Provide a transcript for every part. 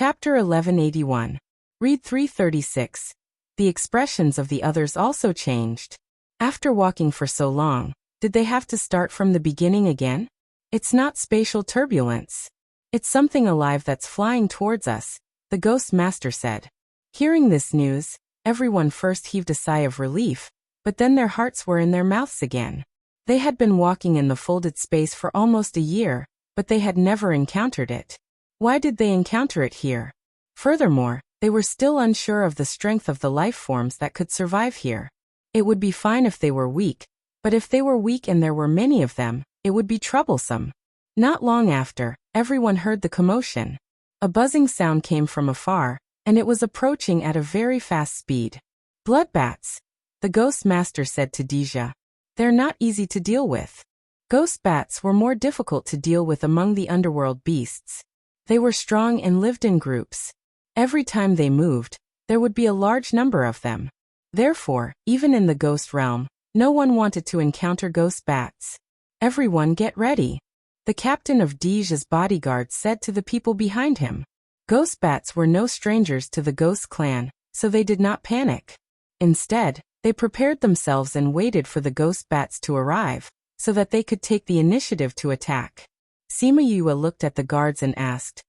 Chapter 1181. Read 336. The expressions of the others also changed. After walking for so long, did they have to start from the beginning again? It's not spatial turbulence. It's something alive that's flying towards us, the Ghost Master said. Hearing this news, everyone first heaved a sigh of relief, but then their hearts were in their mouths again. They had been walking in the folded space for almost a year, but they had never encountered it. Why did they encounter it here? Furthermore, they were still unsure of the strength of the life forms that could survive here. It would be fine if they were weak, but if they were weak and there were many of them, it would be troublesome. Not long after, everyone heard the commotion. A buzzing sound came from afar, and it was approaching at a very fast speed. Bloodbats, the Ghost Master said to Deja. They're not easy to deal with. Ghost bats were more difficult to deal with among the underworld beasts. They were strong and lived in groups. Every time they moved, there would be a large number of them. Therefore, even in the ghost realm, no one wanted to encounter ghost bats. Everyone get ready. The captain of Deja's bodyguards said to the people behind him. Ghost bats were no strangers to the ghost clan, so they did not panic. Instead, they prepared themselves and waited for the ghost bats to arrive, so that they could take the initiative to attack. Sima Yue looked at the guards and asked,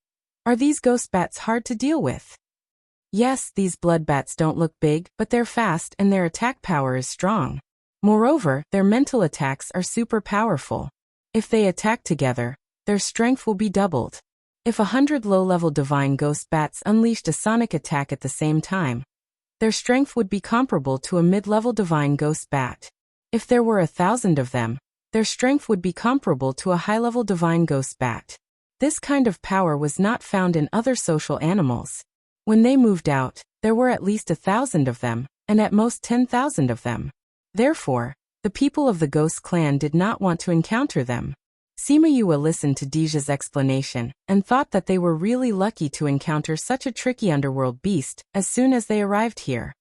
"Are these ghost bats hard to deal with?" "Yes, these blood bats don't look big, but they're fast and their attack power is strong. Moreover, their mental attacks are super powerful. If they attack together, their strength will be doubled. If 100 low-level divine ghost bats unleashed a sonic attack at the same time, their strength would be comparable to a mid-level divine ghost bat. If there were 1,000 of them, their strength would be comparable to a high-level divine ghost bat. This kind of power was not found in other social animals. When they moved out, there were at least 1,000 of them, and at most 10,000 of them. Therefore, the people of the ghost clan did not want to encounter them. Sima Yue listened to Deja's explanation, and thought that they were really lucky to encounter such a tricky underworld beast as soon as they arrived here.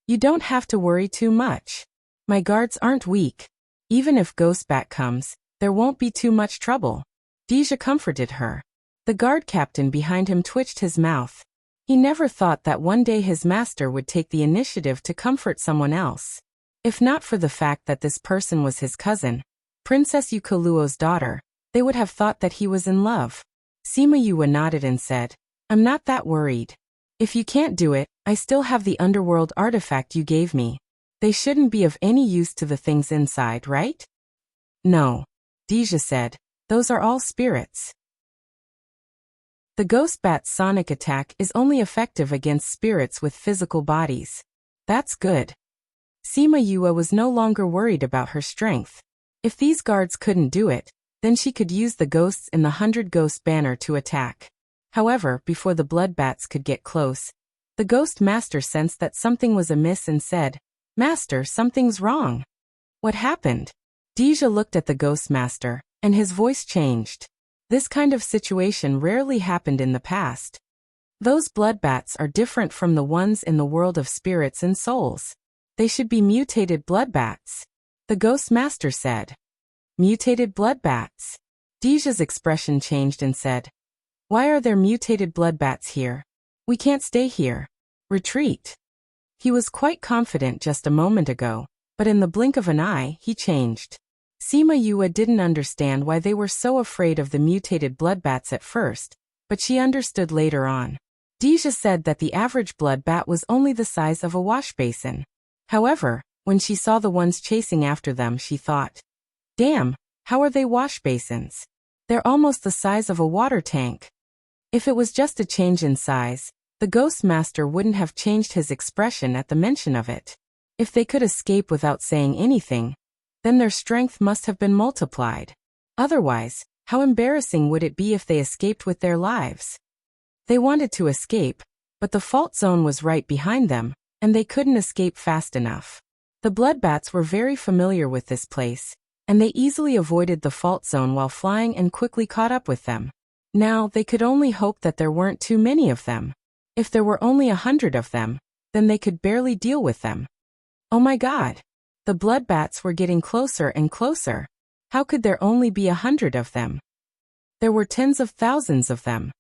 "You don't have to worry too much. My guards aren't weak. Even if Ghost Bat comes, there won't be too much trouble." Deja comforted her. The guard captain behind him twitched his mouth. He never thought that one day his master would take the initiative to comfort someone else. If not for the fact that this person was his cousin, Princess Yukoluo's daughter, they would have thought that he was in love. Sima Yue nodded and said, "I'm not that worried. If you can't do it, I still have the underworld artifact you gave me. They shouldn't be of any use to the things inside, right?" "No," Deja said, "those are all spirits." The ghost bat's sonic attack is only effective against spirits with physical bodies. That's good. Sima Yue was no longer worried about her strength. If these guards couldn't do it, then she could use the ghosts in the 100 Ghost banner to attack. However, before the blood bats could get close, the Ghost Master sensed that something was amiss and said, "Master, something's wrong." "What happened?" Deja looked at the Ghost Master, and his voice changed. This kind of situation rarely happened in the past. Those blood bats are different from the ones in the world of spirits and souls. They should be mutated blood bats, the Ghost Master said. Mutated blood bats. Deja's expression changed and said, "Why are there mutated blood bats here? We can't stay here. Retreat." He was quite confident just a moment ago, but in the blink of an eye, he changed. Sima Yue didn't understand why they were so afraid of the mutated blood bats at first, but she understood later on. Deja said that the average blood bat was only the size of a wash basin. However, when she saw the ones chasing after them, she thought, "Damn, how are they wash basins? They're almost the size of a water tank." If it was just a change in size, the Ghost Master wouldn't have changed his expression at the mention of it. If they could escape without saying anything, then their strength must have been multiplied. Otherwise, how embarrassing would it be if they escaped with their lives? They wanted to escape, but the fault zone was right behind them, and they couldn't escape fast enough. The blood bats were very familiar with this place, and they easily avoided the fault zone while flying and quickly caught up with them. Now, they could only hope that there weren't too many of them. If there were only 100 of them, then they could barely deal with them. Oh my God! The blood bats were getting closer and closer. How could there only be 100 of them? There were tens of thousands of them.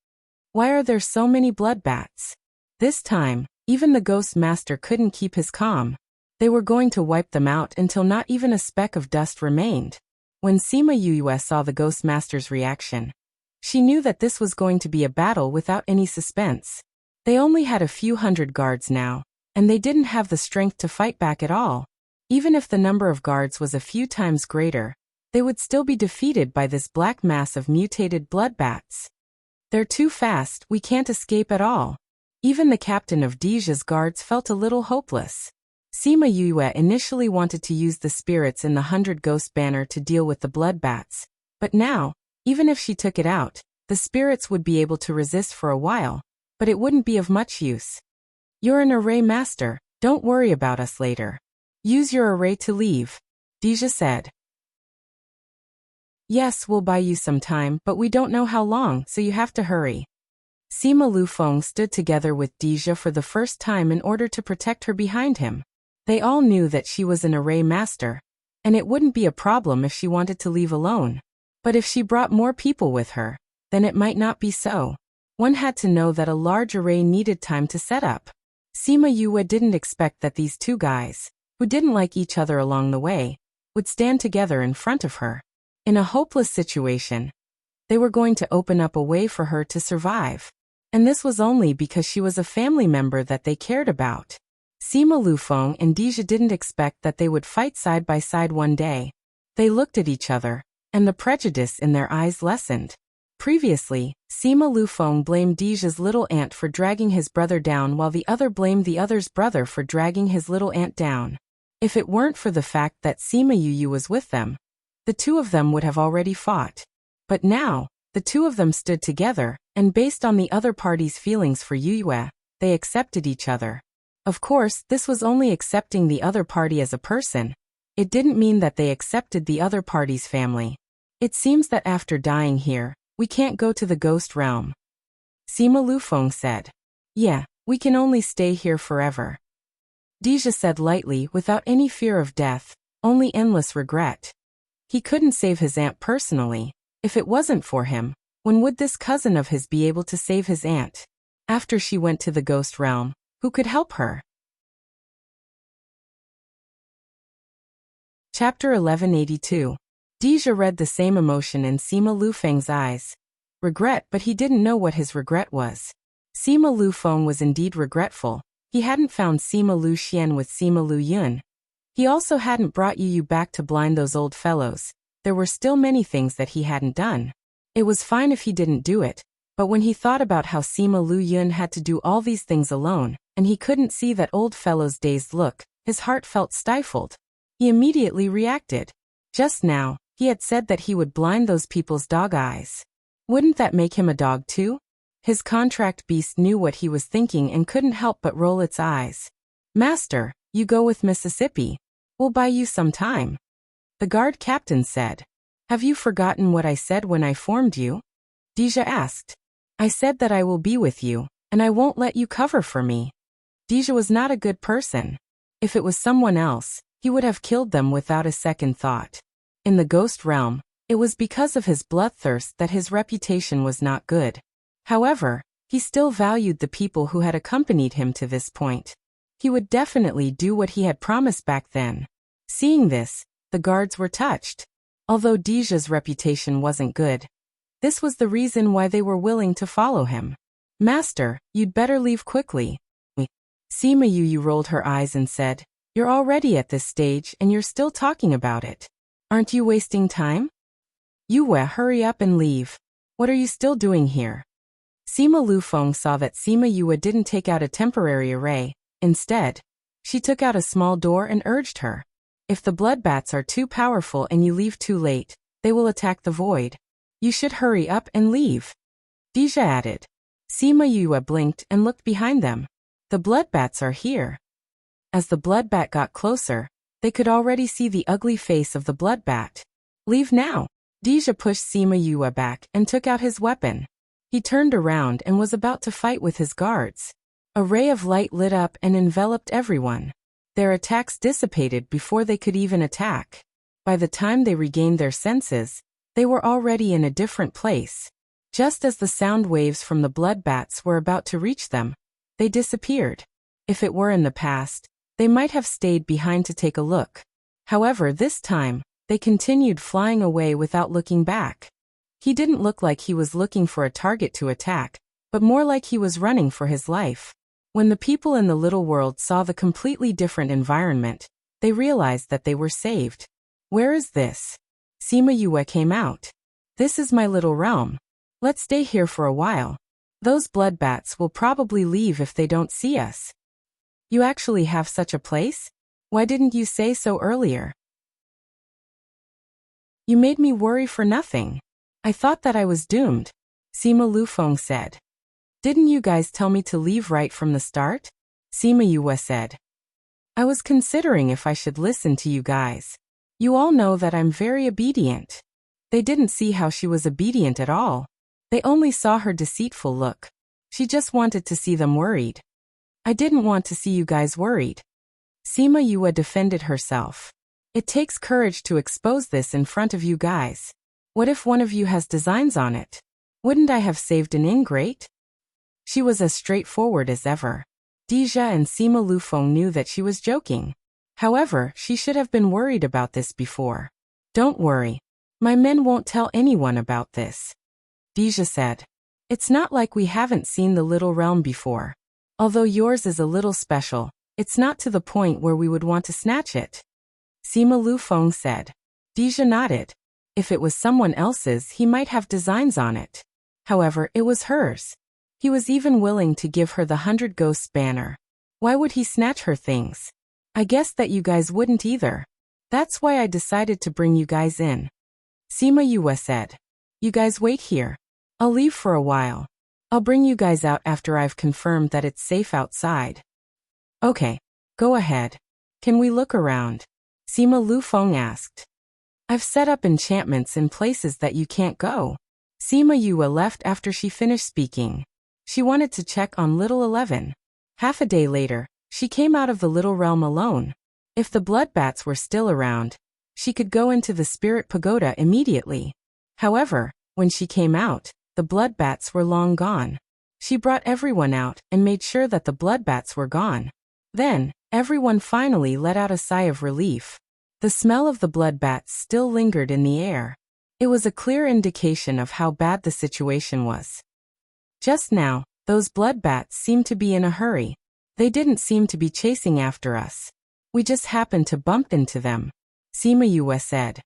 Why are there so many blood bats? This time, even the Ghost Master couldn't keep his calm. They were going to wipe them out until not even a speck of dust remained. When Sima Yue saw the Ghost Master's reaction, she knew that this was going to be a battle without any suspense. They only had a few hundred guards now, and they didn't have the strength to fight back at all. Even if the number of guards was a few times greater, they would still be defeated by this black mass of mutated blood bats. They're too fast, we can't escape at all. Even the captain of Deja's guards felt a little hopeless. Sima Yue initially wanted to use the spirits in the 100 Ghost banner to deal with the blood bats, but now, even if she took it out, the spirits would be able to resist for a while, but it wouldn't be of much use. You're an array master, don't worry about us later. Use your array to leave, Deja said. Yes, we'll buy you some time, but we don't know how long, so you have to hurry. Sima Lufeng stood together with Deja for the first time in order to protect her behind him. They all knew that she was an array master, and it wouldn't be a problem if she wanted to leave alone. But if she brought more people with her, then it might not be so. One had to know that a large array needed time to set up. Sima Yue didn't expect that these two guys, who didn't like each other along the way, would stand together in front of her. In a hopeless situation, they were going to open up a way for her to survive. And this was only because she was a family member that they cared about. Sima Lufeng and Deja didn't expect that they would fight side by side one day. They looked at each other, and the prejudice in their eyes lessened. Previously, Sima Lufeng blamed Deja's little aunt for dragging his brother down while the other blamed the other's brother for dragging his little aunt down. If it weren't for the fact that Sima Yue was with them, the two of them would have already fought. But now, the two of them stood together, and based on the other party's feelings for Yue, they accepted each other. Of course, this was only accepting the other party as a person. It didn't mean that they accepted the other party's family. It seems that after dying here, we can't go to the ghost realm. Sima Lufeng said. Yeah, we can only stay here forever. Deja said lightly without any fear of death, only endless regret. He couldn't save his aunt personally. If it wasn't for him, when would this cousin of his be able to save his aunt? After she went to the ghost realm, who could help her? Chapter 1182. Deja read the same emotion in Sima Lufeng's eyes. Regret, but he didn't know what his regret was. Sima Lufeng was indeed regretful. He hadn't found Sima Lu Xian with Sima Lu Yun. He also hadn't brought Yu back to blind those old fellows. There were still many things that he hadn't done. It was fine if he didn't do it, but when he thought about how Sima Lu Yun had to do all these things alone, and he couldn't see that old fellow's dazed look, his heart felt stifled. He immediately reacted. Just now, he had said that he would blind those people's dog eyes. Wouldn't that make him a dog too? His contract beast knew what he was thinking and couldn't help but roll its eyes. Master, you go with Mississippi. We'll buy you some time. The guard captain said. Have you forgotten what I said when I formed you? Deja asked. I said that I will be with you, and I won't let you cover for me. Deja was not a good person. If it was someone else, he would have killed them without a second thought. In the ghost realm, it was because of his bloodthirst that his reputation was not good. However, he still valued the people who had accompanied him to this point. He would definitely do what he had promised back then. Seeing this, the guards were touched. Although Deja's reputation wasn't good, this was the reason why they were willing to follow him. Master, you'd better leave quickly. Sima Yue rolled her eyes and said, You're already at this stage and you're still talking about it. Aren't you wasting time? Yue, hurry up and leave. What are you still doing here? Sima Lufeng saw that Sima Yue didn't take out a temporary array. Instead, she took out a small door and urged her. If the blood bats are too powerful and you leave too late, they will attack the void. You should hurry up and leave. Deja added. Sima Yue blinked and looked behind them. The blood bats are here. As the blood bat got closer, they could already see the ugly face of the blood bat. Leave now. Deja pushed Sima Yue back and took out his weapon. He turned around and was about to fight with his guards. A ray of light lit up and enveloped everyone. Their attacks dissipated before they could even attack. By the time they regained their senses, they were already in a different place. Just as the sound waves from the blood bats were about to reach them, they disappeared. If it were in the past, they might have stayed behind to take a look. However, this time, they continued flying away without looking back. He didn't look like he was looking for a target to attack, but more like he was running for his life. When the people in the little world saw the completely different environment, they realized that they were saved. Where is this? Sima Yue came out. This is my little realm. Let's stay here for a while. Those blood bats will probably leave if they don't see us. You actually have such a place? Why didn't you say so earlier? You made me worry for nothing. I thought that I was doomed, Sima Lufeng said. Didn't you guys tell me to leave right from the start? Sima Yue said. I was considering if I should listen to you guys. You all know that I'm very obedient. They didn't see how she was obedient at all. They only saw her deceitful look. She just wanted to see them worried. I didn't want to see you guys worried. Sima Yue defended herself. It takes courage to expose this in front of you guys. What if one of you has designs on it? Wouldn't I have saved an ingrate? She was as straightforward as ever. Deja and Sima Lufeng knew that she was joking. However, she should have been worried about this before. Don't worry. My men won't tell anyone about this. Deja said. It's not like we haven't seen the little realm before. Although yours is a little special, it's not to the point where we would want to snatch it. Sima Lufeng said. Deja nodded. If it was someone else's, he might have designs on it. However, it was hers. He was even willing to give her the 100 Ghosts banner. Why would he snatch her things? I guess that you guys wouldn't either. That's why I decided to bring you guys in. Sima Yue said. You guys wait here. I'll leave for a while. I'll bring you guys out after I've confirmed that it's safe outside. Okay, go ahead. Can we look around? Sima Lufeng asked. I've set up enchantments in places that you can't go. Sima Yue left after she finished speaking. She wanted to check on Little 11. Half a day later, she came out of the little realm alone. If the blood bats were still around, she could go into the spirit pagoda immediately. However, when she came out, the blood bats were long gone. She brought everyone out and made sure that the blood bats were gone. Then, everyone finally let out a sigh of relief. The smell of the blood bats still lingered in the air. It was a clear indication of how bad the situation was. Just now, those blood bats seemed to be in a hurry. They didn't seem to be chasing after us. We just happened to bump into them, Sima Yue said.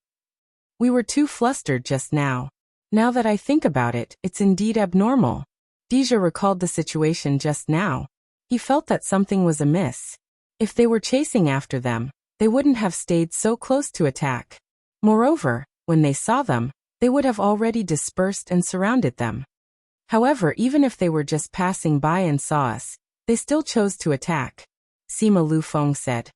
We were too flustered just now. Now that I think about it, it's indeed abnormal. Deja recalled the situation just now. He felt that something was amiss. If they were chasing after them, they wouldn't have stayed so close to attack. Moreover, when they saw them, they would have already dispersed and surrounded them. However, even if they were just passing by and saw us, they still chose to attack, Sima Lufeng said.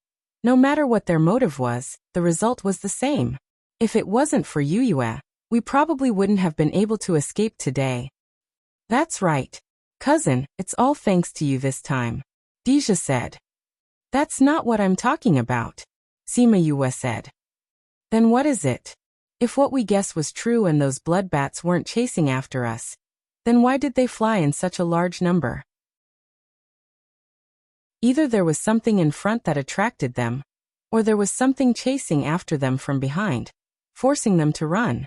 No matter what their motive was, the result was the same. If it wasn't for Yue, we probably wouldn't have been able to escape today. That's right. Cousin, it's all thanks to you this time, Deja said. That's not what I'm talking about, Sima Yue said. Then what is it? If what we guessed was true and those blood bats weren't chasing after us, then why did they fly in such a large number? Either there was something in front that attracted them, or there was something chasing after them from behind, forcing them to run.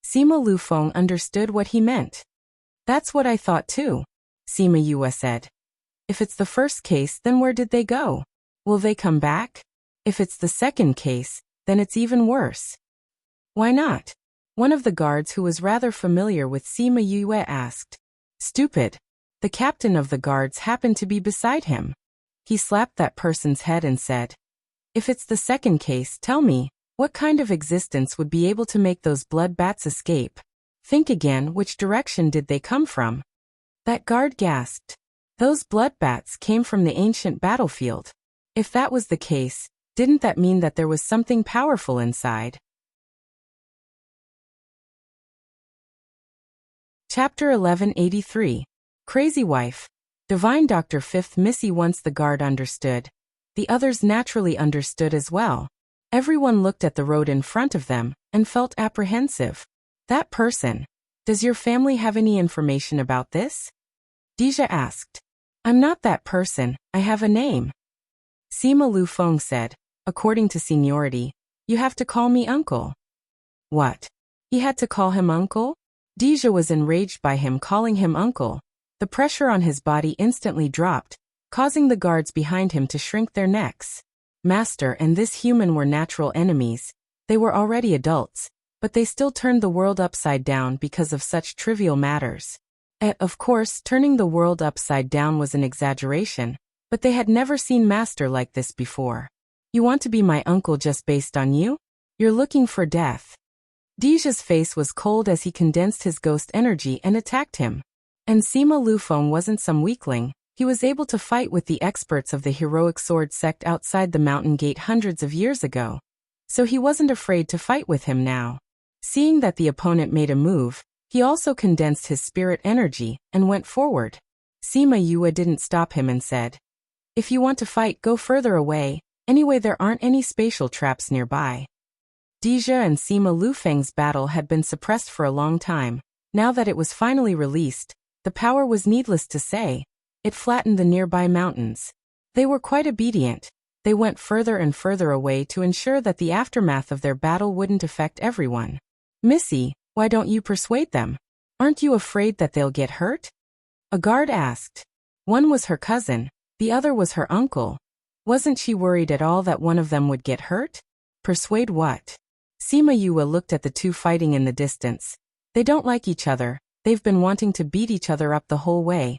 Sima Lufeng understood what he meant. That's what I thought too, Sima Yue said. If it's the first case, then where did they go? Will they come back? If it's the second case, then it's even worse. Why not? One of the guards who was rather familiar with Sima Yue asked. Stupid. The captain of the guards happened to be beside him. He slapped that person's head and said, if it's the second case, tell me, what kind of existence would be able to make those blood bats escape? Think again, which direction did they come from? That guard gasped. Those blood bats came from the ancient battlefield. If that was the case, didn't that mean that there was something powerful inside? Chapter 1183. Crazy Wife. Divine Dr. Fifth Missy. Once the guard understood, the others naturally understood as well. Everyone looked at the road in front of them and felt apprehensive. That person. Does your family have any information about this? Deja asked. I'm not that person, I have a name. Sima Lu Feng said, according to seniority, you have to call me uncle. What? He had to call him uncle? Deja was enraged by him calling him uncle. The pressure on his body instantly dropped, causing the guards behind him to shrink their necks. Master and this human were natural enemies. They were already adults, but they still turned the world upside down because of such trivial matters. Of course, turning the world upside down was an exaggeration, but they had never seen Master like this before. You want to be my uncle just based on you? You're looking for death. Deja's face was cold as he condensed his ghost energy and attacked him. And Sima Lufeng wasn't some weakling. He was able to fight with the experts of the heroic sword sect outside the mountain gate hundreds of years ago. So he wasn't afraid to fight with him now. Seeing that the opponent made a move, he also condensed his spirit energy and went forward. Sima Yue didn't stop him and said, if you want to fight, go further away. Anyway, there aren't any spatial traps nearby. Deja and Sima Lufeng's battle had been suppressed for a long time. Now that it was finally released, the power was needless to say. It flattened the nearby mountains. They were quite obedient. They went further and further away to ensure that the aftermath of their battle wouldn't affect everyone. Missy, why don't you persuade them? Aren't you afraid that they'll get hurt? A guard asked. One was her cousin, the other was her uncle. Wasn't she worried at all that one of them would get hurt? Persuade what? Sima Yue looked at the two fighting in the distance. They don't like each other. They've been wanting to beat each other up the whole way.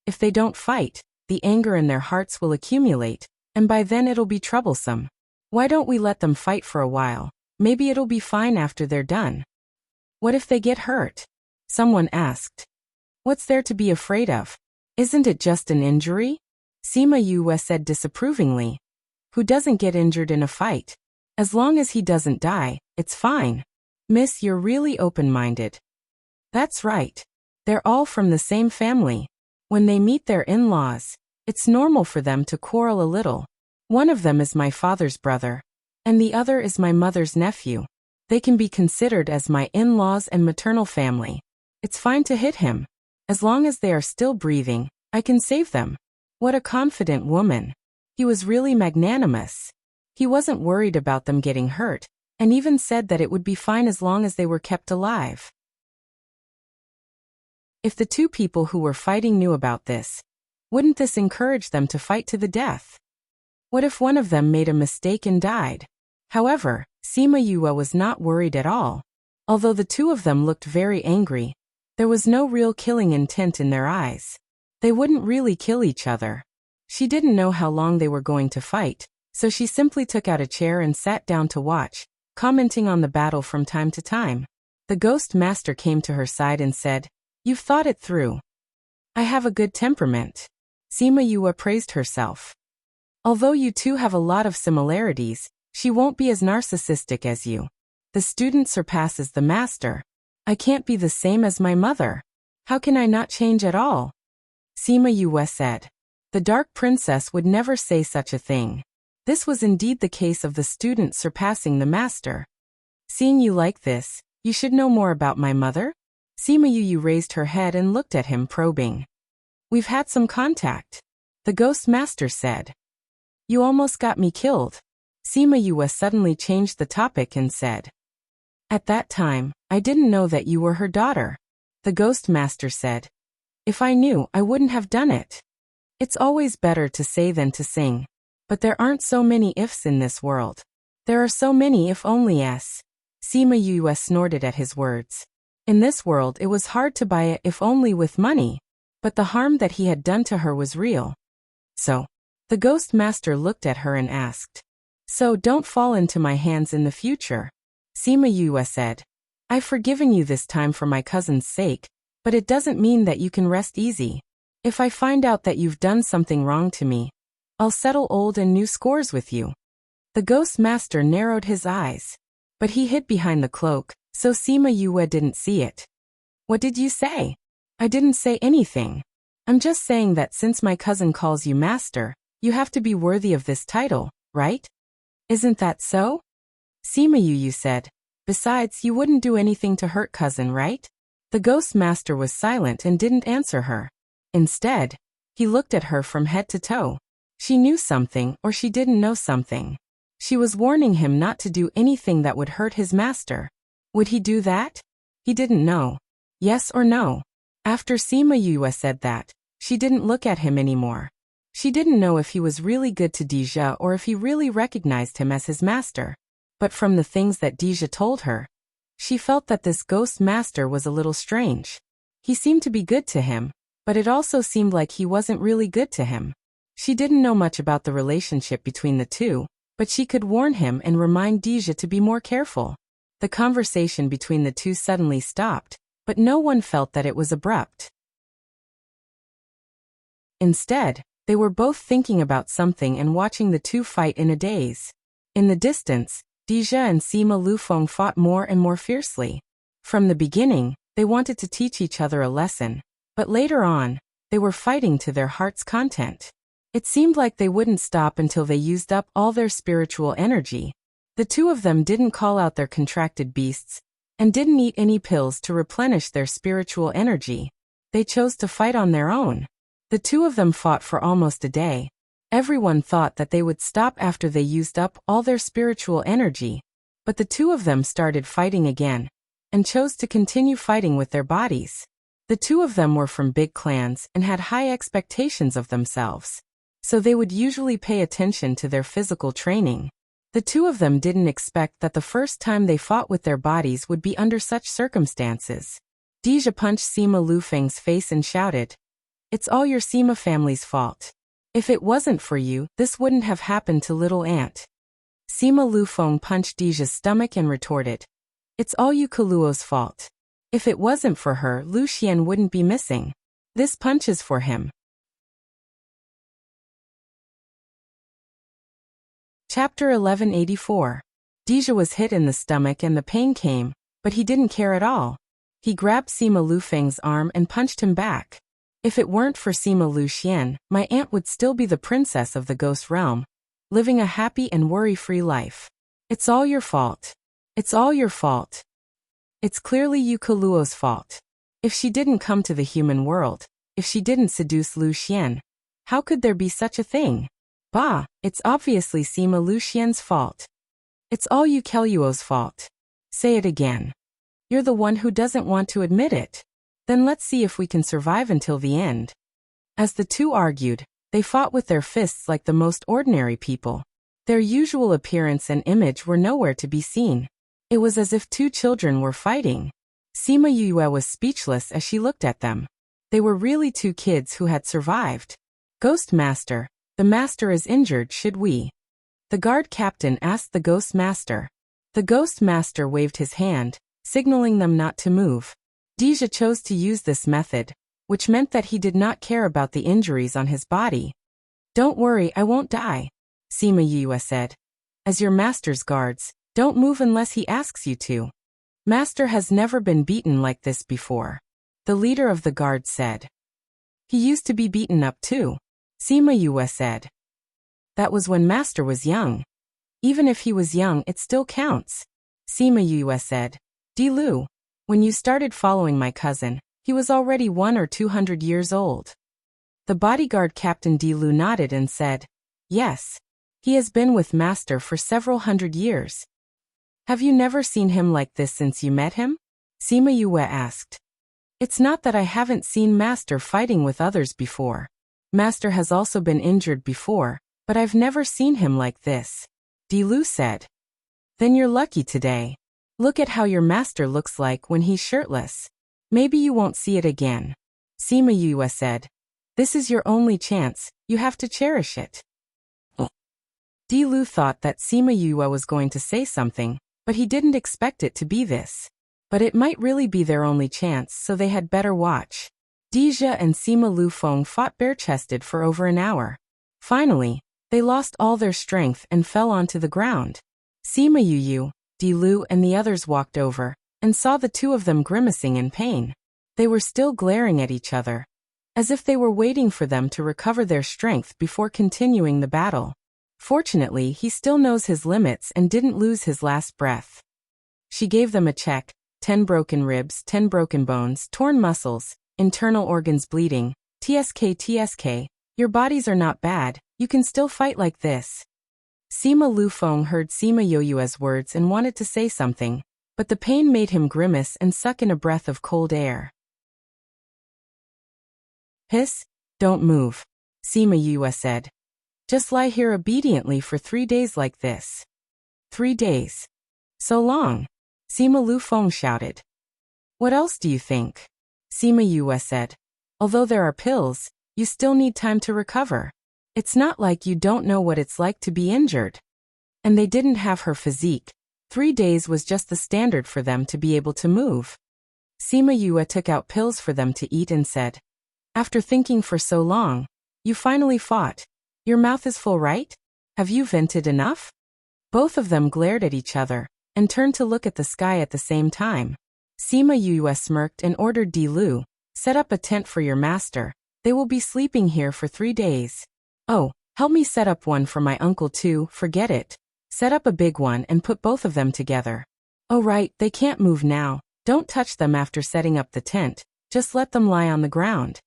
If they don't fight, the anger in their hearts will accumulate, and by then it'll be troublesome. Why don't we let them fight for a while? Maybe it'll be fine after they're done. What if they get hurt? Someone asked. What's there to be afraid of? Isn't it just an injury? Sima Yue said disapprovingly. Who doesn't get injured in a fight? As long as he doesn't die, it's fine. Miss, you're really open-minded. That's right. They're all from the same family. When they meet their in-laws, it's normal for them to quarrel a little. One of them is my father's brother, and the other is my mother's nephew. They can be considered as my in-laws and maternal family. It's fine to hit him. As long as they are still breathing, I can save them. What a confident woman. He was really magnanimous. He wasn't worried about them getting hurt, and even said that it would be fine as long as they were kept alive. If the two people who were fighting knew about this, wouldn't this encourage them to fight to the death? What if one of them made a mistake and died? However, Sima Yue was not worried at all. Although the two of them looked very angry, there was no real killing intent in their eyes. They wouldn't really kill each other. She didn't know how long they were going to fight, so she simply took out a chair and sat down to watch, commenting on the battle from time to time. The Ghost Master came to her side and said, "You've thought it through. I have a good temperament." Sima Yue praised herself. Although you two have a lot of similarities, she won't be as narcissistic as you. The student surpasses the master. I can't be the same as my mother. How can I not change at all? Sima Yue said. The Dark Princess would never say such a thing. This was indeed the case of the student surpassing the master. Seeing you like this, you should know more about my mother? Sima Yue raised her head and looked at him probing. We've had some contact, the Ghost Master said. You almost got me killed. Sima Yue suddenly changed the topic and said. At that time, I didn't know that you were her daughter. The Ghost Master said. If I knew, I wouldn't have done it. It's always better to say than to sing. But there aren't so many ifs in this world. There are so many if-only-s. Sima Yue snorted at his words. In this world it was hard to buy a if-only with money. But the harm that he had done to her was real. So, the Ghost Master looked at her and asked. So don't fall into my hands in the future. Sima Yue said. I've forgiven you this time for my cousin's sake, but it doesn't mean that you can rest easy. If I find out that you've done something wrong to me, I'll settle old and new scores with you. The Ghost Master narrowed his eyes, but he hid behind the cloak, so Sima Yue didn't see it. What did you say? I didn't say anything. I'm just saying that since my cousin calls you master, you have to be worthy of this title, right? Isn't that so? Sima Yue said. Besides, you wouldn't do anything to hurt cousin, right? The ghost master was silent and didn't answer her. Instead, he looked at her from head to toe. She knew something, or she didn't know something. She was warning him not to do anything that would hurt his master. Would he do that? He didn't know. Yes or no? After Sima Yue said that, she didn't look at him anymore. She didn't know if he was really good to Deja or if he really recognized him as his master. But from the things that Deja told her, she felt that this ghost master was a little strange. He seemed to be good to him, but it also seemed like he wasn't really good to him. She didn't know much about the relationship between the two, but she could warn him and remind Deja to be more careful. The conversation between the two suddenly stopped, but no one felt that it was abrupt. Instead, they were both thinking about something and watching the two fight in a daze. In the distance, Deja and Sima Lufeng fought more and more fiercely. From the beginning, they wanted to teach each other a lesson, but later on, they were fighting to their heart's content. It seemed like they wouldn't stop until they used up all their spiritual energy. The two of them didn't call out their contracted beasts, and didn't eat any pills to replenish their spiritual energy. They chose to fight on their own. The two of them fought for almost a day. Everyone thought that they would stop after they used up all their spiritual energy, but the two of them started fighting again, and chose to continue fighting with their bodies. The two of them were from big clans and had high expectations of themselves, so they would usually pay attention to their physical training. The two of them didn't expect that the first time they fought with their bodies would be under such circumstances. Deja punched Sima Lufeng's face and shouted, "It's all your Sima family's fault. If it wasn't for you, this wouldn't have happened to little Aunt." Sima Lufeng punched Deja's stomach and retorted, "It's all you Kaluo's fault. If it wasn't for her, Lu Xian wouldn't be missing. This punch is for him." Chapter 1184. Deja was hit in the stomach and the pain came, but he didn't care at all. He grabbed Sima Lufeng's arm and punched him back. "If it weren't for Sima Lu Xian, my aunt would still be the princess of the ghost realm, living a happy and worry-free life. It's all your fault. It's all your fault. It's clearly you Kaluo's fault. If she didn't come to the human world, if she didn't seduce Lu Xian, how could there be such a thing? Bah, it's obviously Sima Lu Xian's fault. It's all you Kaluo's fault. Say it again. You're the one who doesn't want to admit it. Then let's see if we can survive until the end." As the two argued, they fought with their fists like the most ordinary people. Their usual appearance and image were nowhere to be seen. It was as if two children were fighting. Sima Yue was speechless as she looked at them. They were really two kids who had survived. "Ghost Master, the master is injured, should we?" The guard captain asked the Ghost Master. The Ghost Master waved his hand, signaling them not to move. Deja chose to use this method, which meant that he did not care about the injuries on his body. "Don't worry, I won't die," Sima Yue said. "As your master's guards, don't move unless he asks you to. Master has never been beaten like this before," the leader of the guards said. "He used to be beaten up too," Sima Yue said. "That was when Master was young. Even if he was young, it still counts," Sima Yue said. "Dilu, when you started following my cousin, he was already 100 or 200 years old." The bodyguard Captain Dilu nodded and said, "Yes. He has been with Master for several hundred years." "Have you never seen him like this since you met him?" Sima Yue asked. "It's not that I haven't seen Master fighting with others before. Master has also been injured before, but I've never seen him like this," Dilu said. "Then you're lucky today. Look at how your master looks like when he's shirtless. Maybe you won't see it again," Sima Yue said. "This is your only chance, you have to cherish it." Dilu thought that Sima Yue was going to say something, but he didn't expect it to be this. But it might really be their only chance, so they had better watch. Deja and Sima Lufeng fought bare-chested for over an hour. Finally, they lost all their strength and fell onto the ground. Sima Yue, Dilu and the others walked over, and saw the two of them grimacing in pain. They were still glaring at each other, as if they were waiting for them to recover their strength before continuing the battle. Fortunately, he still knows his limits and didn't lose his last breath. She gave them a check, 10 broken ribs, 10 broken bones, torn muscles, internal organs bleeding, tsk. Your bodies are not bad, you can still fight like this. Sima Lufeng heard Sima Yoyue's words and wanted to say something, but the pain made him grimace and suck in a breath of cold air. Hiss, don't move, Sima Yue said. Just lie here obediently for 3 days like this. 3 days. So long, Sima Lufeng shouted. What else do you think? Sima Yue said. Although there are pills, you still need time to recover. It's not like you don't know what it's like to be injured. And they didn't have her physique. 3 days was just the standard for them to be able to move. Sima Yue took out pills for them to eat and said, after thinking for so long, you finally fought. Your mouth is full, right? Have you vented enough? Both of them glared at each other and turned to look at the sky at the same time. Sima Yue smirked and ordered Di Lu, set up a tent for your master. They will be sleeping here for 3 days. Oh, help me set up one for my uncle too, forget it. Set up a big one and put both of them together. Oh right, they can't move now. Don't touch them after setting up the tent, just let them lie on the ground.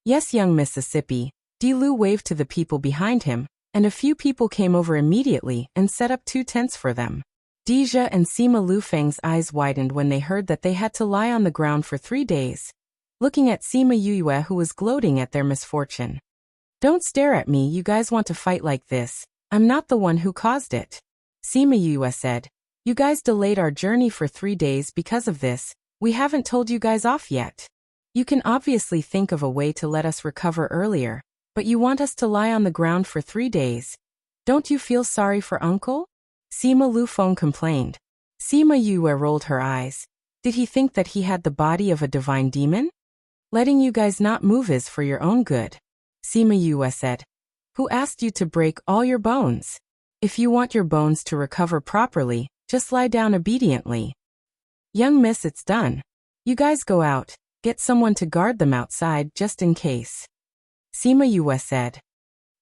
Yes, young Mississippi, Di Lu waved to the people behind him, and a few people came over immediately and set up 2 tents for them. Deja and Sima Lufeng's eyes widened when they heard that they had to lie on the ground for 3 days, looking at Sima Yue who was gloating at their misfortune. Don't stare at me, you guys want to fight like this. I'm not the one who caused it. Sima Yue said. You guys delayed our journey for 3 days because of this. We haven't told you guys off yet. You can obviously think of a way to let us recover earlier, but you want us to lie on the ground for 3 days. Don't you feel sorry for Uncle? Sima Lufeng complained. Sima Yue rolled her eyes. Did he think that he had the body of a divine demon? Letting you guys not move is for your own good. Sima Yue said. Who asked you to break all your bones? If you want your bones to recover properly, just lie down obediently. Young miss, it's done. You guys go out, get someone to guard them outside just in case. Sima Yue said.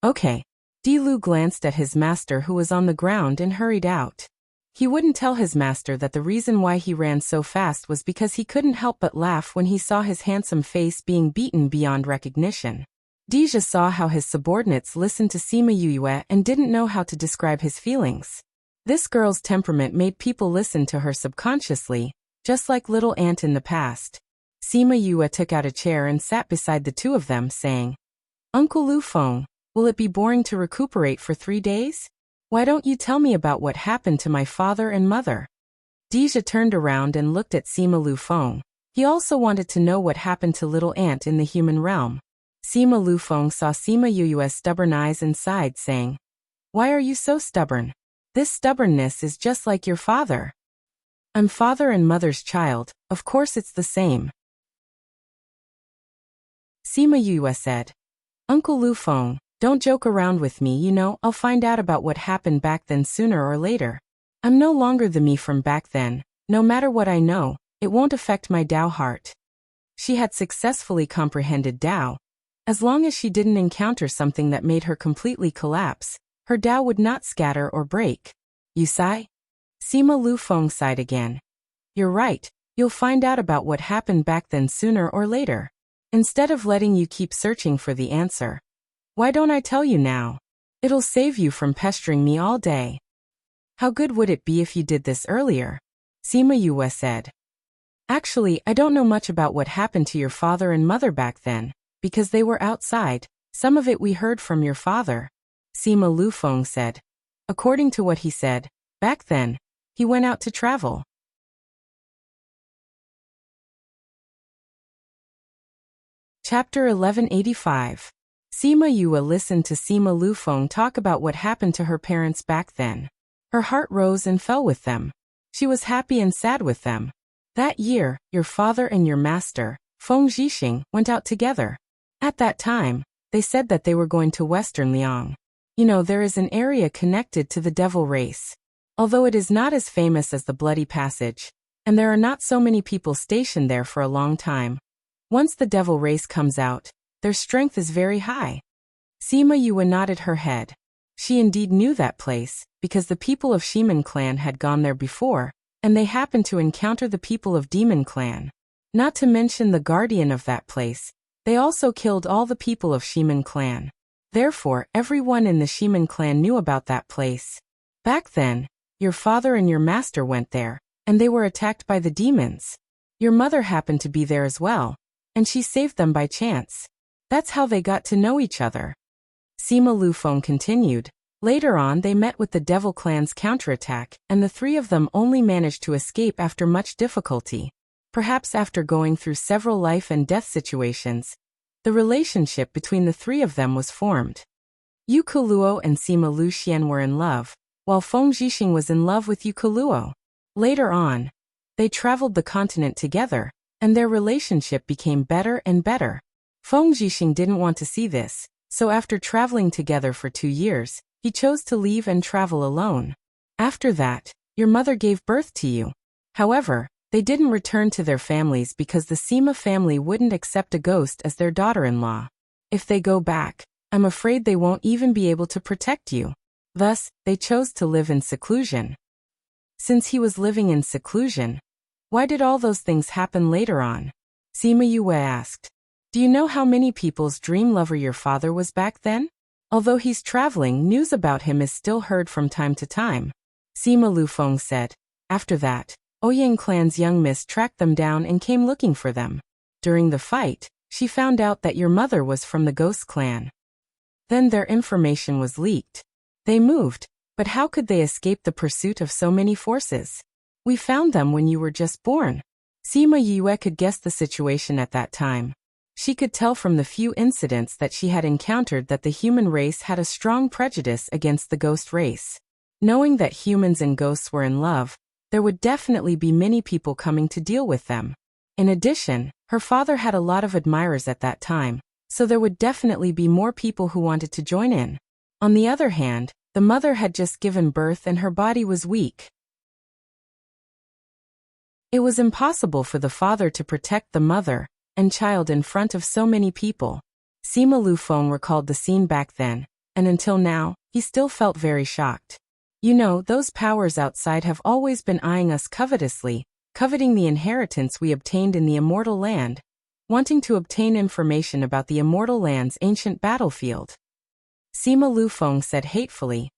Okay. Di Lu glanced at his master who was on the ground and hurried out. He wouldn't tell his master that the reason why he ran so fast was because he couldn't help but laugh when he saw his handsome face being beaten beyond recognition. Deja saw how his subordinates listened to Sima Yue and didn't know how to describe his feelings. This girl's temperament made people listen to her subconsciously, just like little Aunt in the past. Sima Yue took out a chair and sat beside the two of them, saying, Uncle Lufeng, will it be boring to recuperate for 3 days? Why don't you tell me about what happened to my father and mother? Deja turned around and looked at Sima Lufeng. He also wanted to know what happened to little Aunt in the human realm. Sima Lufeng saw Sima Yue's stubborn eyes and sighed, saying, Why are you so stubborn? This stubbornness is just like your father. I'm father and mother's child, of course it's the same. Sima Yue said, Uncle Lufeng, don't joke around with me, you know, I'll find out about what happened back then sooner or later. I'm no longer the me from back then. No matter what I know, it won't affect my Dao heart. She had successfully comprehended Dao. As long as she didn't encounter something that made her completely collapse, her Dao would not scatter or break. You sigh? Sima Lufeng sighed again. You're right, you'll find out about what happened back then sooner or later. Instead of letting you keep searching for the answer, why don't I tell you now? It'll save you from pestering me all day. How good would it be if you did this earlier? Sima Yue said. Actually, I don't know much about what happened to your father and mother back then, because they were outside. Some of it we heard from your father. Sima Lufeng said. According to what he said, back then, he went out to travel. Chapter 1185. Sima Yue listened to Sima Lufeng talk about what happened to her parents back then. Her heart rose and fell with them. She was happy and sad with them. That year, your father and your master, Feng Zhixing, went out together. At that time, they said that they were going to Western Liang. You know, there is an area connected to the devil race. Although it is not as famous as the Bloody Passage, and there are not so many people stationed there for a long time. Once the devil race comes out, their strength is very high. Sima Yue nodded her head. She indeed knew that place, because the people of Shiman clan had gone there before, and they happened to encounter the people of Demon Clan. Not to mention the guardian of that place. They also killed all the people of Shiman Clan. Therefore, everyone in the Shiman Clan knew about that place. Back then, your father and your master went there, and they were attacked by the demons. Your mother happened to be there as well, and she saved them by chance. That's how they got to know each other. Sima Lufeng continued. Later on they met with the Devil Clan's counterattack, and the three of them only managed to escape after much difficulty. Perhaps after going through several life and death situations, the relationship between the three of them was formed. Yu Kuluo and Sima Luxian were in love, while Feng Zhixing was in love with Yu Kuluo. Later on, they traveled the continent together, and their relationship became better and better. Feng Zhixing didn't want to see this, so after traveling together for 2 years, he chose to leave and travel alone. After that, your mother gave birth to you. However, they didn't return to their families because the Sima family wouldn't accept a ghost as their daughter-in-law. If they go back, I'm afraid they won't even be able to protect you. Thus, they chose to live in seclusion. Since he was living in seclusion, why did all those things happen later on? Sima Yue asked. Do you know how many people's dream lover your father was back then? Although he's traveling, news about him is still heard from time to time. Sima Lufeng said. After that, Ouyang Clan's young miss tracked them down and came looking for them. During the fight, she found out that your mother was from the Ghost Clan. Then their information was leaked. They moved, but how could they escape the pursuit of so many forces? We found them when you were just born. Sima Yue could guess the situation at that time. She could tell from the few incidents that she had encountered that the human race had a strong prejudice against the ghost race. Knowing that humans and ghosts were in love, there would definitely be many people coming to deal with them. In addition, her father had a lot of admirers at that time, so there would definitely be more people who wanted to join in. On the other hand, the mother had just given birth and her body was weak. It was impossible for the father to protect the mother and child in front of so many people. Sima Lufeng recalled the scene back then, and until now, he still felt very shocked. You know, those powers outside have always been eyeing us covetously, coveting the inheritance we obtained in the Immortal Land, wanting to obtain information about the Immortal Land's ancient battlefield. Sima Lufeng said hatefully.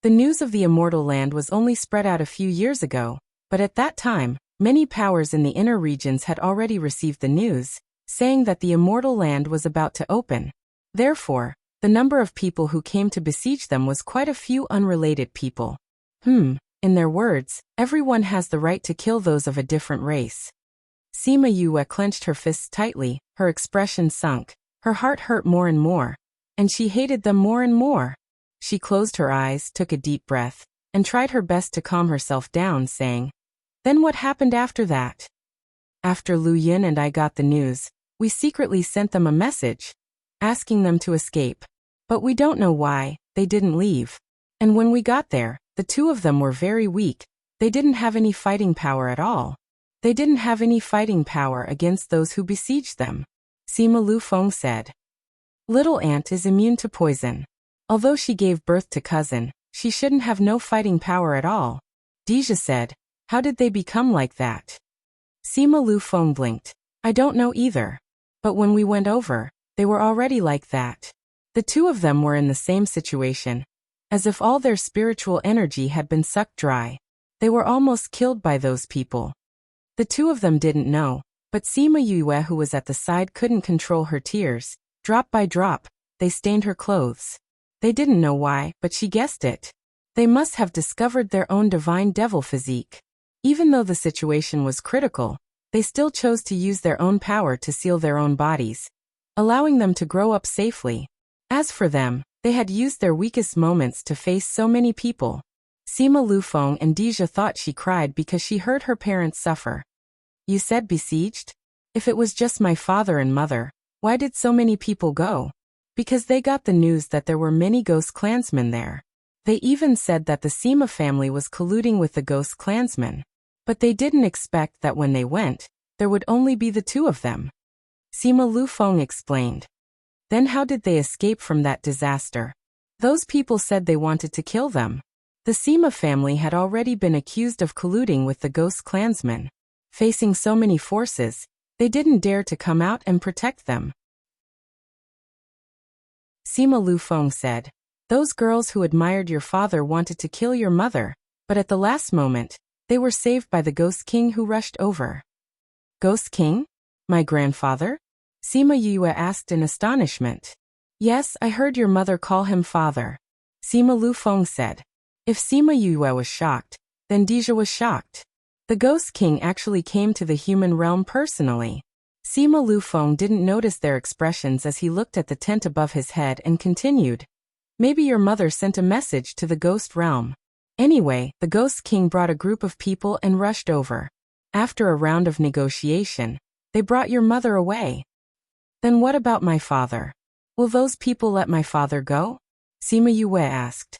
The news of the Immortal Land was only spread out a few years ago, but at that time, many powers in the inner regions had already received the news, saying that the Immortal Land was about to open. Therefore, the number of people who came to besiege them was quite a few unrelated people. In their words, everyone has the right to kill those of a different race. Sima Yue clenched her fists tightly, her expression sunk, her heart hurt more and more, and she hated them more and more. She closed her eyes, took a deep breath, and tried her best to calm herself down, saying, Then what happened after that? After Lu Yin and I got the news, we secretly sent them a message, asking them to escape. But we don't know why, they didn't leave. And when we got there, the two of them were very weak. They didn't have any fighting power at all. They didn't have any fighting power against those who besieged them. Sima Lufeng said. Little Aunt is immune to poison. Although she gave birth to cousin, she shouldn't have no fighting power at all. Deja said. How did they become like that? Sima Lufeng blinked. I don't know either. But when we went over, they were already like that. The two of them were in the same situation, as if all their spiritual energy had been sucked dry. They were almost killed by those people. The two of them didn't know, but Sima Yue, who was at the side, couldn't control her tears. Drop by drop, they stained her clothes. They didn't know why, but she guessed it. They must have discovered their own divine devil physique. Even though the situation was critical, they still chose to use their own power to seal their own bodies, allowing them to grow up safely. As for them, they had used their weakest moments to face so many people. Sima Lufeng and Deja thought she cried because she heard her parents suffer. You said besieged? If it was just my father and mother, why did so many people go? Because they got the news that there were many ghost clansmen there. They even said that the Sima family was colluding with the ghost clansmen. But they didn't expect that when they went, there would only be the two of them. Sima Lufeng explained. Then how did they escape from that disaster? Those people said they wanted to kill them. The Sima family had already been accused of colluding with the ghost clansmen. Facing so many forces, they didn't dare to come out and protect them. Sima Lufeng said, "Those girls who admired your father wanted to kill your mother, but at the last moment, they were saved by the Ghost King who rushed over." "Ghost King? My grandfather?" Sima Yue asked in astonishment. "Yes, I heard your mother call him father," Sima Lufeng said. If Sima Yue was shocked, then Deja was shocked. The Ghost King actually came to the human realm personally. Sima Lufeng didn't notice their expressions as he looked at the tent above his head and continued, "Maybe your mother sent a message to the ghost realm." Anyway, the Ghost King brought a group of people and rushed over. After a round of negotiation, they brought your mother away. "Then what about my father? Will those people let my father go?" Sima Yue asked.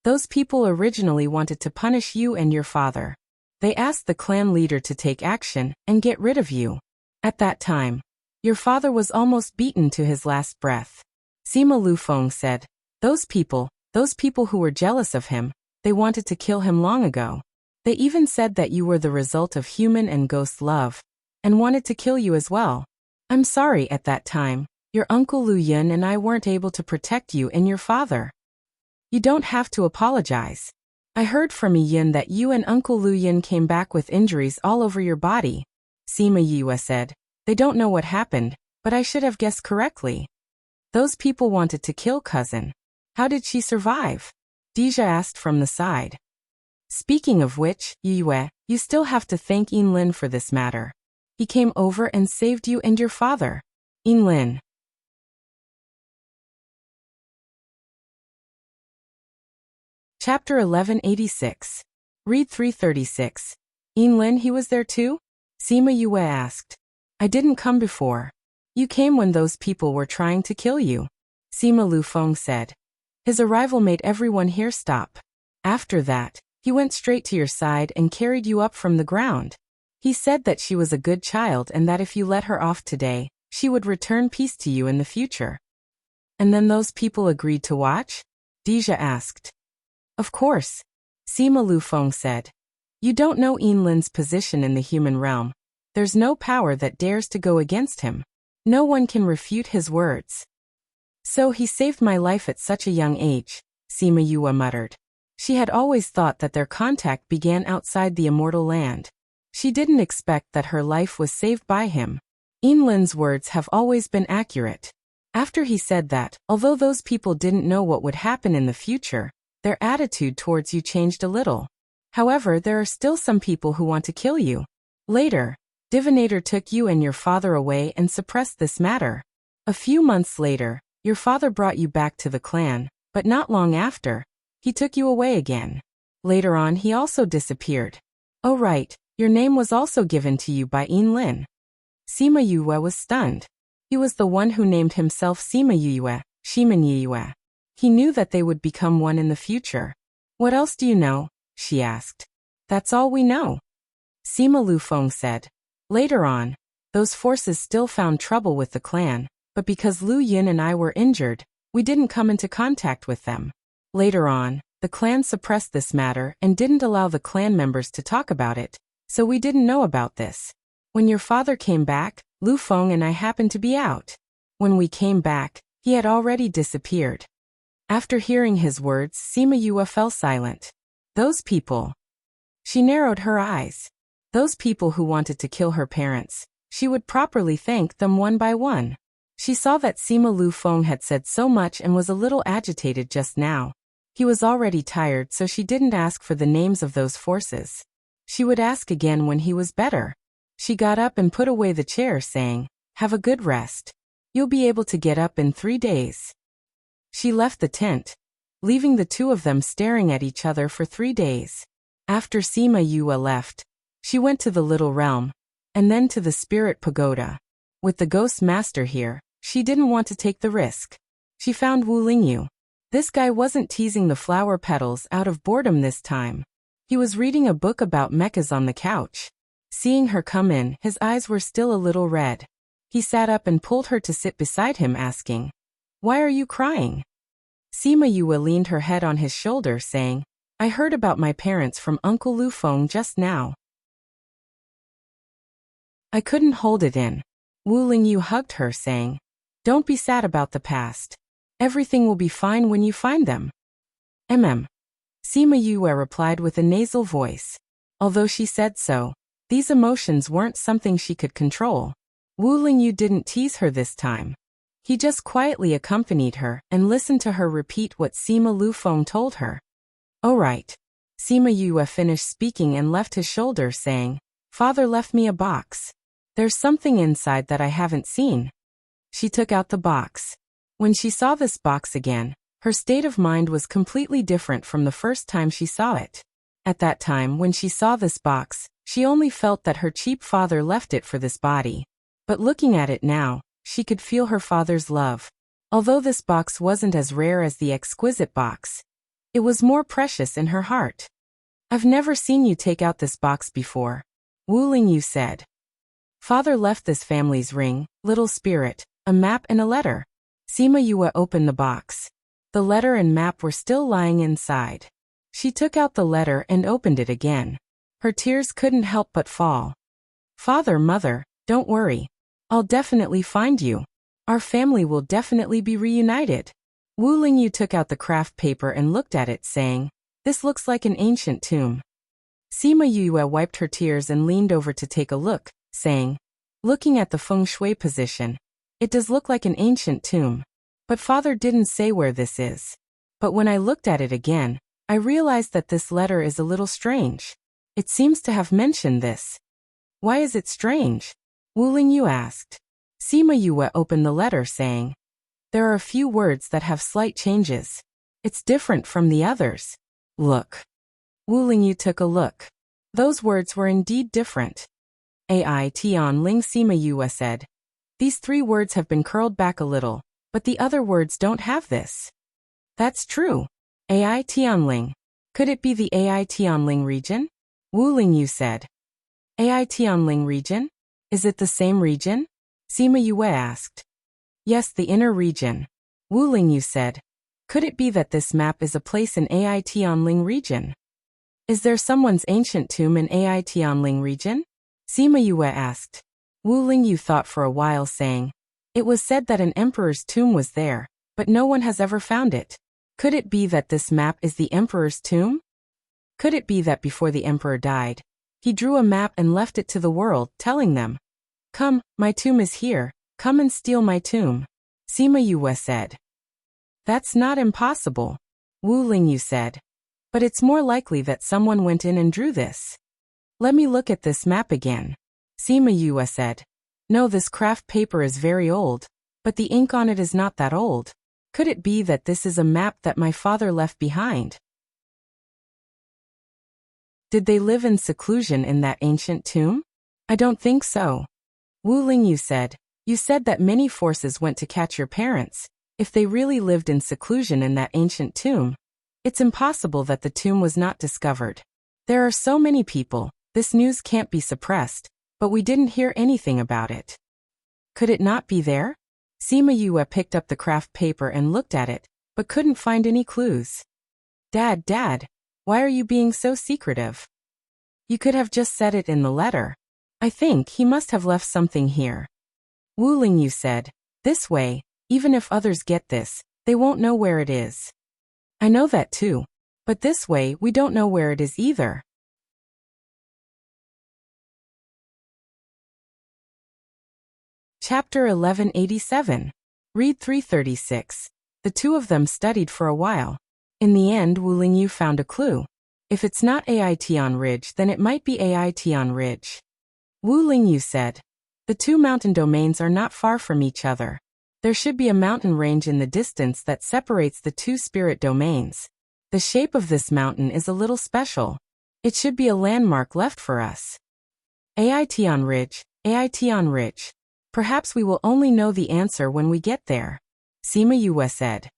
"Those people originally wanted to punish you and your father. They asked the clan leader to take action and get rid of you. At that time, your father was almost beaten to his last breath." Sima Lufeng said, those people who were jealous of him, they wanted to kill him long ago. They even said that you were the result of human and ghost love, and wanted to kill you as well. I'm sorry at that time, your uncle Lu Yun and I weren't able to protect you and your father. You don't have to apologize. I heard from Yun that you and Uncle Lu Yun came back with injuries all over your body. Sima Yue said, "They don't know what happened, but I should have guessed correctly." "Those people wanted to kill cousin. How did she survive?" Deja asked from the side. "Speaking of which, Yue, you still have to thank Lin for this matter. He came over and saved you and your father." Lin. Chapter 1186. Read 336. Lin, he was there too? Sima Yue asked. "I didn't come before. You came when those people were trying to kill you," Sima Lufeng said. "His arrival made everyone here stop. After that, he went straight to your side and carried you up from the ground. He said that she was a good child and that if you let her off today, she would return peace to you in the future." "And then those people agreed to watch?" Deja asked. "Of course," Sima Lufeng said. "You don't know Lin's position in the human realm. There's no power that dares to go against him. No one can refute his words. So he saved my life at such a young age," Sima Yue muttered. She had always thought that their contact began outside the immortal land. She didn't expect that her life was saved by him. Lin's words have always been accurate. After he said that, although those people didn't know what would happen in the future, their attitude towards you changed a little. However, there are still some people who want to kill you. Later, Divinator took you and your father away and suppressed this matter. A few months later, your father brought you back to the clan, but not long after, he took you away again. Later on, he also disappeared. Oh right, your name was also given to you by Lin. Sima Yue was stunned. He was the one who named himself Sima Yue, Shiman Yue. He knew that they would become one in the future. "What else do you know?" she asked. "That's all we know," Sima Lufeng said. Later on, those forces still found trouble with the clan, but because Lu Yun and I were injured, we didn't come into contact with them. Later on, the clan suppressed this matter and didn't allow the clan members to talk about it, so we didn't know about this. When your father came back, Lu Feng and I happened to be out. When we came back, he had already disappeared." After hearing his words, Sima Yue fell silent. "Those people." She narrowed her eyes. Those people who wanted to kill her parents, she would properly thank them one by one. She saw that Sima Lufeng had said so much and was a little agitated just now. He was already tired, so she didn't ask for the names of those forces. She would ask again when he was better. She got up and put away the chair, saying, "Have a good rest. You'll be able to get up in 3 days." She left the tent, leaving the two of them staring at each other for 3 days. After Sima Yue left, she went to the little realm, and then to the spirit pagoda. With the ghost master here, she didn't want to take the risk. She found Wu Lingyu. This guy wasn't teasing the flower petals out of boredom this time. He was reading a book about mechas on the couch. Seeing her come in, his eyes were still a little red. He sat up and pulled her to sit beside him, asking, "Why are you crying?" Sima Yue leaned her head on his shoulder, saying, I heard about my parents from Uncle Lu Feng just now. I couldn't hold it in. Wu Lingyu hugged her, saying, "Don't be sad about the past. Everything will be fine when you find them." Sima Yue replied with a nasal voice. Although she said so, these emotions weren't something she could control. Wu Lingyu didn't tease her this time. He just quietly accompanied her and listened to her repeat what Sima Lu Feng told her. "Oh right." Sima Yue finished speaking and left his shoulder, saying, "Father left me a box. There's something inside that I haven't seen." She took out the box. When she saw this box again, her state of mind was completely different from the first time she saw it. At that time, when she saw this box, she only felt that her cheap father left it for this body. But looking at it now, she could feel her father's love. Although this box wasn't as rare as the exquisite box, it was more precious in her heart. "I've never seen you take out this box before," Wu Lingyu said. "Father left this family's ring, little spirit, a map and a letter." Sima Yue opened the box. The letter and map were still lying inside. She took out the letter and opened it again. Her tears couldn't help but fall. "Father, Mother, don't worry. I'll definitely find you. Our family will definitely be reunited." Wu Lingyu took out the craft paper and looked at it, saying, "This looks like an ancient tomb." Sima Yue wiped her tears and leaned over to take a look, saying, "Looking at the feng shui position, it does look like an ancient tomb. But Father didn't say where this is. But when I looked at it again, I realized that this letter is a little strange. It seems to have mentioned this." "Why is it strange?" Wu Lingyu asked. Sima Yue opened the letter, saying, "There are a few words that have slight changes. It's different from the others. Look." Wu Lingyu took a look. Those words were indeed different. "Ai Tian Ling," Sima Yue said. "These 3 words have been curled back a little, but the other words don't have this." "That's true. Ai Tianling. Could it be the Ai Tianling region?" Wu Lingyu said. "Ai Tianling region? Is it the same region?" Sima Yue asked. "Yes, the inner region." Wu Lingyu said. "Could it be that this map is a place in Ai Tianling region? Is there someone's ancient tomb in Ai Tianling region?" Sima Yue asked. Wu Lingyu thought for a while, saying, "It was said that an emperor's tomb was there, but no one has ever found it. Could it be that this map is the emperor's tomb? Could it be that before the emperor died, he drew a map and left it to the world, telling them, 'Come, my tomb is here, come and steal my tomb'?" Sima Yue said. "That's not impossible," Wu Lingyu said. "But it's more likely that someone went in and drew this." "Let me look at this map again," Sima Yue said. "No, this craft paper is very old, but the ink on it is not that old. Could it be that this is a map that my father left behind?" "Did they live in seclusion in that ancient tomb?" "I don't think so." Wu Lingyu said, "You said that many forces went to catch your parents. If they really lived in seclusion in that ancient tomb, it's impossible that the tomb was not discovered. There are so many people, this news can't be suppressed, but we didn't hear anything about it. Could it not be there?" Sima Yue picked up the craft paper and looked at it, but couldn't find any clues. Dad, why are you being so secretive? You could have just said it in the letter. I think he must have left something here." Wu Lingyu said, "This way, even if others get this, they won't know where it is." "I know that too. But this way we don't know where it is either." Chapter 1187. Read 336. The two of them studied for a while. In the end, Wu Lingyu found a clue. If it's not Ai Tian Ridge, then it might be Ai Tian Ridge. Wu Lingyu said, "The 2 mountain domains are not far from each other. There should be a mountain range in the distance that separates the 2 spirit domains. The shape of this mountain is a little special. It should be a landmark left for us. Ai Tian Ridge, Ai Tian Ridge. Perhaps we will only know the answer when we get there," Sima Yue said.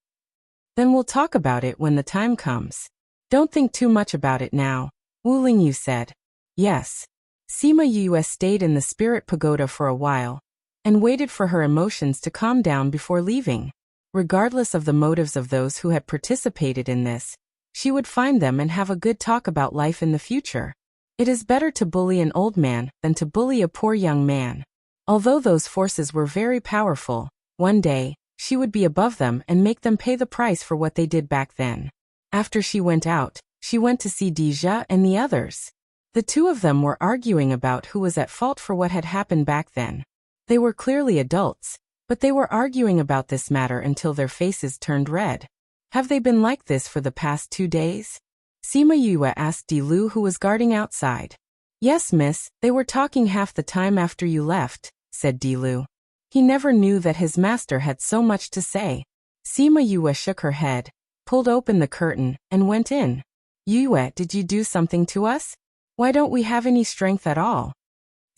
"Then we'll talk about it when the time comes. Don't think too much about it now," Wu Lingyu said. Yes. Sima Yue stayed in the spirit pagoda for a while, and waited for her emotions to calm down before leaving. Regardless of the motives of those who had participated in this, She would find them and have a good talk about life in the future. It is better to bully an old man than to bully a poor young man. Although those forces were very powerful, one day, she would be above them and make them pay the price for what they did back then. After she went out, she went to see Deja and the others. The two of them were arguing about who was at fault for what had happened back then. They were clearly adults, but they were arguing about this matter until their faces turned red. Have they been like this for the past 2 days? Sima Yue asked Dilu, who was guarding outside. Yes, miss, they were talking half the time after you left, said Dilu. He never knew that his master had so much to say. Sima Yue shook her head, pulled open the curtain, and went in. Yue, did you do something to us? Why don't we have any strength at all?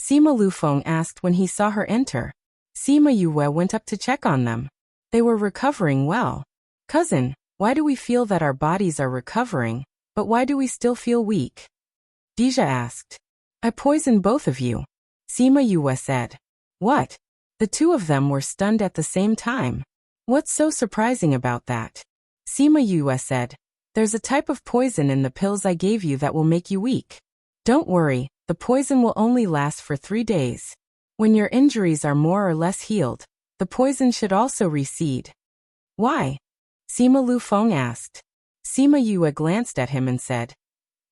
Sima Lufeng asked when he saw her enter. Sima Yue went up to check on them. They were recovering well. Cousin, why do we feel that our bodies are recovering, but why do we still feel weak? Deja asked. I poisoned both of you. Sima Yue said. What? The two of them were stunned at the same time. What's so surprising about that? Sima Yue said. There's a type of poison in the pills I gave you that will make you weak. Don't worry, the poison will only last for 3 days. When your injuries are more or less healed, the poison should also recede. Why? Sima Lufeng asked. Sima Yue glanced at him and said,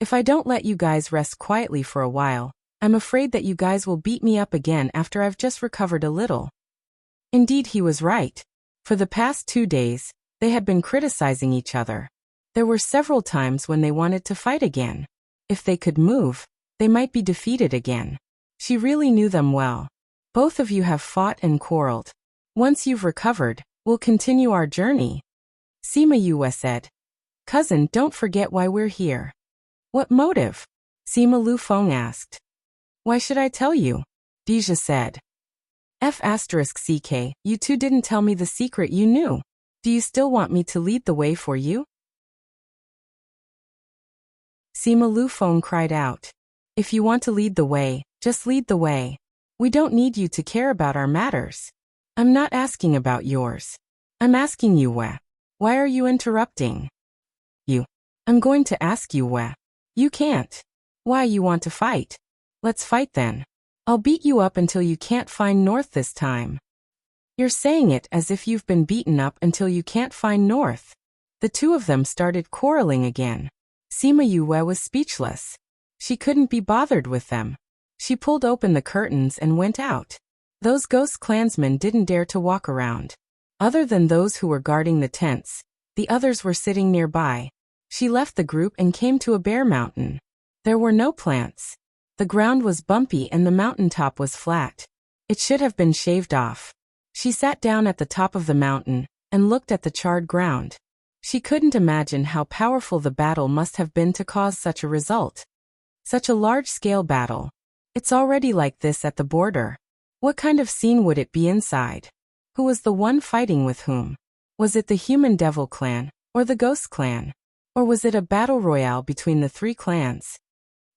if I don't let you guys rest quietly for a while, I'm afraid that you guys will beat me up again after I've just recovered a little. Indeed, he was right. For the past 2 days, they had been criticizing each other. There were several times when they wanted to fight again. If they could move, they might be defeated again. She really knew them well. Both of you have fought and quarreled. Once you've recovered, we'll continue our journey. Sima Yue said. Cousin, don't forget why we're here. What motive? Sima Lufeng asked. Why should I tell you? Deja said. F***ck, you two didn't tell me the secret you knew. Do you still want me to lead the way for you? Sima Lufeng cried out. If you want to lead the way, just lead the way. We don't need you to care about our matters. I'm not asking about yours. I'm asking you, Wei. Why are you interrupting? You. I'm going to ask you, Wei. You can't. Why you want to fight? Let's fight then. I'll beat you up until you can't find north this time. You're saying it as if you've been beaten up until you can't find north. The two of them started quarreling again. Sima Yue was speechless. She couldn't be bothered with them. She pulled open the curtains and went out. Those ghost clansmen didn't dare to walk around. Other than those who were guarding the tents, the others were sitting nearby. She left the group and came to a bare mountain. There were no plants. The ground was bumpy and the mountaintop was flat. It should have been shaved off. She sat down at the top of the mountain and looked at the charred ground. She couldn't imagine how powerful the battle must have been to cause such a result. Such a large-scale battle. It's already like this at the border. What kind of scene would it be inside? Who was the one fighting with whom? Was it the Human Devil clan, or the Ghost clan? Or was it a battle royale between the 3 clans?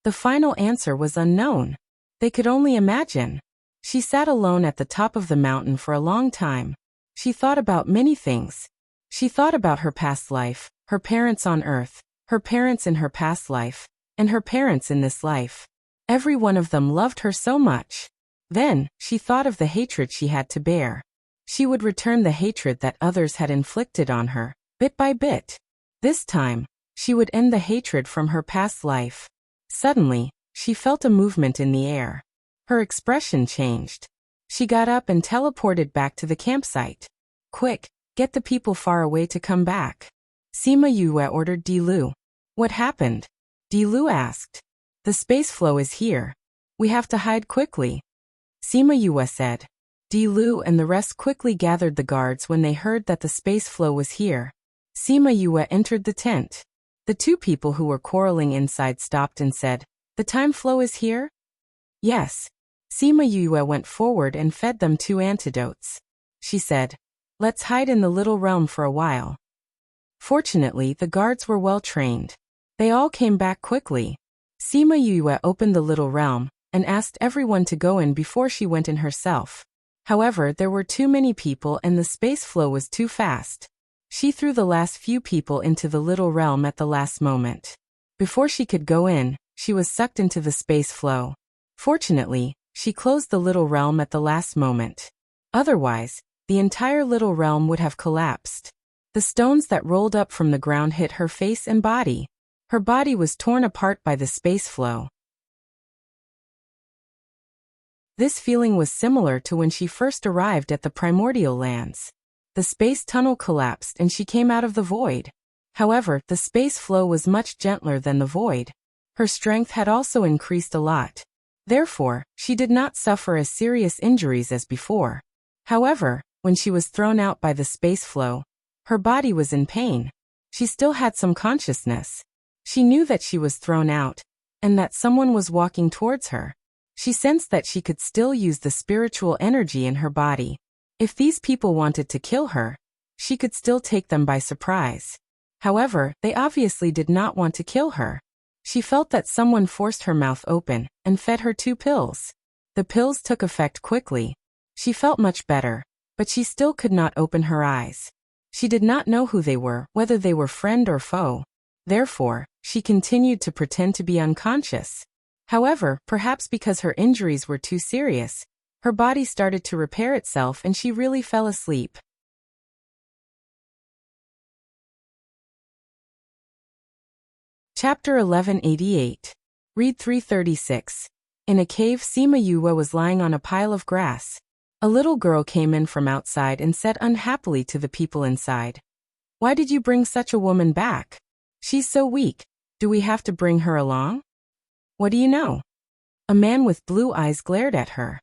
The final answer was unknown. They could only imagine. She sat alone at the top of the mountain for a long time. She thought about many things. She thought about her past life, her parents on Earth, her parents in her past life, and her parents in this life. Every one of them loved her so much. Then, she thought of the hatred she had to bear. She would return the hatred that others had inflicted on her, bit by bit. This time, she would end the hatred from her past life. Suddenly, she felt a movement in the air. Her expression changed. She got up and teleported back to the campsite. Quick, get the people far away to come back. Sima Yue ordered Dilu. What happened? Dilu asked. The space flow is here. We have to hide quickly. Sima Yue said. Dilu and the rest quickly gathered the guards when they heard that the space flow was here. Sima Yue entered the tent. The 2 people who were quarreling inside stopped and said, The time flow is here? Yes. Sima Yue went forward and fed them 2 antidotes. She said, Let's hide in the little realm for a while. Fortunately, the guards were well trained. They all came back quickly. Sima Yue opened the little realm and asked everyone to go in before she went in herself. However, there were too many people and the space flow was too fast. She threw the last few people into the little realm at the last moment. Before she could go in, she was sucked into the space flow. Fortunately, she closed the little realm at the last moment. Otherwise, the entire little realm would have collapsed. The stones that rolled up from the ground hit her face and body. Her body was torn apart by the space flow. This feeling was similar to when she first arrived at the primordial lands. The space tunnel collapsed and she came out of the void. However, the space flow was much gentler than the void. Her strength had also increased a lot. Therefore, she did not suffer as serious injuries as before. However, when she was thrown out by the space flow, her body was in pain. She still had some consciousness. She knew that she was thrown out, and that someone was walking towards her. She sensed that she could still use the spiritual energy in her body. If these people wanted to kill her, she could still take them by surprise. However, they obviously did not want to kill her. She felt that someone forced her mouth open and fed her 2 pills. The pills took effect quickly. She felt much better, but she still could not open her eyes. She did not know who they were, whether they were friend or foe. Therefore, she continued to pretend to be unconscious. However, perhaps because her injuries were too serious, her body started to repair itself and she really fell asleep. Chapter 1188. Read 336. In a cave, Sima Yue was lying on a pile of grass. A little girl came in from outside and said unhappily to the people inside, "Why did you bring such a woman back? She's so weak. Do we have to bring her along?" "What do you know?" A man with blue eyes glared at her.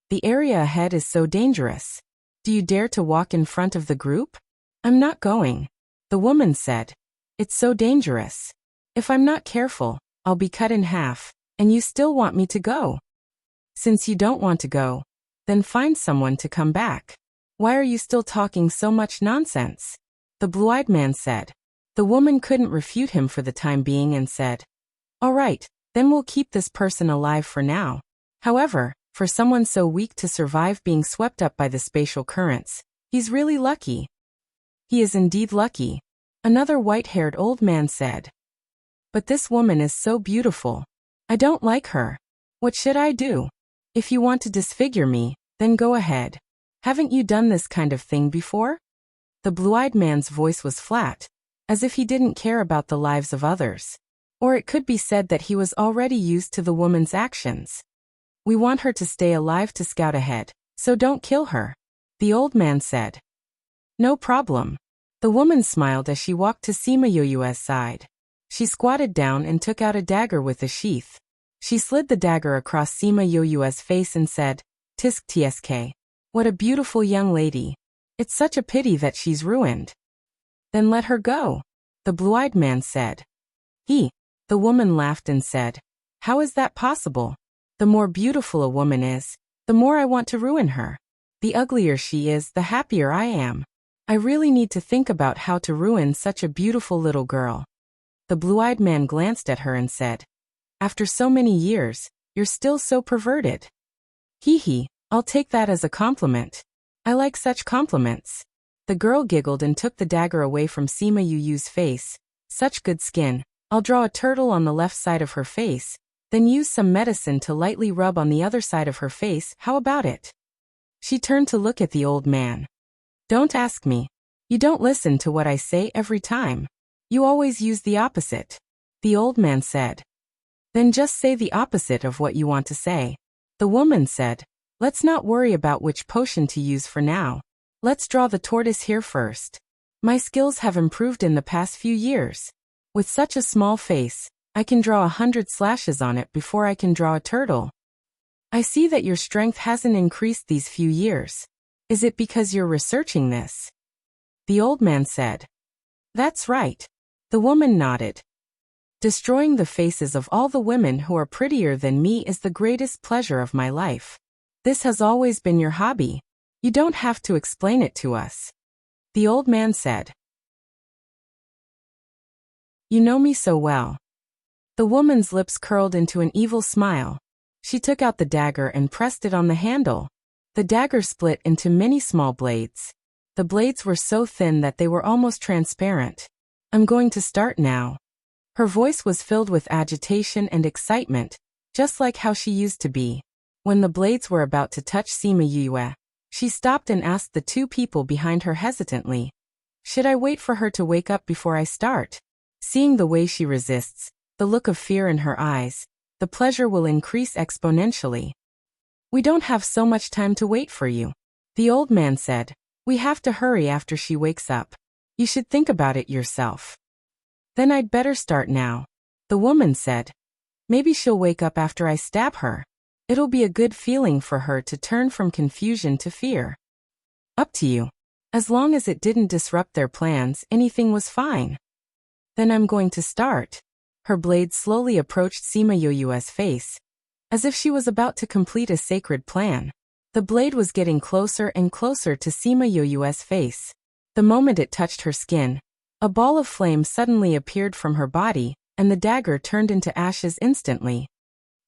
"The area ahead is so dangerous. Do you dare to walk in front of the group?" "I'm not going." The woman said, "It's so dangerous. If I'm not careful, I'll be cut in half, and you still want me to go. Since you don't want to go, then find someone to come back. Why are you still talking so much nonsense?" The blue-eyed man said. The woman couldn't refute him for the time being and said, "All right, then we'll keep this person alive for now." However, for someone so weak to survive being swept up by the spatial currents, he's really lucky. "He is indeed lucky," another white-haired old man said. "But this woman is so beautiful. I don't like her. What should I do?" "If you want to disfigure me, then go ahead. Haven't you done this kind of thing before?" The blue-eyed man's voice was flat, as if he didn't care about the lives of others. Or it could be said that he was already used to the woman's actions. "We want her to stay alive to scout ahead, so don't kill her," the old man said. "No problem." The woman smiled as she walked to Sima Yue's side. She squatted down and took out a dagger with a sheath. She slid the dagger across Sima Yue's face and said, "Tisk tsk. What a beautiful young lady. It's such a pity that she's ruined." "Then let her go," the blue-eyed man said. The woman laughed and said, "How is that possible? The more beautiful a woman is, the more I want to ruin her. The uglier she is, the happier I am. I really need to think about how to ruin such a beautiful little girl." The blue-eyed man glanced at her and said, "After so many years, you're still so perverted." I'll take that as a compliment. I like such compliments." The girl giggled and took the dagger away from Sima Yue's face. "Such good skin. I'll draw a turtle on the left side of her face, then use some medicine to lightly rub on the other side of her face. How about it?" She turned to look at the old man. "Don't ask me. You don't listen to what I say every time. You always use the opposite," the old man said. "Then just say the opposite of what you want to say." The woman said, "Let's not worry about which potion to use for now. Let's draw the tortoise here first. My skills have improved in the past few years. With such a small face, I can draw 100 slashes on it before I can draw a turtle. I see that your strength hasn't increased these few years. Is it because you're researching this?" The old man said. "That's right." The woman nodded. "Destroying the faces of all the women who are prettier than me is the greatest pleasure of my life. This has always been your hobby. You don't have to explain it to us," the old man said. "You know me so well." The woman's lips curled into an evil smile. She took out the dagger and pressed it on the handle. The dagger split into many small blades. The blades were so thin that they were almost transparent. I'm going to start now. Her voice was filled with agitation and excitement, just like how she used to be. When the blades were about to touch Sima Yue, she stopped and asked the two people behind her hesitantly, "Should I wait for her to wake up before I start?" Seeing the way she resists, the look of fear in her eyes, the pleasure will increase exponentially. "We don't have so much time to wait for you," the old man said. "We have to hurry after she wakes up. You should think about it yourself." "Then I'd better start now," the woman said. "Maybe she'll wake up after I stab her. It'll be a good feeling for her to turn from confusion to fear." "Up to you. As long as it didn't disrupt their plans, anything was fine." "Then I'm going to start." Her blade slowly approached Sima Yue's face, as if she was about to complete a sacred plan. The blade was getting closer and closer to Sima Yue's face. The moment it touched her skin, a ball of flame suddenly appeared from her body, and the dagger turned into ashes instantly.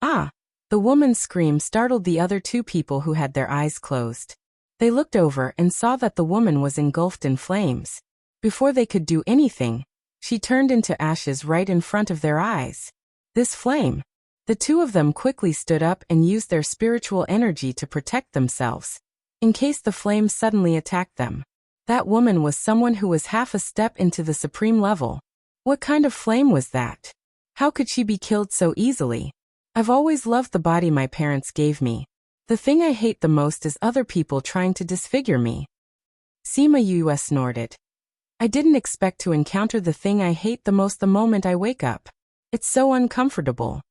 "Ah!" The woman's scream startled the other two people who had their eyes closed. They looked over and saw that the woman was engulfed in flames. Before they could do anything, she turned into ashes right in front of their eyes. This flame! The two of them quickly stood up and used their spiritual energy to protect themselves, in case the flames suddenly attacked them. That woman was someone who was half a step into the supreme level. What kind of flame was that? How could she be killed so easily? "I've always loved the body my parents gave me. The thing I hate the most is other people trying to disfigure me." Sima Yue snorted. "I didn't expect to encounter the thing I hate the most the moment I wake up. It's so uncomfortable."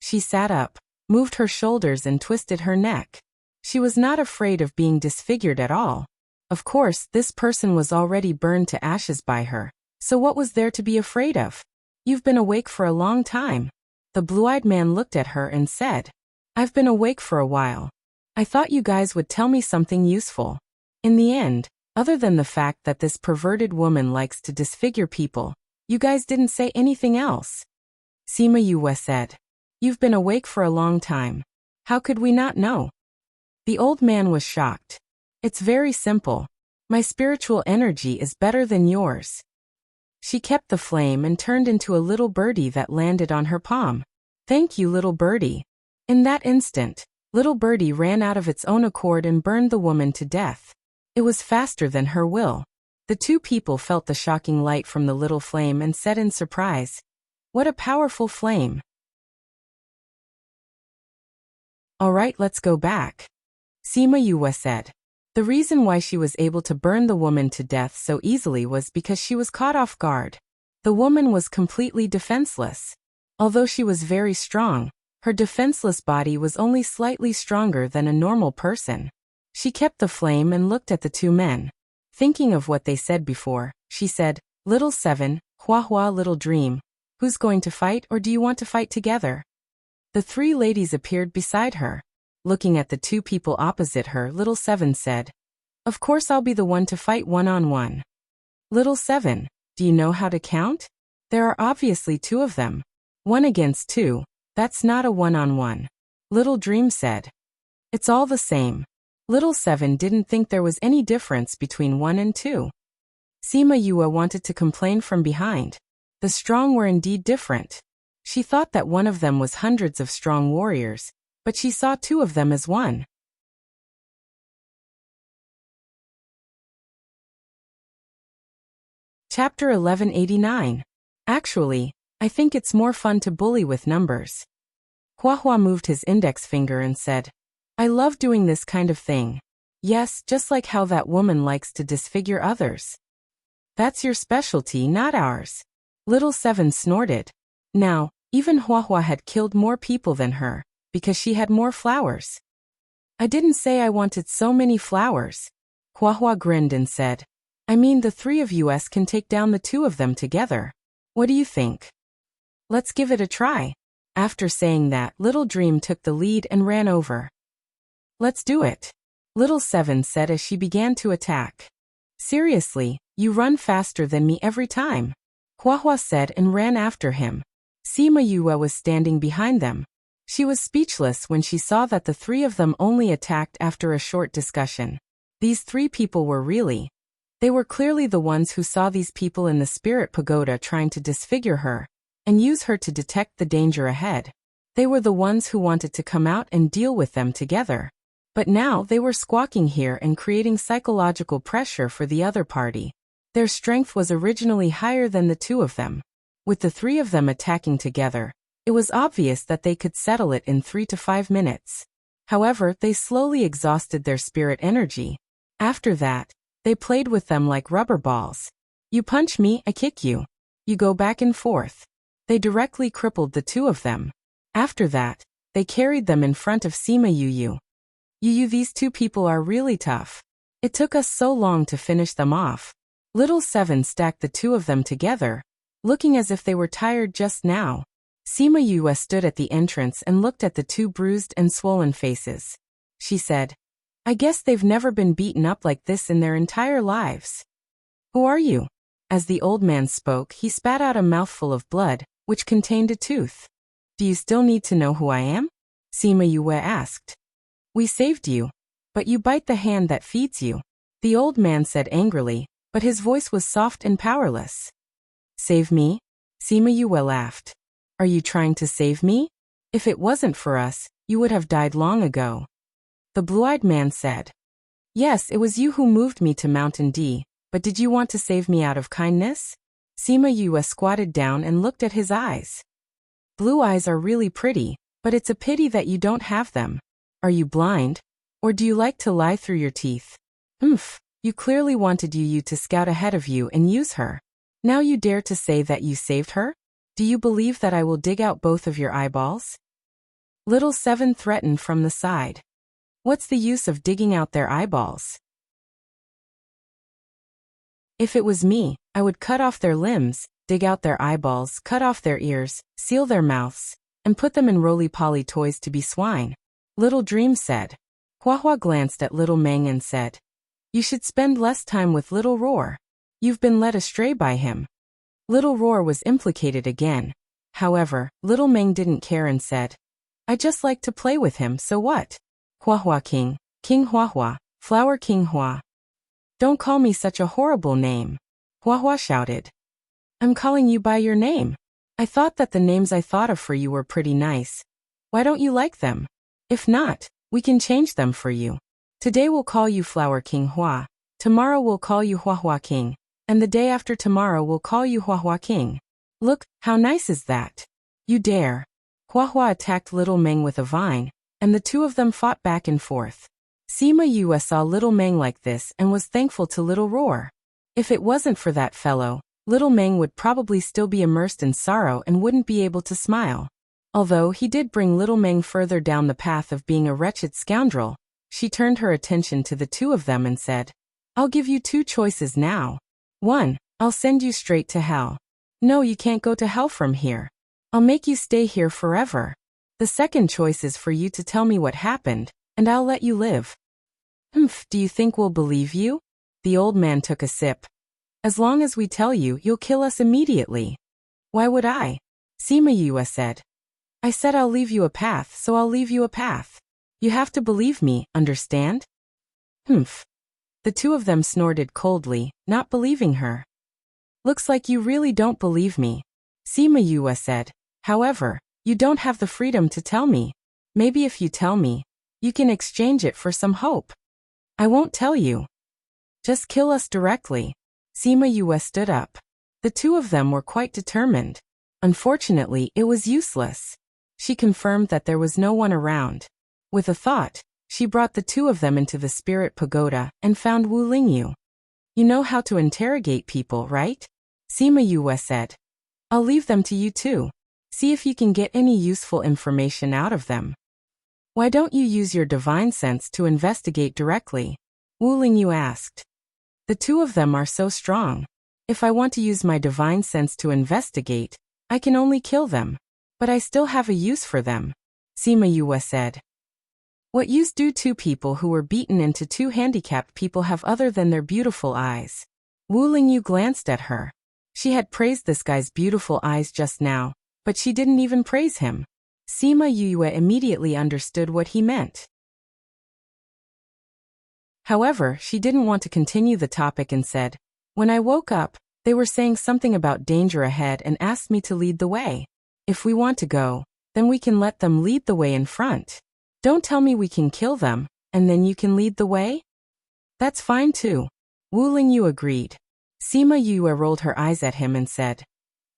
She sat up, moved her shoulders and twisted her neck. She was not afraid of being disfigured at all. Of course, this person was already burned to ashes by her, so what was there to be afraid of? "You've been awake for a long time." The blue-eyed man looked at her and said, "I've been awake for a while. I thought you guys would tell me something useful." In the end, other than the fact that this perverted woman likes to disfigure people, you guys didn't say anything else. Sima Yue said, "You've been awake for a long time. How could we not know?" The old man was shocked. "It's very simple. My spiritual energy is better than yours." She kept the flame and turned into a little birdie that landed on her palm. "Thank you, little birdie." In that instant, little birdie ran out of its own accord and burned the woman to death. It was faster than her will. The two people felt the shocking light from the little flame and said in surprise, "What a powerful flame." "All right, let's go back," Sima Yue said. The reason why she was able to burn the woman to death so easily was because she was caught off guard. The woman was completely defenseless. Although she was very strong, her defenseless body was only slightly stronger than a normal person. She kept the flame and looked at the two men. Thinking of what they said before, she said, "Little Seven, Hua Hua Little Dream, who's going to fight, or do you want to fight together?" The three ladies appeared beside her. Looking at the two people opposite her, Little Seven said, "Of course I'll be the one to fight one-on-one." "Little Seven, do you know how to count? There are obviously two of them. 1 against 2, that's not a one-on-one." Little Dream said, "It's all the same." Little Seven didn't think there was any difference between 1 and 2. Sima Yue wanted to complain from behind. The strong were indeed different. She thought that one of them was hundreds of strong warriors, but she saw two of them as one. Chapter 1189. Actually, I think it's more fun to bully with numbers. Hua Hua moved his index finger and said, "I love doing this kind of thing. Yes, just like how that woman likes to disfigure others." "That's your specialty, not ours." Little Seven snorted. Now, even Hua Hua had killed more people than her, because she had more flowers. "I didn't say I wanted so many flowers." Hua Hua grinned and said, "I mean the three of us can take down the two of them together. What do you think? Let's give it a try." After saying that, Little Dream took the lead and ran over. "Let's do it," Little Seven said as she began to attack. "Seriously, you run faster than me every time," Hua Hua said and ran after him. Sima Yue was standing behind them. She was speechless when she saw that the three of them only attacked after a short discussion. These three people were really They were clearly the ones who saw these people in the spirit pagoda trying to disfigure her and use her to detect the danger ahead. They were the ones who wanted to come out and deal with them together. But now they were squawking here and creating psychological pressure for the other party. Their strength was originally higher than the two of them. With the three of them attacking together, it was obvious that they could settle it in 3 to 5 minutes. However, they slowly exhausted their spirit energy. After that, they played with them like rubber balls. You punch me, I kick you. You go back and forth. They directly crippled the two of them. After that, they carried them in front of Sima Yu. Yu, these two people are really tough. It took us so long to finish them off. Little Seven stacked the two of them together, looking as if they were tired just now. Sima Yu stood at the entrance and looked at the two bruised and swollen faces. She said, I guess they've never been beaten up like this in their entire lives. Who are you? As the old man spoke, he spat out a mouthful of blood, which contained a tooth. Do you still need to know who I am? Sima Yu asked. We saved you, but you bite the hand that feeds you, the old man said angrily, but his voice was soft and powerless. Save me? Sima Yu laughed. Are you trying to save me? If it wasn't for us, you would have died long ago. The blue-eyed man said. Yes, it was you who moved me to Mountain D, but did you want to save me out of kindness? Sima Yu squatted down and looked at his eyes. Blue eyes are really pretty, but it's a pity that you don't have them. Are you blind? Or do you like to lie through your teeth? You clearly wanted Yu to scout ahead of you and use her. Now you dare to say that you saved her? Do you believe that I will dig out both of your eyeballs? Little Seven threatened from the side. What's the use of digging out their eyeballs? If it was me, I would cut off their limbs, dig out their eyeballs, cut off their ears, seal their mouths, and put them in roly-poly toys to be swine. Little Dream said. Hua glanced at Little Meng and said, You should spend less time with Little Roar. You've been led astray by him. Little Roar was implicated again. However, Little Meng didn't care and said, I just like to play with him, so what? Hua King, King Hua, Flower King Hua. Don't call me such a horrible name. Hua shouted. I'm calling you by your name. I thought that the names I thought of for you were pretty nice. Why don't you like them? If not, we can change them for you. Today we'll call you Flower King Hua, tomorrow we'll call you Hua King, and the day after tomorrow we'll call you Hua King. Look, how nice is that? You dare. Hua attacked Little Meng with a vine, and the two of them fought back and forth. Sima Yu saw Little Meng like this and was thankful to Little Roar. If it wasn't for that fellow, Little Meng would probably still be immersed in sorrow and wouldn't be able to smile. Although he did bring Little Meng further down the path of being a wretched scoundrel, she turned her attention to the two of them and said, I'll give you 2 choices now. 1, I'll send you straight to hell. No, you can't go to hell from here. I'll make you stay here forever. The second choice is for you to tell me what happened, and I'll let you live. Do you think we'll believe you? The old man took a sip. As long as we tell you, you'll kill us immediately. Why would I? Sima Yu said. I said I'll leave you a path, so I'll leave you a path. You have to believe me, understand? The two of them snorted coldly, not believing her. Looks like you really don't believe me. Sima Yu said. However, you don't have the freedom to tell me. Maybe if you tell me, you can exchange it for some hope. I won't tell you. Just kill us directly. Sima Yu stood up. The two of them were quite determined. Unfortunately, it was useless. She confirmed that there was no one around. With a thought, she brought the two of them into the spirit pagoda and found Wu Lingyu. You know how to interrogate people, right? Sima Yu said. I'll leave them to you too. See if you can get any useful information out of them. Why don't you use your divine sense to investigate directly? Wu Lingyu asked. The two of them are so strong. If I want to use my divine sense to investigate, I can only kill them. But I still have a use for them. Sima Yu said. What use do 2 people who were beaten into 2 handicapped people have other than their beautiful eyes? Wu Lingyu glanced at her. She had praised this guy's beautiful eyes just now, but she didn't even praise him. Sima Yu immediately understood what he meant. However, she didn't want to continue the topic and said, "When I woke up, they were saying something about danger ahead and asked me to lead the way. If we want to go, then we can let them lead the way in front. Don't tell me we can kill them, and then you can lead the way?" "That's fine too." Wu Lingyu agreed. Sima Yue rolled her eyes at him and said,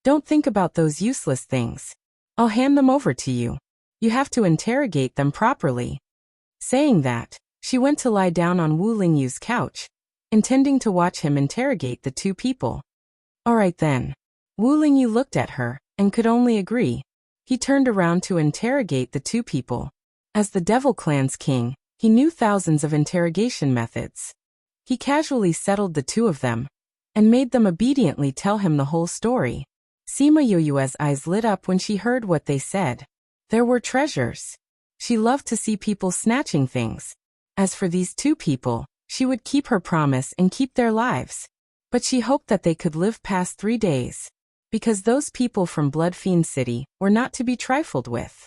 "Don't think about those useless things. I'll hand them over to you. You have to interrogate them properly." Saying that, she went to lie down on Wu Lingyu's couch, intending to watch him interrogate the two people. "All right then." Wu Lingyu looked at her, and could only agree. He turned around to interrogate the two people. As the Devil Clan's king, he knew thousands of interrogation methods. He casually settled the two of them, and made them obediently tell him the whole story. Sima Yue's eyes lit up when she heard what they said. There were treasures. She loved to see people snatching things. As for these two people, she would keep her promise and keep their lives. But she hoped that they could live past 3 days. Because those people from Blood Fiend City were not to be trifled with.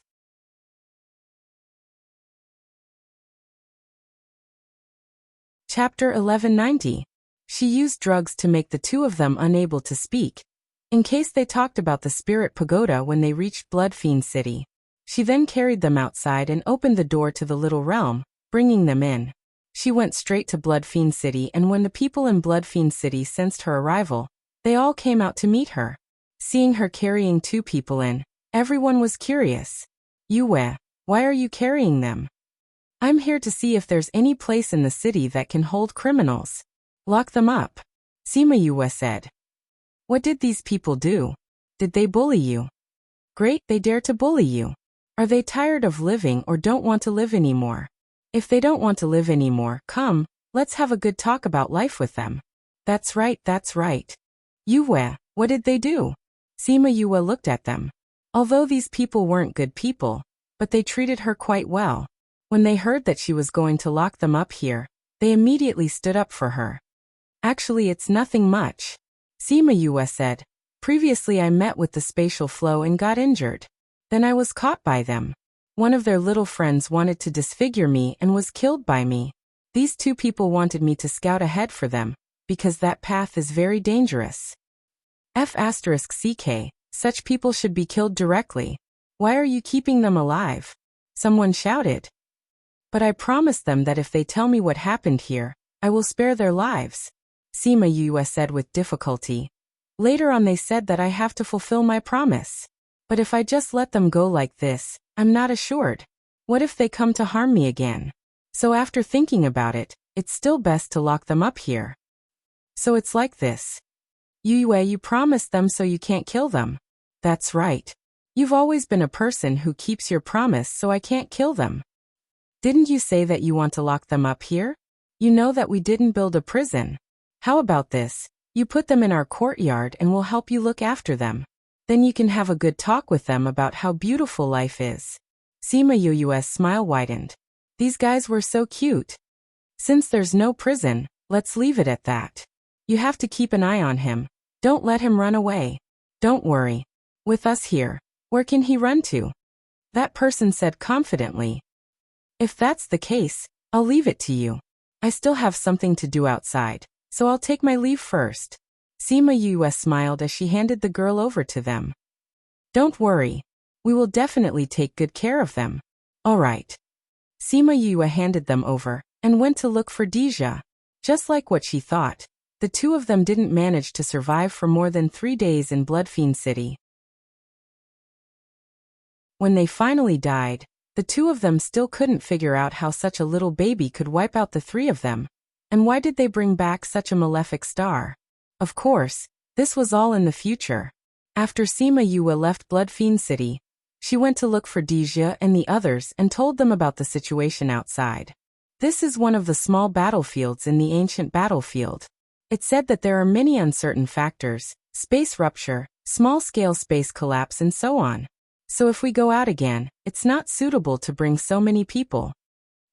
Chapter 1190. She used drugs to make the two of them unable to speak, in case they talked about the Spirit Pagoda when they reached Blood Fiend City. She then carried them outside and opened the door to the little realm, bringing them in. She went straight to Blood Fiend City, and when the people in Blood Fiend City sensed her arrival, they all came out to meet her. Seeing her carrying two people in, everyone was curious. "Yue, why are you carrying them?" "I'm here to see if there's any place in the city that can hold criminals. Lock them up," Sima Yue said. "What did these people do? Did they bully you?" "Great, they dare to bully you. Are they tired of living or don't want to live anymore? If they don't want to live anymore, come, let's have a good talk about life with them." That's right, that's right. "Yue, what did they do?" Sima Yue looked at them. Although these people weren't good people, but they treated her quite well. When they heard that she was going to lock them up here, they immediately stood up for her. "Actually, it's nothing much," Sima Yue said. "Previously I met with the spatial flow and got injured. Then I was caught by them. One of their little friends wanted to disfigure me and was killed by me. These two people wanted me to scout ahead for them, because that path is very dangerous. F***ck, such people should be killed directly. Why are you keeping them alive?" Someone shouted. "But I promised them that if they tell me what happened here, I will spare their lives," Sima Yue said with difficulty. "Later on they said that I have to fulfill my promise. But if I just let them go like this, I'm not assured. What if they come to harm me again? So after thinking about it, it's still best to lock them up here." "So it's like this. Yue, you promised them so you can't kill them." "That's right. You've always been a person who keeps your promise, so I can't kill them." "Didn't you say that you want to lock them up here? You know that we didn't build a prison. How about this? You put them in our courtyard and we'll help you look after them. Then you can have a good talk with them about how beautiful life is." Sima Yue's smile widened. These guys were so cute. "Since there's no prison, let's leave it at that. You have to keep an eye on him. Don't let him run away. Don't worry. With us here, where can he run to?" that person said confidently. "If that's the case, I'll leave it to you. I still have something to do outside, so I'll take my leave first." Sima Yue smiled as she handed the girl over to them. "Don't worry. We will definitely take good care of them." "All right." Sima Yue handed them over, and went to look for Deja. Just like what she thought, the two of them didn't manage to survive for more than 3 days in Blood Fiend City. When they finally died, the two of them still couldn't figure out how such a little baby could wipe out the 3 of them. And why did they bring back such a malefic star? Of course, this was all in the future. After Sima Yue left Blood Fiend City, she went to look for Deja and the others and told them about the situation outside. This is one of the small battlefields in the ancient battlefield. It said that there are many uncertain factors, space rupture, small-scale space collapse and so on. So if we go out again, it's not suitable to bring so many people.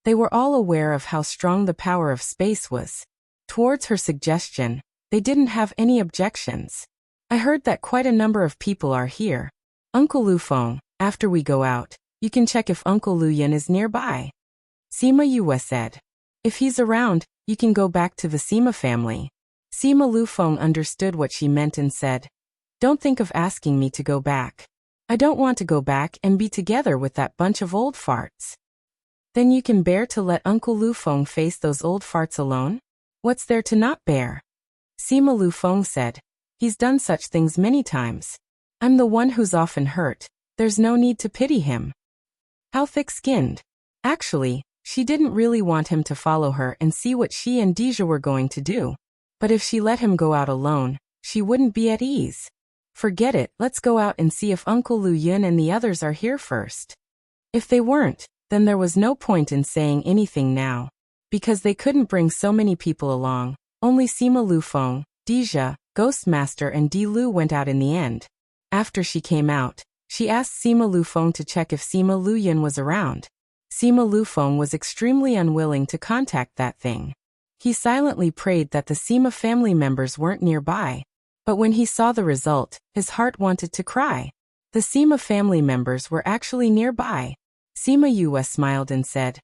They were all aware of how strong the power of space was. Towards her suggestion, they didn't have any objections. "I heard that quite a number of people are here. Uncle Lu Feng, after we go out, you can check if Uncle Lu Yan is nearby," Sima Yue said. "If he's around, You can go back to the Sima family. Sima Lufeng understood what she meant and said, "Don't think of asking me to go back. I don't want to go back and be together with that bunch of old farts." "Then you can bear to let Uncle Lufeng face those old farts alone? What's there to not bear?" Sima Lufeng said, "He's done such things many times. I'm the one who's often hurt. There's no need to pity him." How thick-skinned. Actually, she didn't really want him to follow her and see what she and Deja were going to do. But if she let him go out alone, she wouldn't be at ease. "Forget it, let's go out and see if Uncle Lu Yun and the others are here first." If they weren't, then there was no point in saying anything now. Because they couldn't bring so many people along, only Sima Lufeng, Deja, Ghostmaster and Di Lu went out in the end. After she came out, she asked Sima Lufeng to check if Sima Lu Yun was around. Sima Lufeng was extremely unwilling to contact that thing. He silently prayed that the Sima family members weren't nearby. But when he saw the result, his heart wanted to cry. The Sima family members were actually nearby. Sima Yue smiled and said,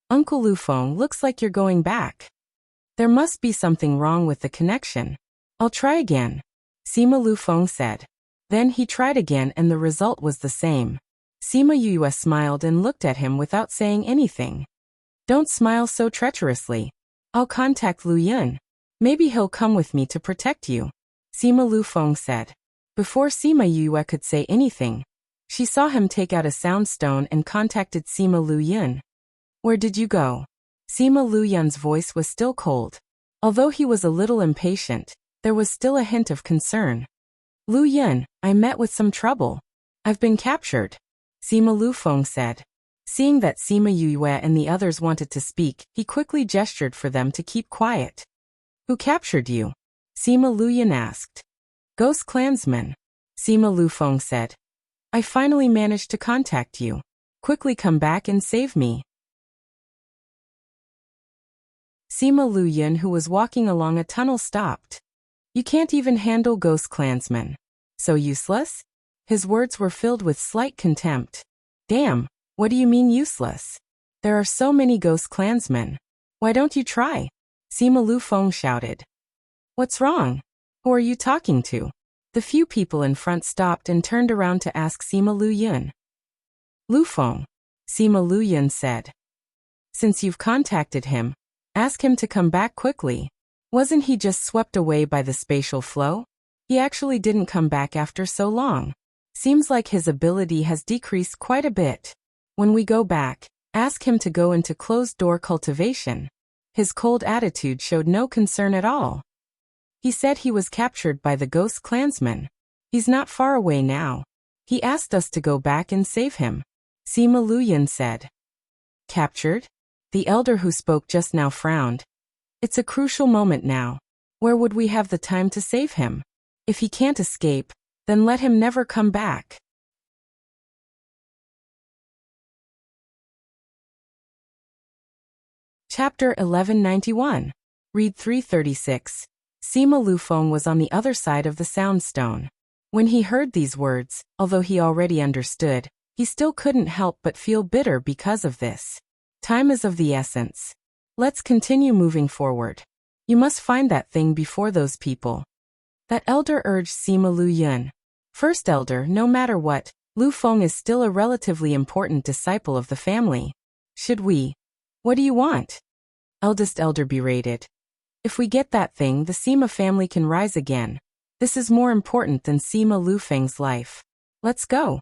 "Uncle Lufeng, looks like you're going back. There must be something wrong with the connection. I'll try again," Sima Lufeng said. Then he tried again and the result was the same. Sima Yue smiled and looked at him without saying anything. "Don't smile so treacherously. I'll contact Lu Yun. Maybe he'll come with me to protect you," Sima Lufeng said. Before Sima Yue could say anything, she saw him take out a sound stone and contacted Sima Lu Yun. "Where did you go?" Sima Lu Yun's voice was still cold. Although he was a little impatient, there was still a hint of concern. "Lu Yun, I met with some trouble. I've been captured," Sima Lufeng said. Seeing that Sima Yue and the others wanted to speak, he quickly gestured for them to keep quiet. "Who captured you?" Sima Lu Yun asked. "Ghost clansmen," Sima Lufeng said. "I finally managed to contact you. Quickly come back and save me." Sima Lu Yun, who was walking along a tunnel, stopped. "You can't even handle ghost clansmen. So useless?" His words were filled with slight contempt. "Damn, what do you mean useless? There are so many ghost clansmen. Why don't you try?" Sima Lufeng shouted. "What's wrong? Who are you talking to?" The few people in front stopped and turned around to ask Sima Lu Yun. "Lufeng," Sima Lu Yun said. "Since you've contacted him, ask him to come back quickly. Wasn't he just swept away by the spatial flow? He actually didn't come back after so long. Seems like his ability has decreased quite a bit. When we go back, ask him to go into closed-door cultivation." His cold attitude showed no concern at all. "He said he was captured by the ghost clansmen. He's not far away now. He asked us to go back and save him," Sima Lu Yun said. "Captured?" The elder who spoke just now frowned. "It's a crucial moment now. Where would we have the time to save him? If he can't escape, then let him never come back." Chapter 1191. Read 336. Sima Lufeng was on the other side of the sound stone. When he heard these words, although he already understood, he still couldn't help but feel bitter because of this. Time is of the essence. Let's continue moving forward. You must find that thing before those people. That elder urged Sima Lu Yun. First elder, no matter what, Lufeng is still a relatively important disciple of the family. Should we? What do you want? Eldest elder berated. If we get that thing, the Sima family can rise again. This is more important than Sima Lufeng's life. Let's go.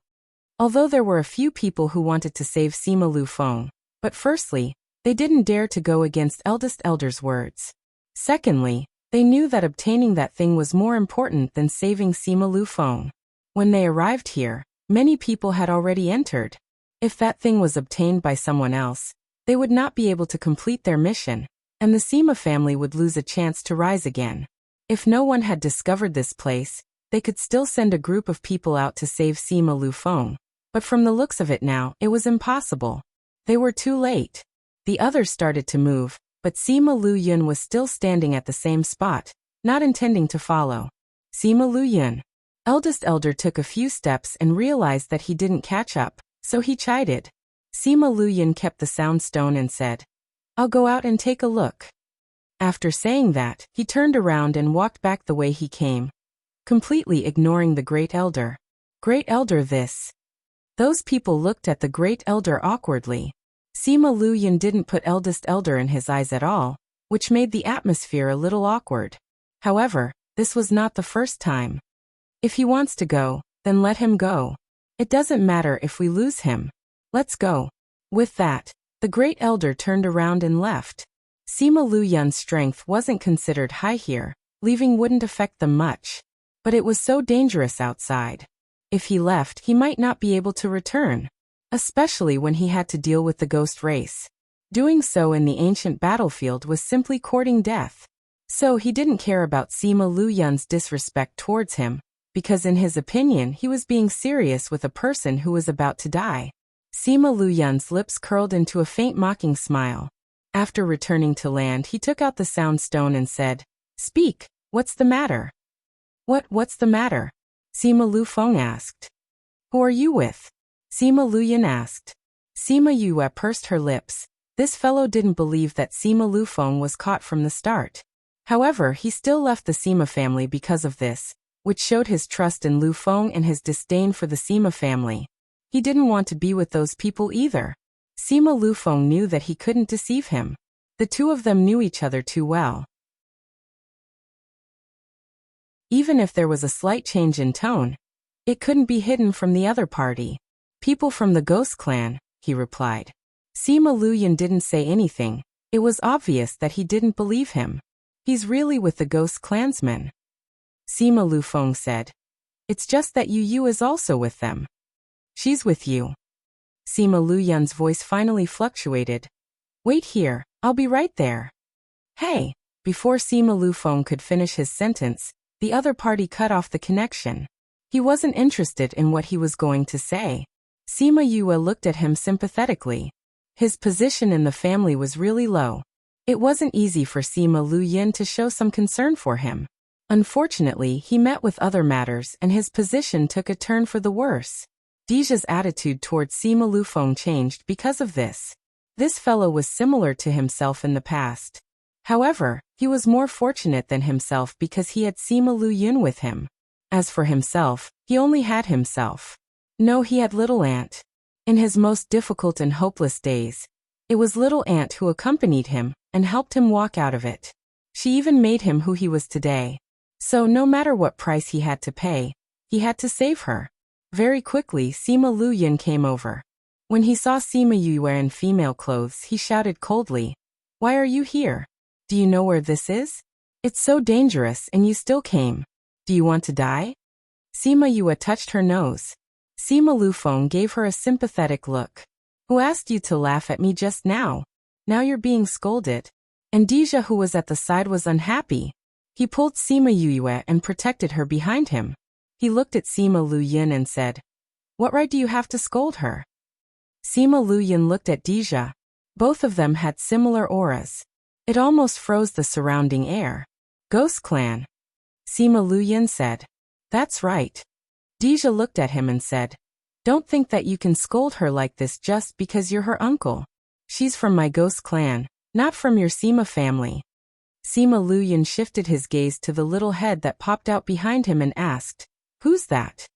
Although there were a few people who wanted to save Sima Lufeng, but firstly, they didn't dare to go against eldest elder's words. Secondly, they knew that obtaining that thing was more important than saving Sima Lufeng. When they arrived here, many people had already entered. If that thing was obtained by someone else, they would not be able to complete their mission, and the Sima family would lose a chance to rise again. If no one had discovered this place, they could still send a group of people out to save Sima Lufeng, but from the looks of it now, it was impossible. They were too late. The others started to move, but Sima Lu Yun was still standing at the same spot, not intending to follow. Sima Lu Yun. Eldest elder took a few steps and realized that he didn't catch up, so he chided. Sima Lu Yun kept the sound stone and said, "I'll go out and take a look." After saying that, he turned around and walked back the way he came, completely ignoring the Great Elder. Great Elder this. Those people looked at the Great Elder awkwardly. Sima Luyan didn't put Eldest Elder in his eyes at all, which made the atmosphere a little awkward. However, this was not the first time. If he wants to go, then let him go. It doesn't matter if we lose him. Let's go. With that, the Great Elder turned around and left. Sima Luyan's strength wasn't considered high here, leaving wouldn't affect them much. But it was so dangerous outside. If he left, he might not be able to return, especially when he had to deal with the ghost race. Doing so in the ancient battlefield was simply courting death. So he didn't care about Sima Luyan's disrespect towards him, because in his opinion he was being serious with a person who was about to die. Sima Luyan's lips curled into a faint mocking smile. After returning to land, he took out the sound stone and said, "Speak, what's the matter?" What's the matter? Sima Lufeng asked. Who are you with? Sima Luyan asked. Sima Yue pursed her lips. This fellow didn't believe that Sima Lufeng was caught from the start. However, he still left the Sima family because of this, which showed his trust in Lufeng and his disdain for the Sima family. He didn't want to be with those people either. Sima Lufeng knew that he couldn't deceive him. The two of them knew each other too well. Even if there was a slight change in tone, it couldn't be hidden from the other party. People from the Ghost Clan, he replied. Sima Luyan didn't say anything. It was obvious that he didn't believe him. He's really with the Ghost Clansmen. Sima Lufeng said. It's just that Yu is also with them. She's with you. Sima Luyan's voice finally fluctuated. Wait here, I'll be right there. Hey! Before Sima Lufeng could finish his sentence, the other party cut off the connection. He wasn't interested in what he was going to say. Sima Yue looked at him sympathetically. His position in the family was really low. It wasn't easy for Sima Luyan to show some concern for him. Unfortunately, he met with other matters and his position took a turn for the worse. Dija's attitude towards Sima Lufeng changed because of this. This fellow was similar to himself in the past. However, he was more fortunate than himself because he had Sima Luyan with him. As for himself, he only had himself. No, he had Little Ant. In his most difficult and hopeless days, it was Little Ant who accompanied him and helped him walk out of it. She even made him who he was today. So no matter what price he had to pay, he had to save her. Very quickly, Sima Luyan came over. When he saw Sima Yue in female clothes, he shouted coldly, "Why are you here? Do you know where this is? It's so dangerous and you still came. Do you want to die?" Sima Yue touched her nose. Sima Lufeng gave her a sympathetic look. "Who asked you to laugh at me just now? Now you're being scolded." And Dija, who was at the side, was unhappy. He pulled Sima Yue and protected her behind him. He looked at Sima Luyan and said, "What right do you have to scold her?" Sima Luyan looked at Dija. Both of them had similar auras. It almost froze the surrounding air. "Ghost Clan," Sima Luyan said. "That's right." Dija looked at him and said, "Don't think that you can scold her like this just because you're her uncle. She's from my Ghost Clan, not from your Sima family." Sima Luyan shifted his gaze to the little head that popped out behind him and asked, "Who's that?"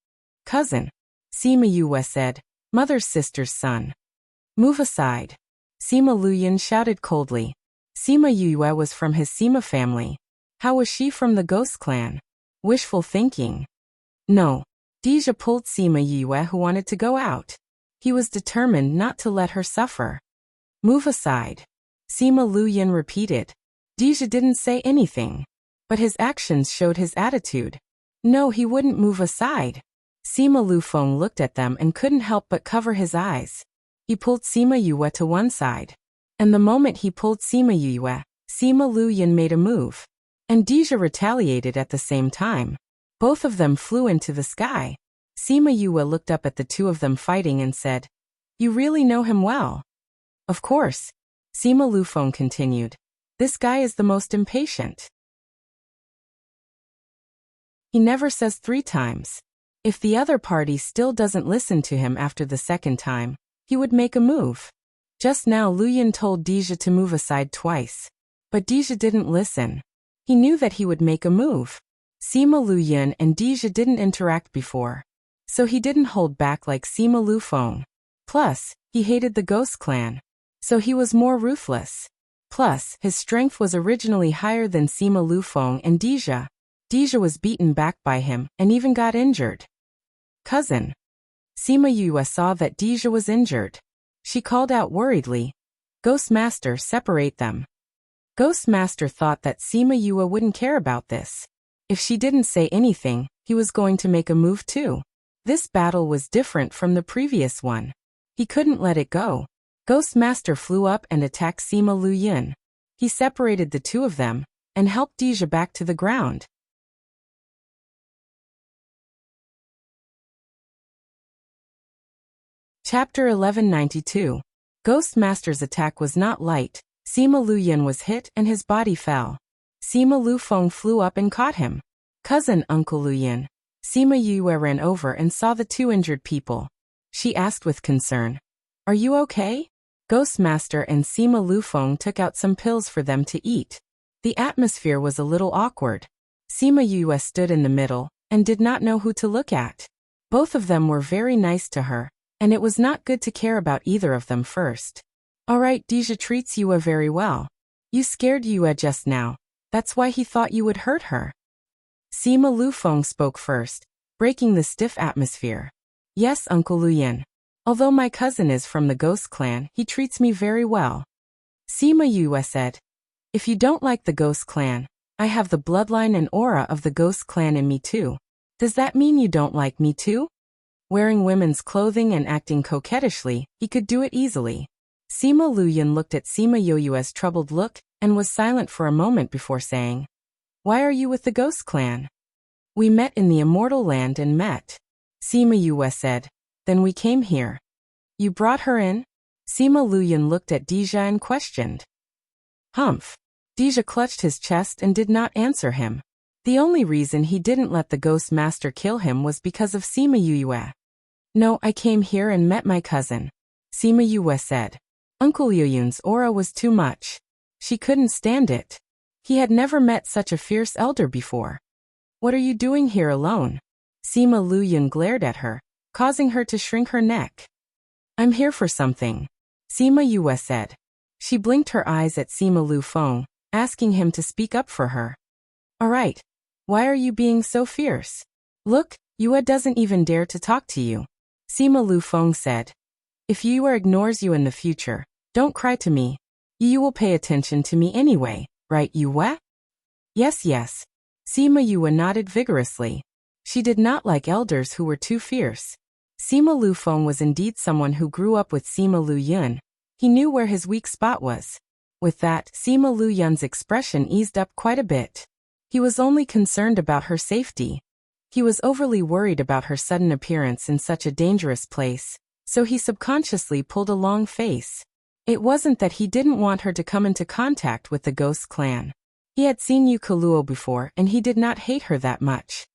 "Cousin," Sima Yue said, "mother's sister's son." "Move aside," Sima Luyan shouted coldly. Sima Yue was from his Sima family. How was she from the Ghost Clan? Wishful thinking. No. Dija pulled Sima Yue, who wanted to go out. He was determined not to let her suffer. "Move aside," Sima Luyan repeated. Dija didn't say anything, but his actions showed his attitude. No, he wouldn't move aside. Sima Lufeng looked at them and couldn't help but cover his eyes. He pulled Sima Yue to one side. And the moment he pulled Sima Yue, Sima Luyan made a move. And Dija retaliated at the same time. Both of them flew into the sky. Sima Yue looked up at the two of them fighting and said, "You really know him well." "Of course," Sima Lufeng continued. "This guy is the most impatient. He never says 3 times. If the other party still doesn't listen to him after the second time, he would make a move. Just now Luyan told Dija to move aside twice. But Deja didn't listen. He knew that he would make a move. Sima Luyan and Deja didn't interact before, so he didn't hold back like Sima Lufeng. Plus, he hated the Ghost Clan, so he was more ruthless. Plus, his strength was originally higher than Sima Lufeng and Deja. Deja was beaten back by him and even got injured. Cousin. Sima Yue saw that Deja was injured. She called out worriedly, "Ghost Master, separate them." Ghost Master thought that Sima Yue wouldn't care about this. If she didn't say anything, he was going to make a move too. This battle was different from the previous one. He couldn't let it go. Ghost Master flew up and attacked Sima Luyan. He separated the two of them and helped Deja back to the ground. Chapter 1192. Ghost Master's attack was not light. Sima Luyan was hit and his body fell. Sima Lufeng flew up and caught him. "Cousin, Uncle Luyan." Sima Yue ran over and saw the two injured people. She asked with concern, "Are you okay?" Ghost Master and Sima Lufeng took out some pills for them to eat. The atmosphere was a little awkward. Sima Yue stood in the middle and did not know who to look at. Both of them were very nice to her, and it was not good to care about either of them first. "Alright, Deja treats Yue very well. You scared Yue just now. That's why he thought you would hurt her." Sima Lufeng spoke first, breaking the stiff atmosphere. "Yes, Uncle Luyan. Although my cousin is from the Ghost Clan, he treats me very well." Sima Yue said, "If you don't like the Ghost Clan, I have the bloodline and aura of the Ghost Clan in me too. Does that mean you don't like me too?" Wearing women's clothing and acting coquettishly, he could do it easily. Sima Luyan looked at Sima Yue's troubled look and was silent for a moment before saying, "Why are you with the Ghost Clan?" "We met in the Immortal Land and met." Sima Yue said, "Then we came here." "You brought her in?" Sima Luyan looked at Deja and questioned. "Humph." Deja clutched his chest and did not answer him. The only reason he didn't let the Ghost Master kill him was because of Sima Yue. "No, I came here and met my cousin," Sima Yue said. Uncle Yuyun's aura was too much. She couldn't stand it. He had never met such a fierce elder before. "What are you doing here alone?" Sima Luyan glared at her, causing her to shrink her neck. "I'm here for something," Sima Yue said. She blinked her eyes at Sima Lufeng, asking him to speak up for her. "Alright. Why are you being so fierce? Look, Yue doesn't even dare to talk to you," Sima Lufeng said. "If Yue ignores you in the future, don't cry to me. Yue will pay attention to me anyway, right, Yue?" Yes, yes. Sima Yue nodded vigorously. She did not like elders who were too fierce. Sima Lufeng was indeed someone who grew up with Sima Luyan. He knew where his weak spot was. With that, Sima Luyan's expression eased up quite a bit. He was only concerned about her safety. He was overly worried about her sudden appearance in such a dangerous place, so he subconsciously pulled a long face. It wasn't that he didn't want her to come into contact with the Ghost Clan. He had seen Yukaluo before and he did not hate her that much.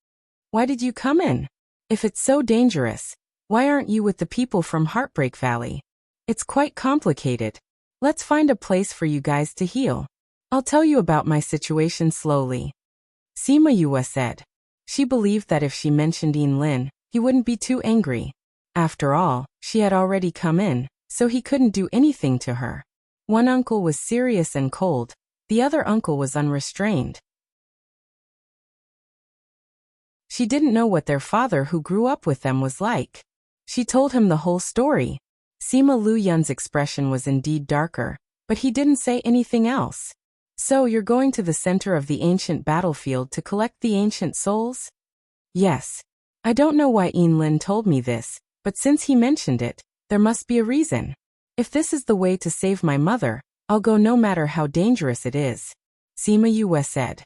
"Why did you come in? If it's so dangerous, why aren't you with the people from Heartbreak Valley? It's quite complicated. Let's find a place for you guys to heal. I'll tell you about my situation slowly," Sima Yue said. She believed that if she mentioned Lin, he wouldn't be too angry. After all, she had already come in, so he couldn't do anything to her. One uncle was serious and cold, the other uncle was unrestrained. She didn't know what their father who grew up with them was like. She told him the whole story. Sima Luyan's expression was indeed darker, but he didn't say anything else. "So you're going to the center of the ancient battlefield to collect the ancient souls?" "Yes. I don't know why Lin told me this, but since he mentioned it, there must be a reason. If this is the way to save my mother, I'll go no matter how dangerous it is," Sima Yue said.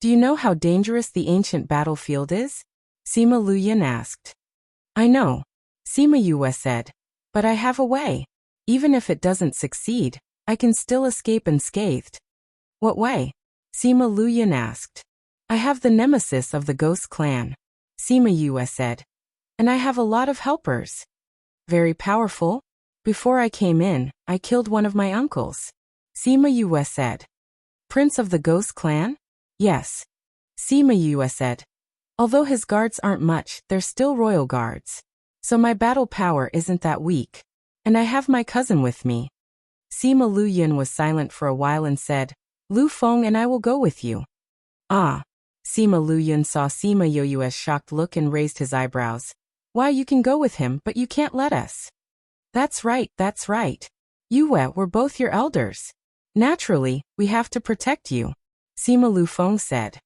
"Do you know how dangerous the ancient battlefield is?" Sima Luyan asked. "I know," Sima Yue said, "but I have a way. Even if it doesn't succeed, I can still escape unscathed." "What way?" Sima Luyan asked. "I have the nemesis of the Ghost Clan," Sima Yue said. "And I have a lot of helpers." "Very powerful? Before I came in, I killed one of my uncles," Sima Yue said. Prince of the Ghost Clan? Yes. Sima Yue said. Although his guards aren't much, they're still royal guards. So my battle power isn't that weak. And I have my cousin with me. Sima Lu Yun was silent for a while and said, Lu Feng and I will go with you. Ah. Sima Lu Yun saw Sima Yue's shocked look and raised his eyebrows. Why, you can go with him, but you can't let us. That's right, that's right. Yue, we're both your elders. Naturally, we have to protect you. Sima Lu Feng said.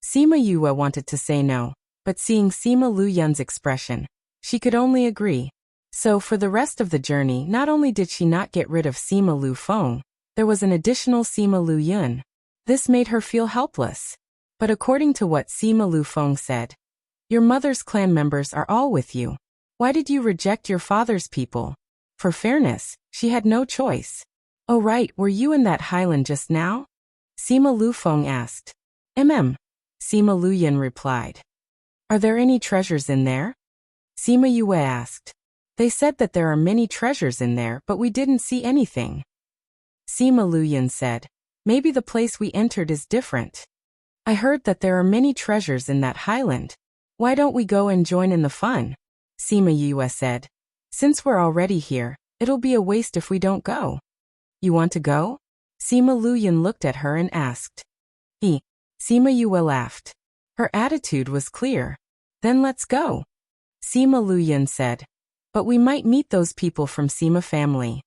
Sima Yue wanted to say no, but seeing Sima Lu Yun's expression, she could only agree. So for the rest of the journey, not only did she not get rid of Sima Lu Feng, there was an additional Sima Lu Yun. This made her feel helpless. But according to what Sima Lu Feng said, your mother's clan members are all with you. Why did you reject your father's people? For fairness, she had no choice. Oh right, were you in that highland just now? Sima Lu Feng asked. Sima Lu Yun replied. Are there any treasures in there? Sima Yue asked. They said that there are many treasures in there, but we didn't see anything. Sima Lu Yun said. Maybe the place we entered is different. I heard that there are many treasures in that highland. Why don't we go and join in the fun? Sima Yue said. Since we're already here, it'll be a waste if we don't go. You want to go? Sima Lu Yun looked at her and asked. Sima Yue laughed. Her attitude was clear. Then let's go. Sima Lu Yun said. But we might meet those people from Sima family.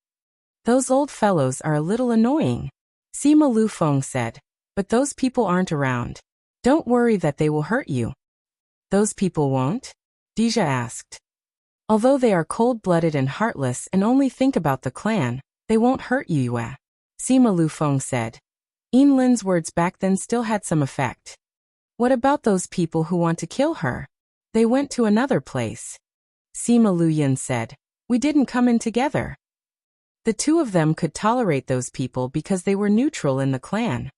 Those old fellows are a little annoying. Sima Lu Feng said. But those people aren't around. Don't worry that they will hurt you. Those people won't? Deja asked. Although they are cold-blooded and heartless and only think about the clan, they won't hurt you, Yue. Sima Lu Feng said. Yin Lin's words back then still had some effect. What about those people who want to kill her? They went to another place. Sima Lu Yun said. We didn't come in together. The two of them could tolerate those people because they were neutral in the clan.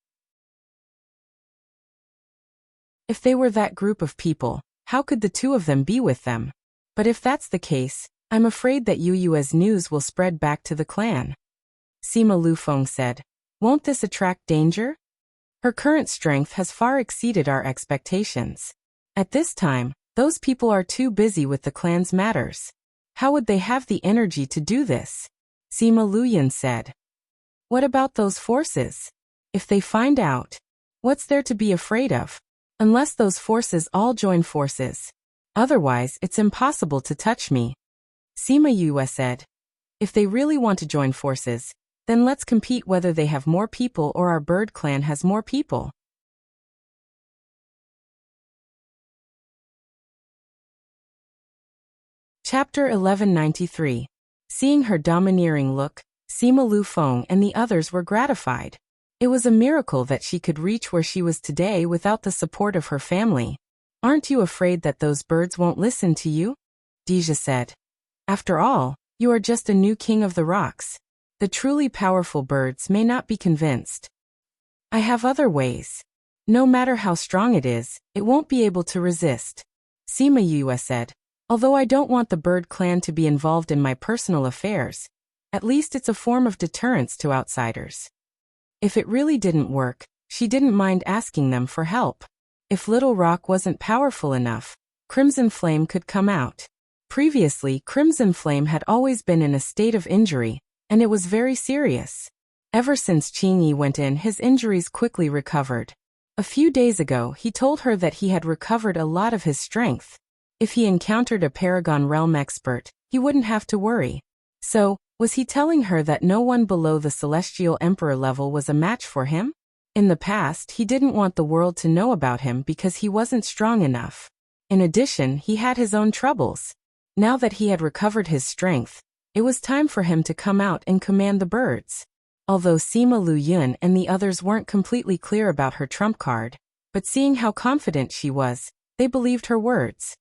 If they were that group of people, how could the two of them be with them? But if that's the case, I'm afraid that Yue's news will spread back to the clan. Sima Lu Feng said. Won't this attract danger? Her current strength has far exceeded our expectations. At this time, those people are too busy with the clan's matters. How would they have the energy to do this? Sima Lu Yun said. What about those forces? If they find out, what's there to be afraid of? Unless those forces all join forces. Otherwise, it's impossible to touch me. Sima Yue said. If they really want to join forces, then let's compete whether they have more people or our bird clan has more people. Chapter 1193. Seeing her domineering look, Sima Lu Feng and the others were gratified. It was a miracle that she could reach where she was today without the support of her family. Aren't you afraid that those birds won't listen to you? Deja said. After all, you are just a new king of the rocks. The truly powerful birds may not be convinced. I have other ways. No matter how strong it is, it won't be able to resist. Sima Yue said. Although I don't want the bird clan to be involved in my personal affairs, at least it's a form of deterrence to outsiders. If it really didn't work, she didn't mind asking them for help. If Little Rock wasn't powerful enough, Crimson Flame could come out. Previously, Crimson Flame had always been in a state of injury, and it was very serious. Ever since Qingyi went in, his injuries quickly recovered. A few days ago, he told her that he had recovered a lot of his strength. If he encountered a Paragon Realm expert, he wouldn't have to worry. So, was he telling her that no one below the Celestial Emperor level was a match for him? In the past, he didn't want the world to know about him because he wasn't strong enough. In addition, he had his own troubles. Now that he had recovered his strength, it was time for him to come out and command the birds. Although Sima Lu Yun and the others weren't completely clear about her trump card, but seeing how confident she was, they believed her words.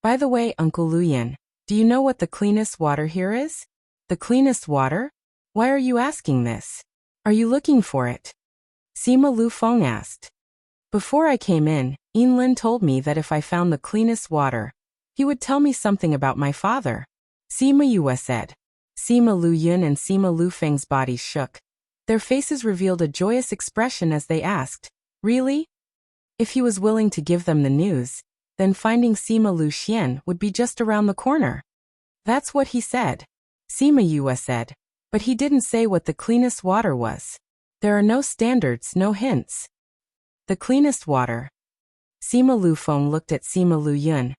By the way, Uncle Lu Yun, do you know what the cleanest water here is? The cleanest water? Why are you asking this? Are you looking for it? Sima Lu Feng asked. Before I came in, Yin Lin told me that if I found the cleanest water, he would tell me something about my father. Sima Yue said. Sima Lu Yun and Sima Lu Feng's bodies shook. Their faces revealed a joyous expression as they asked, "Really?" If he was willing to give them the news, then finding Sima Lu Xian would be just around the corner. That's what he said. Sima Yue said, but he didn't say what the cleanest water was. There are no standards, no hints. The cleanest water. Sima Lu Feng looked at Sima Lu Yun.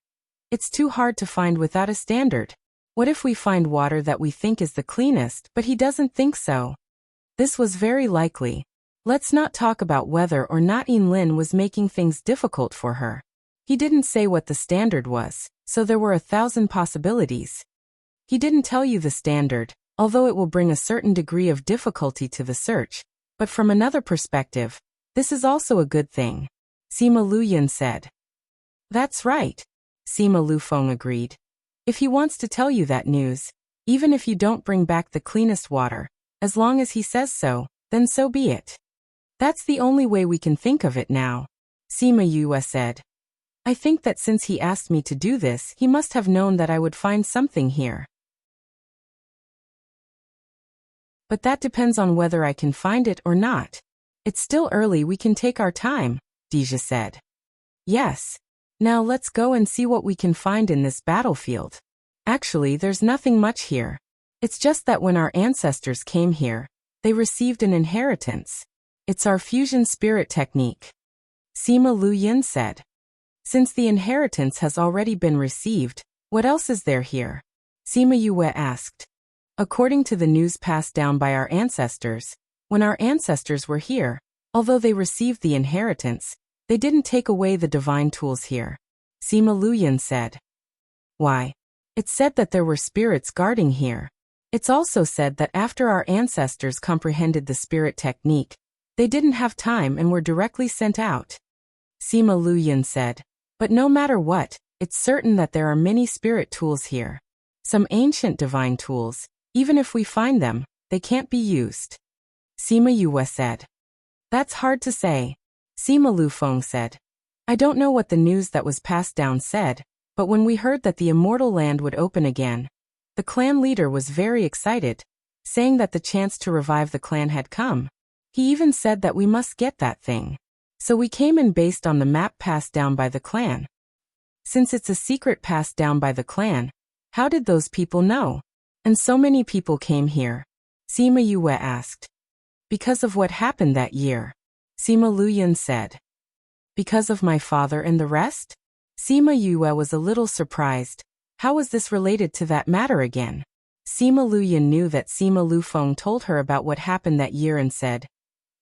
It's too hard to find without a standard. What if we find water that we think is the cleanest, but he doesn't think so? This was very likely. Let's not talk about whether or not Yin Lin was making things difficult for her. He didn't say what the standard was, so there were 1,000 possibilities. He didn't tell you the standard, although it will bring a certain degree of difficulty to the search, but from another perspective, this is also a good thing. Sima Lu Yun said. That's right. Sima Lu Feng agreed. If he wants to tell you that news, even if you don't bring back the cleanest water, as long as he says so, then so be it. That's the only way we can think of it now. Sima Yue said. I think that since he asked me to do this, he must have known that I would find something here. But that depends on whether I can find it or not. It's still early, we can take our time, Deja said. Yes. Now let's go and see what we can find in this battlefield. Actually, there's nothing much here. It's just that when our ancestors came here, they received an inheritance. It's our fusion spirit technique. Sima Lu Yun said. Since the inheritance has already been received, what else is there here? Sima Yue asked. According to the news passed down by our ancestors, when our ancestors were here, although they received the inheritance, they didn't take away the divine tools here. Sima Lu Yun said. Why? It said that there were spirits guarding here. It's also said that after our ancestors comprehended the spirit technique, they didn't have time and were directly sent out. Sima Lu Yun said. But no matter what, it's certain that there are many spirit tools here. Some ancient divine tools, even if we find them, they can't be used. Sima Yue said. That's hard to say. Sima Lu Feng said. I don't know what the news that was passed down said, but when we heard that the immortal land would open again, the clan leader was very excited, saying that the chance to revive the clan had come. He even said that we must get that thing. So we came in based on the map passed down by the clan. Since it's a secret passed down by the clan, how did those people know? And so many people came here. Sima Yue asked. Because of what happened that year. Sima Lu Yun said. Because of my father and the rest? Sima Yue was a little surprised. How was this related to that matter again? Sima Lu Yun knew that Sima Lu Feng told her about what happened that year and said,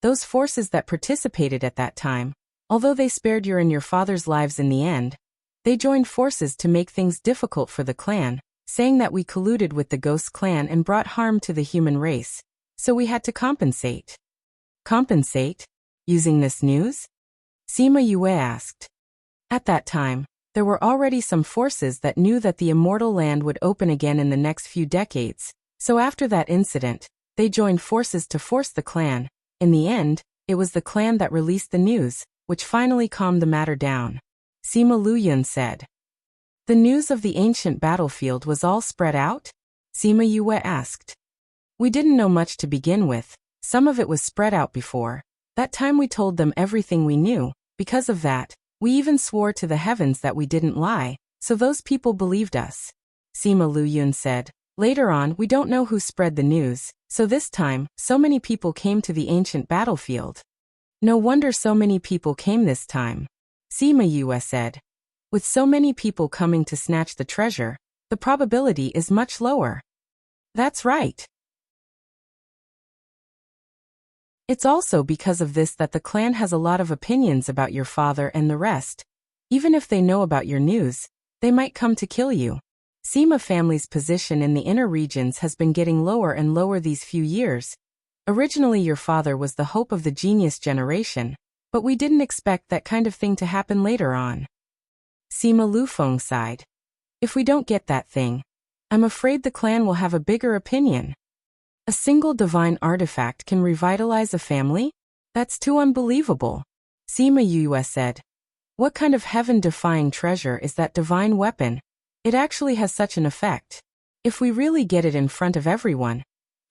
those forces that participated at that time, although they spared your and your father's lives in the end, they joined forces to make things difficult for the clan, saying that we colluded with the ghost clan and brought harm to the human race, so we had to compensate. Compensate? Using this news? Sima Yue asked. At that time, there were already some forces that knew that the immortal land would open again in the next few decades, so after that incident, they joined forces to force the clan. In the end, it was the clan that released the news, which finally calmed the matter down. Sima Lu Yun said. The news of the ancient battlefield was all spread out? Sima Yue asked. We didn't know much to begin with, some of it was spread out before. That time we told them everything we knew, because of that, we even swore to the heavens that we didn't lie, so those people believed us. Sima Lu Yun said. Later on, we don't know who spread the news, so this time, so many people came to the ancient battlefield. No wonder so many people came this time. Sima Yue said. With so many people coming to snatch the treasure, the probability is much lower. That's right. It's also because of this that the clan has a lot of opinions about your father and the rest. Even if they know about your news, they might come to kill you. Sima family's position in the inner regions has been getting lower and lower these few years. Originally your father was the hope of the genius generation, but we didn't expect that kind of thing to happen later on. Sima Lu Feng sighed. If we don't get that thing, I'm afraid the clan will have a bigger opinion. A single divine artifact can revitalize a family? That's too unbelievable. Sima Yue said. What kind of heaven-defying treasure is that divine weapon? It actually has such an effect. If we really get it in front of everyone,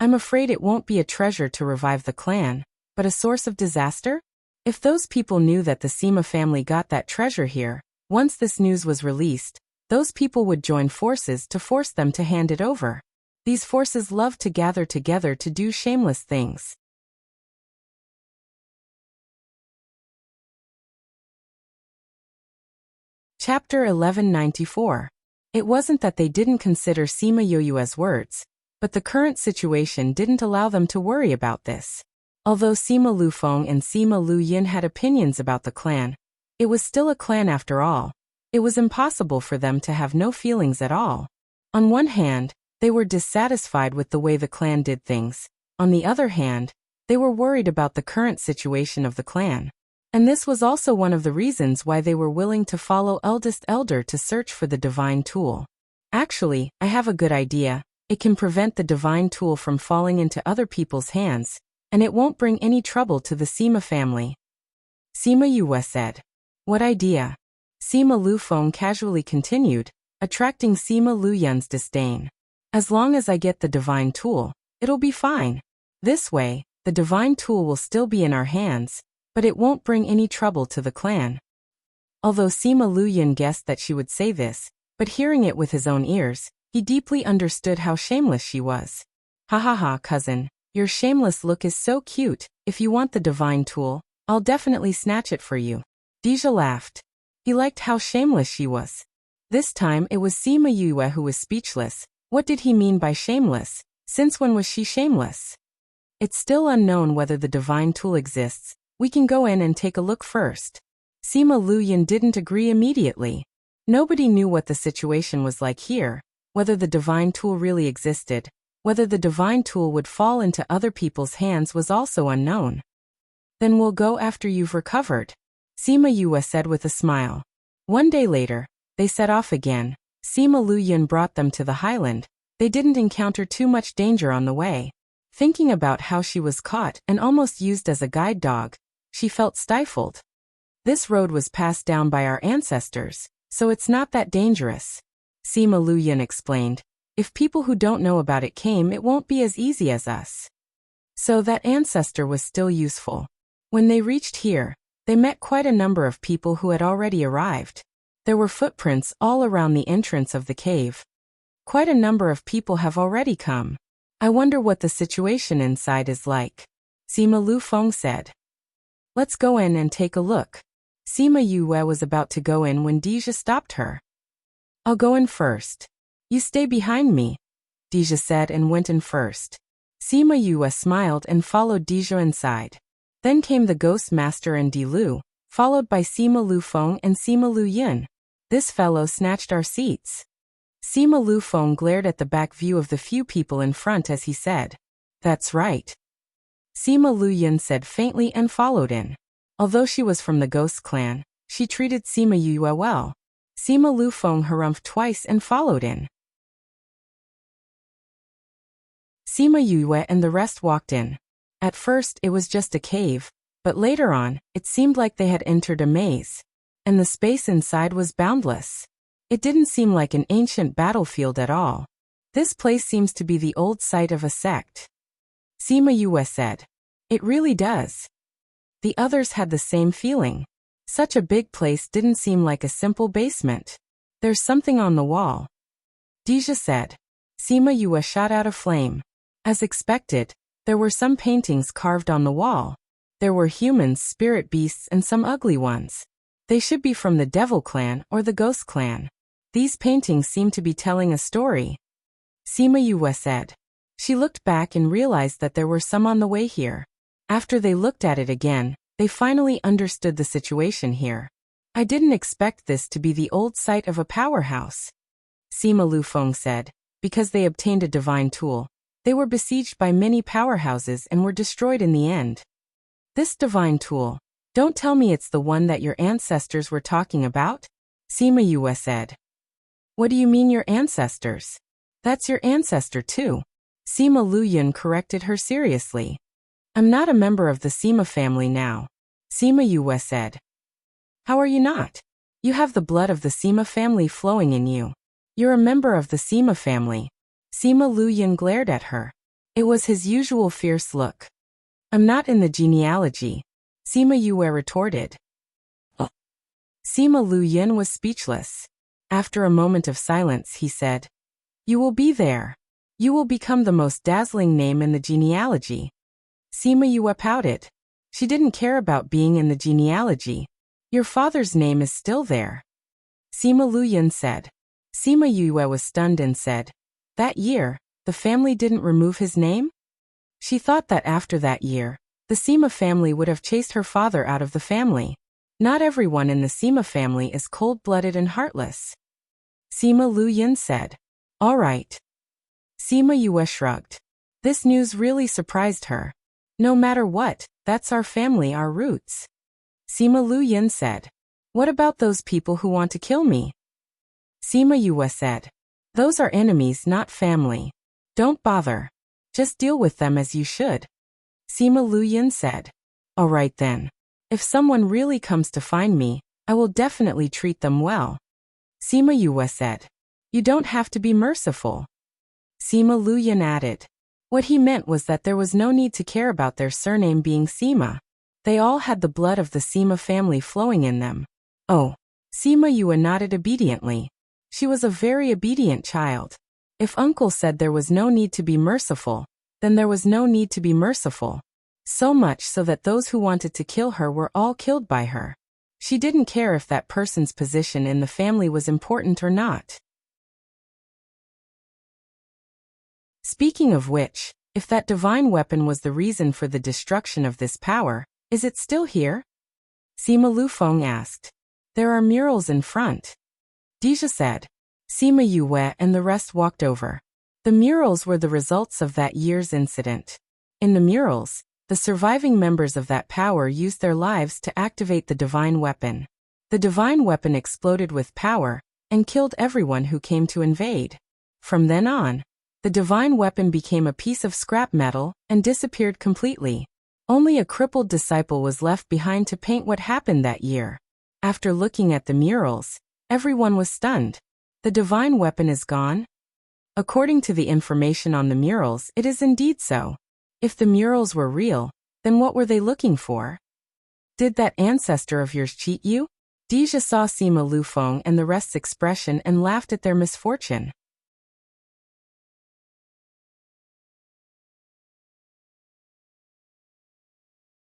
I'm afraid it won't be a treasure to revive the clan, but a source of disaster? If those people knew that the Sima family got that treasure here, once this news was released, those people would join forces to force them to hand it over. These forces love to gather together to do shameless things. Chapter 1194. It wasn't that they didn't consider Sima Yoyue's words, but the current situation didn't allow them to worry about this. Although Sima Lufeng and Sima Lu Yin had opinions about the clan, it was still a clan after all. It was impossible for them to have no feelings at all. On one hand, they were dissatisfied with the way the clan did things. On the other hand, they were worried about the current situation of the clan. And this was also one of the reasons why they were willing to follow Eldest Elder to search for the divine tool. Actually, I have a good idea. It can prevent the divine tool from falling into other people's hands, and it won't bring any trouble to the Sima family. Sima Yue said. What idea? Sima Lufeng casually continued, attracting Sima Lu Yun's disdain. As long as I get the divine tool, it'll be fine. This way, the divine tool will still be in our hands, but it won't bring any trouble to the clan. Although Sima Lu Yun guessed that she would say this, but hearing it with his own ears, he deeply understood how shameless she was. Ha ha ha, cousin, your shameless look is so cute. If you want the divine tool, I'll definitely snatch it for you. Deja laughed. He liked how shameless she was. This time it was Sima Yue who was speechless. What did he mean by shameless? Since when was she shameless? It's still unknown whether the divine tool exists. We can go in and take a look first. Sima Lu Yun didn't agree immediately. Nobody knew what the situation was like here, whether the divine tool really existed, whether the divine tool would fall into other people's hands was also unknown. Then we'll go after you've recovered, Sima Yue said with a smile. One day later, they set off again. Sima Lu Yun brought them to the highland. They didn't encounter too much danger on the way. Thinking about how she was caught and almost used as a guide dog, she felt stifled. This road was passed down by our ancestors, so it's not that dangerous, Sima Lu Yun explained. If people who don't know about it came, it won't be as easy as us. So that ancestor was still useful. When they reached here, they met quite a number of people who had already arrived. There were footprints all around the entrance of the cave. Quite a number of people have already come. I wonder what the situation inside is like, Sima Lufeng said. Let's go in and take a look. Sima Yue was about to go in when Deja stopped her. I'll go in first. You stay behind me, Deja said and went in first. Sima Yue smiled and followed Deja inside. Then came the Ghost Master and Di Lu, followed by Sima Lufeng and Sima Lu Yun. This fellow snatched our seats. Sima Lufeng glared at the back view of the few people in front as he said, That's right. Sima Lu Yun said faintly and followed in. Although she was from the Ghost clan, she treated Sima Yue well. Sima Lufeng harumphed twice and followed in. Sima Yue and the rest walked in. At first it was just a cave, but later on, it seemed like they had entered a maze. And the space inside was boundless. It didn't seem like an ancient battlefield at all. This place seems to be the old site of a sect, Sima Yue said. It really does. The others had the same feeling. Such a big place didn't seem like a simple basement. There's something on the wall, Deja said. Sima Yue shot out a flame. As expected, there were some paintings carved on the wall. There were humans, spirit beasts, and some ugly ones. They should be from the Devil clan or the Ghost clan. These paintings seem to be telling a story, Sima Yue said. She looked back and realized that there were some on the way here. After they looked at it again, they finally understood the situation here. I didn't expect this to be the old site of a powerhouse, Sima Lufeng said. Because they obtained a divine tool, they were besieged by many powerhouses and were destroyed in the end. This divine tool, don't tell me it's the one that your ancestors were talking about, Sima Yue said. What do you mean your ancestors? That's your ancestor too, Sima Lu Yun corrected her seriously. I'm not a member of the Sima family now, Sima Yue said. How are you not? You have the blood of the Sima family flowing in you. You're a member of the Sima family. Sima Lu Yun glared at her. It was his usual fierce look. I'm not in the genealogy, Sima Yue retorted. Sima Lu Yin was speechless. After a moment of silence, he said, You will be there. You will become the most dazzling name in the genealogy. Sima Yue pouted. She didn't care about being in the genealogy. Your father's name is still there. Sima Lu Yin said. Sima Yue was stunned and said, That year, the family didn't remove his name? She thought that after that year, the Sima family would have chased her father out of the family. Not everyone in the Sima family is cold-blooded and heartless. Sima Lu Yin said, All right. Sima Yue shrugged. This news really surprised her. No matter what, that's our family, our roots. Sima Lu Yin said, What about those people who want to kill me? Sima Yue said, Those are enemies, not family. Don't bother. Just deal with them as you should. Sima Lu Yin said, All right then. If someone really comes to find me, I will definitely treat them well. Sima Yue said, You don't have to be merciful. Sima Lu Yin added. What he meant was that there was no need to care about their surname being Sima. They all had the blood of the Sima family flowing in them. Oh. Sima Yue nodded obediently. She was a very obedient child. If uncle said there was no need to be merciful, then there was no need to be merciful. So much so that those who wanted to kill her were all killed by her. She didn't care if that person's position in the family was important or not. Speaking of which, if that divine weapon was the reason for the destruction of this power, is it still here? Sima Lufeng asked. There are murals in front. Deja said. Sima Yue and the rest walked over. The murals were the results of that year's incident. In the murals, the surviving members of that power used their lives to activate the divine weapon. The divine weapon exploded with power and killed everyone who came to invade. From then on, the divine weapon became a piece of scrap metal and disappeared completely. Only a crippled disciple was left behind to paint what happened that year. After looking at the murals, everyone was stunned. The divine weapon is gone? According to the information on the murals, it is indeed so. If the murals were real, then what were they looking for? Did that ancestor of yours cheat you? Deja saw Sima Lufeng and the rest's expression and laughed at their misfortune.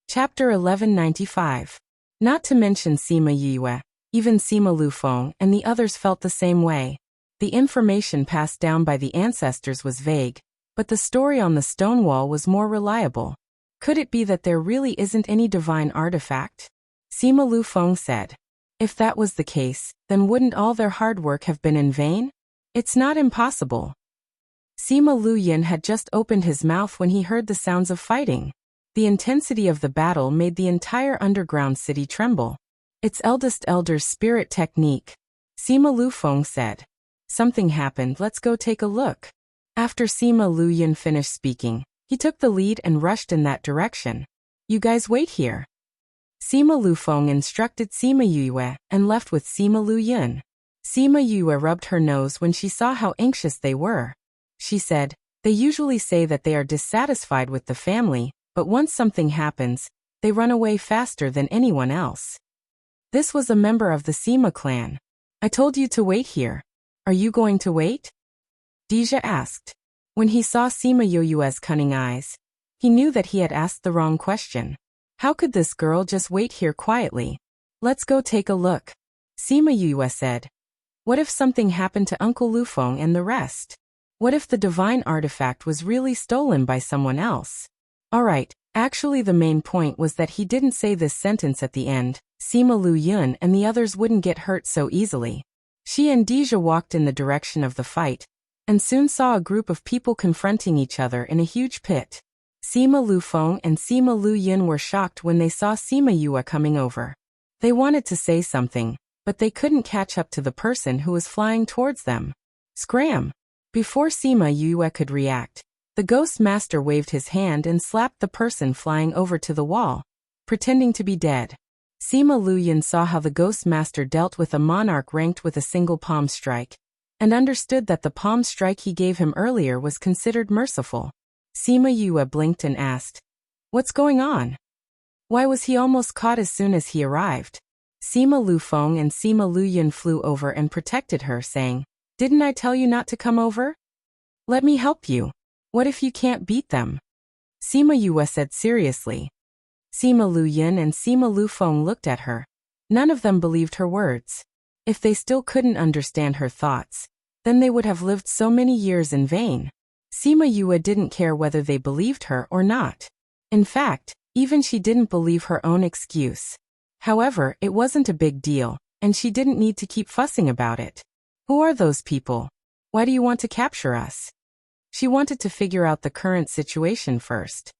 Chapter 1195. Not to mention Sima Yue, even Sima Lufeng and the others felt the same way. The information passed down by the ancestors was vague, but the story on the stone wall was more reliable. Could it be that there really isn't any divine artifact? Sima Lufeng said. If that was the case, then wouldn't all their hard work have been in vain? It's not impossible. Sima Lu Yin had just opened his mouth when he heard the sounds of fighting. The intensity of the battle made the entire underground city tremble. Its eldest elder's spirit technique. Sima Lufeng said. Something happened, let's go take a look. After Sima Lu Yin finished speaking, he took the lead and rushed in that direction. You guys wait here. Sima Lufeng instructed Sima Yue and left with Sima Lu Yin. Sima Yue rubbed her nose when she saw how anxious they were. She said, They usually say that they are dissatisfied with the family, but once something happens, they run away faster than anyone else. This was a member of the Sima clan. I told you to wait here. Are you going to wait? Deja asked. When he saw Sima Yue's cunning eyes, he knew that he had asked the wrong question. How could this girl just wait here quietly? Let's go take a look. Sima Yue said. What if something happened to Uncle Lufeng and the rest? What if the divine artifact was really stolen by someone else? Alright, actually the main point was that he didn't say this sentence at the end. Sima Lu Yin and the others wouldn't get hurt so easily. She and Deja walked in the direction of the fight, and soon saw a group of people confronting each other in a huge pit. Sima Lufeng and Sima Lu Yin were shocked when they saw Sima Yue coming over. They wanted to say something, but they couldn't catch up to the person who was flying towards them. Scram! Before Sima Yue could react, the Ghost Master waved his hand and slapped the person flying over to the wall, pretending to be dead. Sima Lu Yin saw how the Ghost Master dealt with a monarch ranked with a single palm strike, and understood that the palm strike he gave him earlier was considered merciful. Sima Yue blinked and asked, "What's going on? Why was he almost caught as soon as he arrived?" Sima Lufeng and Sima Luyun flew over and protected her, saying, "Didn't I tell you not to come over? Let me help you. What if you can't beat them?" Sima Yue said seriously. Sima Luyun and Sima Lufeng looked at her. None of them believed her words. If they still couldn't understand her thoughts, then they would have lived so many years in vain. Sima Yue didn't care whether they believed her or not. In fact, even she didn't believe her own excuse. However, it wasn't a big deal, and she didn't need to keep fussing about it. Who are those people? Why do you want to capture us? She wanted to figure out the current situation first.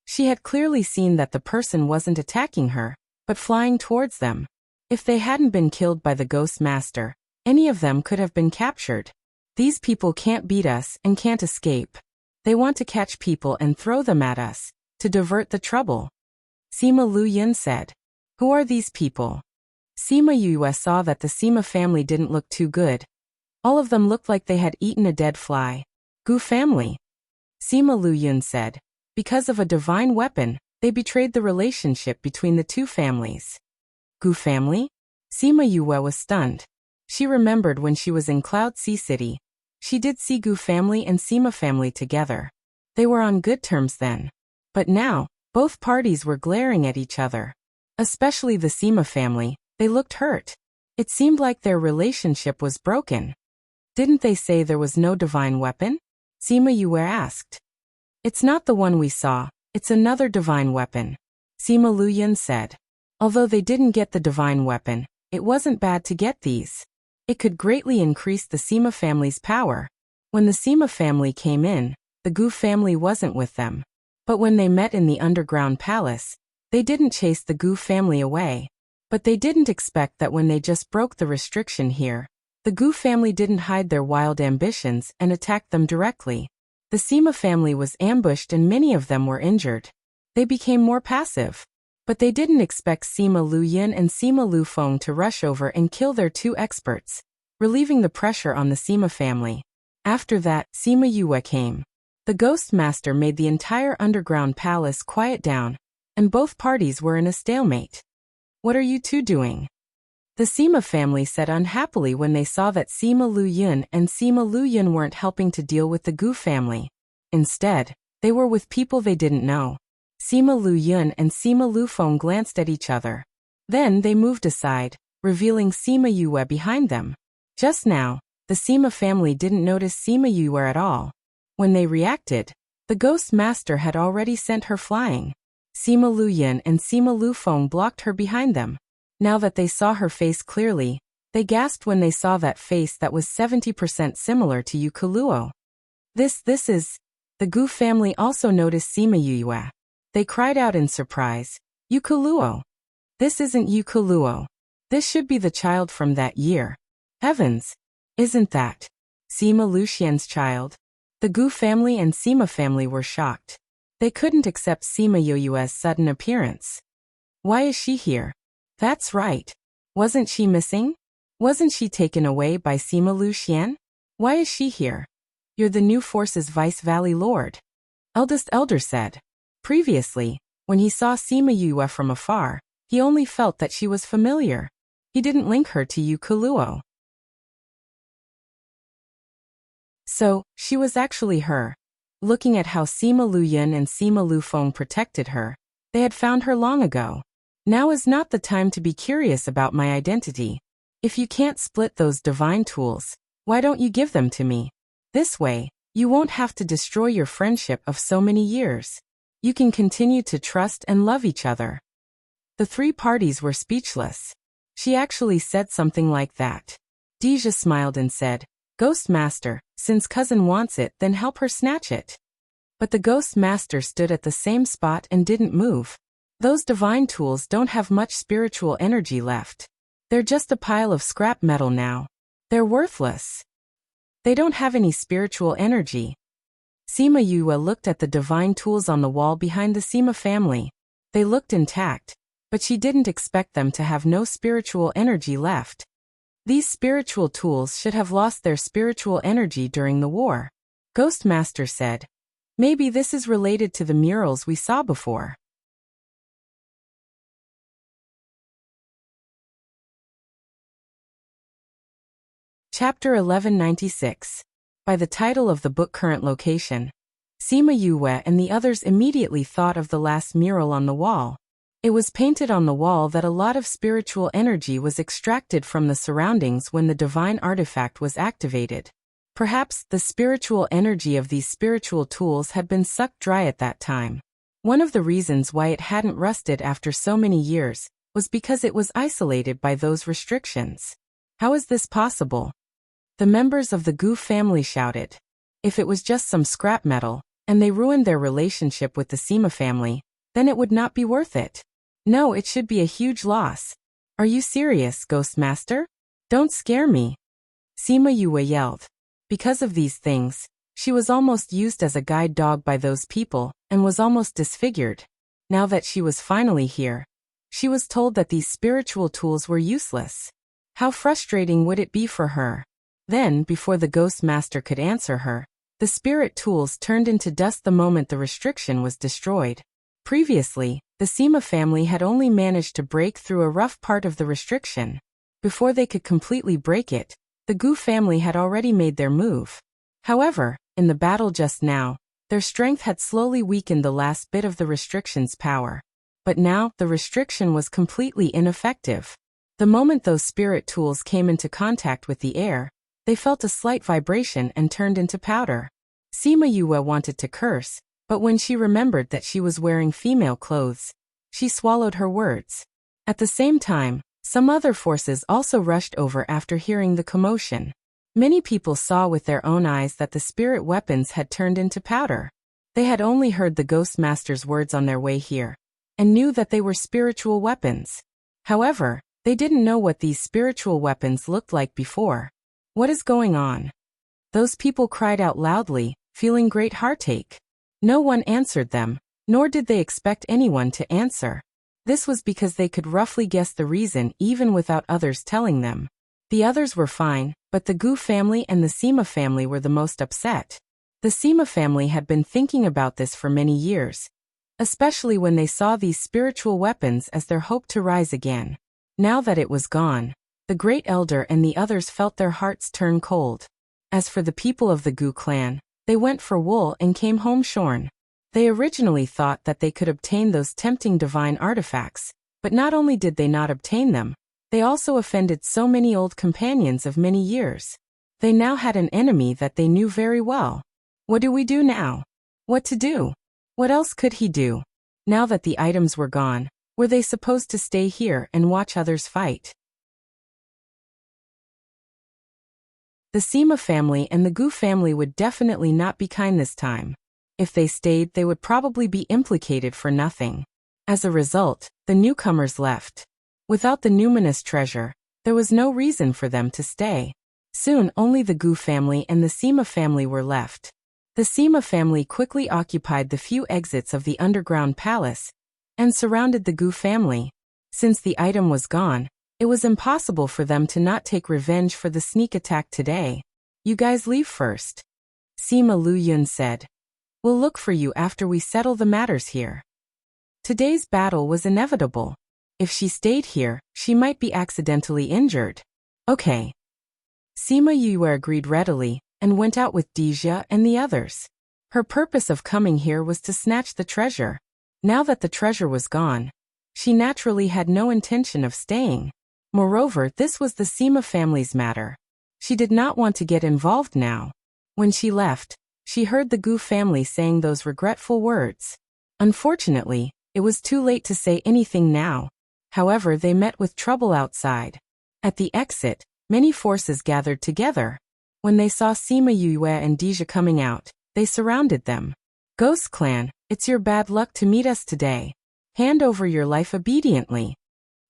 She had clearly seen that the person wasn't attacking her, but flying towards them. If they hadn't been killed by the Ghost Master, any of them could have been captured. These people can't beat us and can't escape. They want to catch people and throw them at us, to divert the trouble. Sima Luyun said. Who are these people? Sima Yue saw that the Sima family didn't look too good. All of them looked like they had eaten a dead fly. Gu family. Sima Luyun said. Because of a divine weapon, they betrayed the relationship between the two families. Gu family? Sima Yue was stunned. She remembered when she was in Cloud Sea City. She did see Gu family and Sima family together. They were on good terms then. But now, both parties were glaring at each other. Especially the Sima family, they looked hurt. It seemed like their relationship was broken. Didn't they say there was no divine weapon? Sima Yue asked. It's not the one we saw, it's another divine weapon. Sima Luyun said. Although they didn't get the divine weapon, it wasn't bad to get these. It could greatly increase the Sima family's power. When the Sima family came in, the Gu family wasn't with them. But when they met in the underground palace, they didn't chase the Gu family away. But they didn't expect that when they just broke the restriction here, the Gu family didn't hide their wild ambitions and attacked them directly. The Sima family was ambushed and many of them were injured. They became more passive. But they didn't expect Sima Luyun and Sima Lufeng to rush over and kill their two experts, relieving the pressure on the Sima family. After that, Sima Yue came. The Ghost Master made the entire underground palace quiet down, and both parties were in a stalemate. What are you two doing? The Sima family said unhappily when they saw that Sima Luyun and Sima Luyun weren't helping to deal with the Gu family. Instead, they were with people they didn't know. Sima Luyun and Sima Lufeng glanced at each other. Then they moved aside, revealing Sima Yue behind them. Just now, the Sima family didn't notice Sima Yue at all. When they reacted, the Ghost Master had already sent her flying. Sima Luyun and Sima Lufeng blocked her behind them. Now that they saw her face clearly, they gasped when they saw that face that was 70% similar to Yu Kuluo. This is... The Gu family also noticed Sima Yue. They cried out in surprise, Yu Kuluo. This isn't Yu Kuluo. This should be the child from that year. Heavens! Isn't that Sima Luxian's child? The Gu family and Sima family were shocked. They couldn't accept Sima Yue's sudden appearance. Why is she here? That's right. Wasn't she missing? Wasn't she taken away by Sima Luxian? Why is she here? You're the new force's Vice Valley Lord. Eldest Elder said. Previously, when he saw Sima Yue from afar, he only felt that she was familiar. He didn't link her to Yu Kuluo. So, she was actually her. Looking at how Sima Luyun and Sima Lufeng protected her, they had found her long ago. Now is not the time to be curious about my identity. If you can't split those divine tools, why don't you give them to me? This way, you won't have to destroy your friendship of so many years. You can continue to trust and love each other. The three parties were speechless. She actually said something like that. Deja smiled and said, Ghost Master, since cousin wants it, then help her snatch it. But the Ghost Master stood at the same spot and didn't move. Those divine tools don't have much spiritual energy left. They're just a pile of scrap metal now. They're worthless. They don't have any spiritual energy. Sima Yue looked at the divine tools on the wall behind the Sima family. They looked intact, but she didn't expect them to have no spiritual energy left. These spiritual tools should have lost their spiritual energy during the war. Ghostmaster said. Maybe this is related to the murals we saw before. Chapter 1196. By the title of the book Current Location. Sima Yue and the others immediately thought of the last mural on the wall. It was painted on the wall that a lot of spiritual energy was extracted from the surroundings when the divine artifact was activated. Perhaps the spiritual energy of these spiritual tools had been sucked dry at that time. One of the reasons why it hadn't rusted after so many years was because it was isolated by those restrictions. How is this possible? The members of the Gu family shouted. If it was just some scrap metal, and they ruined their relationship with the Sima family, then it would not be worth it. No, it should be a huge loss. Are you serious, Ghostmaster? Don't scare me. Sima Yue yelled. Because of these things, she was almost used as a guide dog by those people, and was almost disfigured. Now that she was finally here, she was told that these spiritual tools were useless. How frustrating would it be for her? Then, before the Ghostmaster could answer her, the spirit tools turned into dust the moment the restriction was destroyed. Previously, the Sima family had only managed to break through a rough part of the restriction. Before they could completely break it, the Gu family had already made their move. However, in the battle just now, their strength had slowly weakened the last bit of the restriction's power. But now, the restriction was completely ineffective. The moment those spirit tools came into contact with the air, they felt a slight vibration and turned into powder. Sima Yue wanted to curse, but when she remembered that she was wearing female clothes, she swallowed her words. At the same time, some other forces also rushed over after hearing the commotion. Many people saw with their own eyes that the spirit weapons had turned into powder. They had only heard the Ghostmaster's words on their way here, and knew that they were spiritual weapons. However, they didn't know what these spiritual weapons looked like before. What is going on? Those people cried out loudly, feeling great heartache. No one answered them, nor did they expect anyone to answer. This was because they could roughly guess the reason even without others telling them. The others were fine, but the Gu family and the Sima family were the most upset. The Sima family had been thinking about this for many years, especially when they saw these spiritual weapons as their hope to rise again. Now that it was gone, the Great Elder and the others felt their hearts turn cold. As for the people of the Gu clan, they went for wool and came home shorn. They originally thought that they could obtain those tempting divine artifacts, but not only did they not obtain them, they also offended so many old companions of many years. They now had an enemy that they knew very well. What do we do now? What to do? What else could he do? Now that the items were gone, were they supposed to stay here and watch others fight? The Sima family and the Gu family would definitely not be kind this time. If they stayed, they would probably be implicated for nothing. As a result, the newcomers left. Without the numinous treasure, there was no reason for them to stay. Soon only the Gu family and the Sima family were left. The Sima family quickly occupied the few exits of the underground palace and surrounded the Gu family. Since the item was gone, it was impossible for them to not take revenge for the sneak attack today. You guys leave first. Sima Luyun said. We'll look for you after we settle the matters here. Today's battle was inevitable. If she stayed here, she might be accidentally injured. Okay. Sima Yue agreed readily, and went out with Deja and the others. Her purpose of coming here was to snatch the treasure. Now that the treasure was gone, she naturally had no intention of staying. Moreover, this was the Sima family's matter. She did not want to get involved now. When she left, she heard the Gu family saying those regretful words. Unfortunately, it was too late to say anything now. However, they met with trouble outside. At the exit, many forces gathered together. When they saw Sima Yue and Deja coming out, they surrounded them. Ghost Clan, it's your bad luck to meet us today. Hand over your life obediently.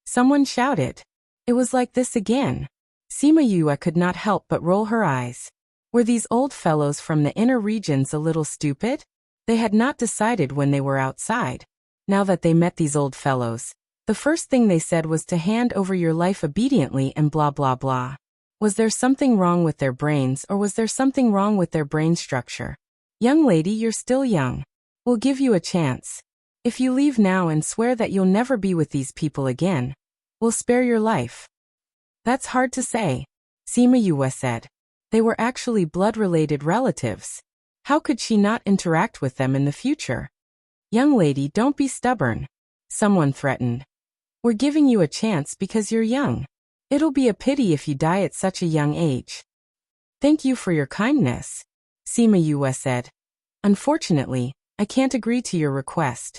Someone shouted. It was like this again. Sima Yue could not help but roll her eyes. Were these old fellows from the inner regions a little stupid? They had not decided when they were outside. Now that they met these old fellows, the first thing they said was to hand over your life obediently and blah blah blah. Was there something wrong with their brains, or was there something wrong with their brain structure? Young lady, you're still young. We'll give you a chance. If you leave now and swear that you'll never be with these people again, we'll spare your life. That's hard to say, Sima Yue said. They were actually blood-related relatives. How could she not interact with them in the future? Young lady, don't be stubborn, someone threatened. We're giving you a chance because you're young. It'll be a pity if you die at such a young age. Thank you for your kindness, Sima Yue said. Unfortunately, I can't agree to your request.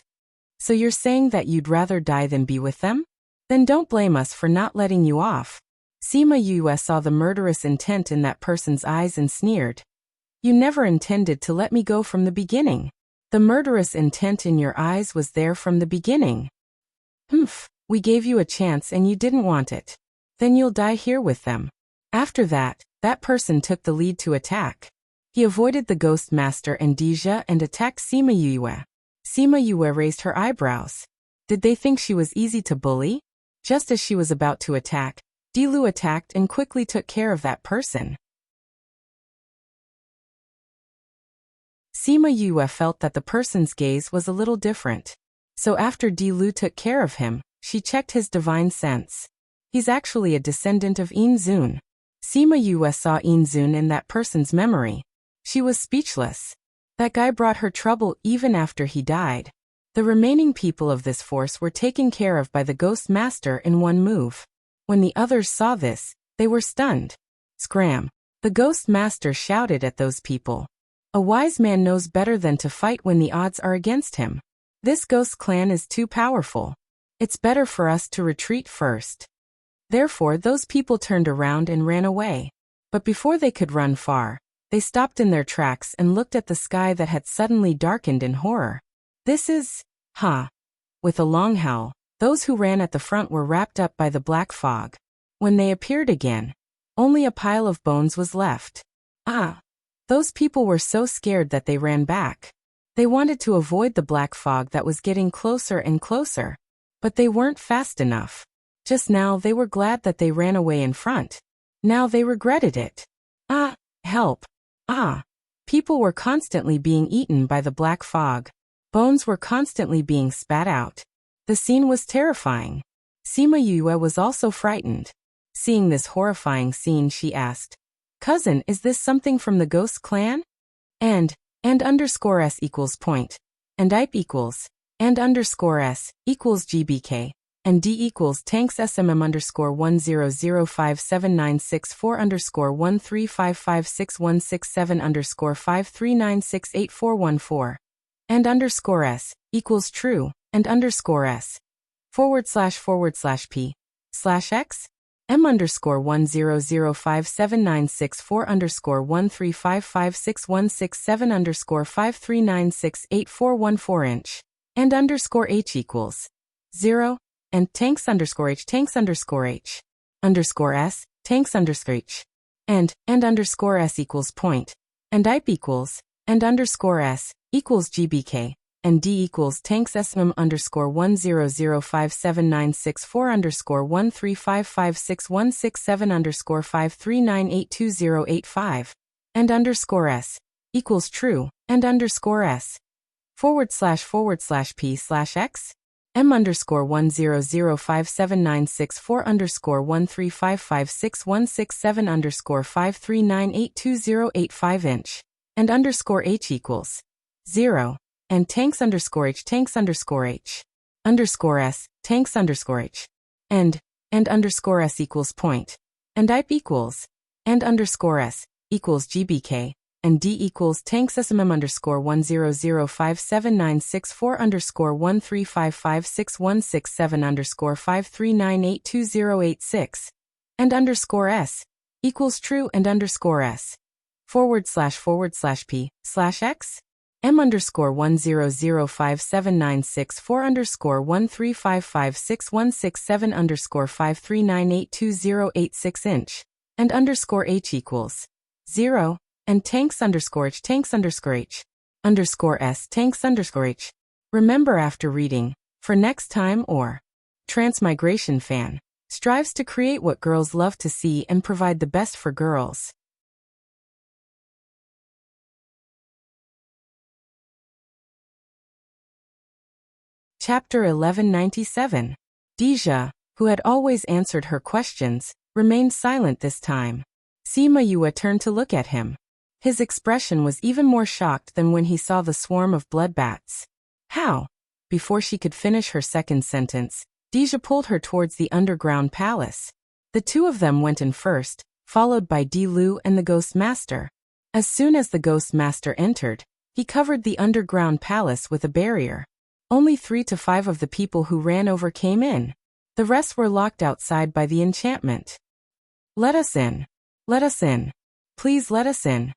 So you're saying that you'd rather die than be with them? Then don't blame us for not letting you off. Sima Yue saw the murderous intent in that person's eyes and sneered. You never intended to let me go from the beginning. The murderous intent in your eyes was there from the beginning. Humph, we gave you a chance and you didn't want it. Then you'll die here with them. After that, that person took the lead to attack. He avoided the Ghost Master and Deja and attacked Sima Yue. Sima Yue raised her eyebrows. Did they think she was easy to bully? Just as she was about to attack, Dilu attacked and quickly took care of that person. Sima Yue felt that the person's gaze was a little different. So after Dilu took care of him, she checked his divine sense. He's actually a descendant of Inzun. Sima Yue saw Inzun in that person's memory. She was speechless. That guy brought her trouble even after he died. The remaining people of this force were taken care of by the Ghost Master in one move. When the others saw this, they were stunned. Scram! The Ghost Master shouted at those people. A wise man knows better than to fight when the odds are against him. This ghost clan is too powerful. It's better for us to retreat first. Therefore, those people turned around and ran away. But before they could run far, they stopped in their tracks and looked at the sky that had suddenly darkened in horror. This is... With a long howl, those who ran at the front were wrapped up by the black fog. When they appeared again, only a pile of bones was left. Those people were so scared that they ran back. They wanted to avoid the black fog that was getting closer and closer. But they weren't fast enough. Just now they were glad that they ran away in front. Now they regretted it. Help. People were constantly being eaten by the black fog. Bones were constantly being spat out. The scene was terrifying. Sima Yue was also frightened. Seeing this horrifying scene, she asked, Cousin, is this something from the Ghost Clan? And _s equals point. And IP equals. And _s equals GBK. And D equals tanks SMM _1005796 and _53964 equals true, and _s //p/x m_1005796 and _h equals 0, and tanks _h _s tanks _h, and _s equals point, and IP equals, and _s equals GBK, and D equals tanks SMM _1005796 /539820085, and _s equals true, and _s //p/x m_1005796 /539820085 and _h equals 0, and tanks _h tanks _h, _s tanks _h, and _s equals point, and IP equals, and _s equals GBK, and D equals tanks SMM _1005796 /539820086 and _s equals true, and _s //p/x m_1005796 /539820086 and _h equals 0, and tanks _h tanks _h, _s tanks _h. Remember after reading, for next time or transmigration fan. strives to create what girls love to see and provide the best for girls. Chapter 1197. Deja, who had always answered her questions, remained silent this time. Sima Yue turned to look at him. His expression was even more shocked than when he saw the swarm of bloodbats. How? Before she could finish her second sentence, Deja pulled her towards the underground palace. The two of them went in first, followed by Di Lu and the Ghost Master. As soon as the Ghost Master entered, he covered the underground palace with a barrier. Only 3 to 5 of the people who ran over came in. The rest were locked outside by the enchantment. Let us in. Let us in. Please let us in.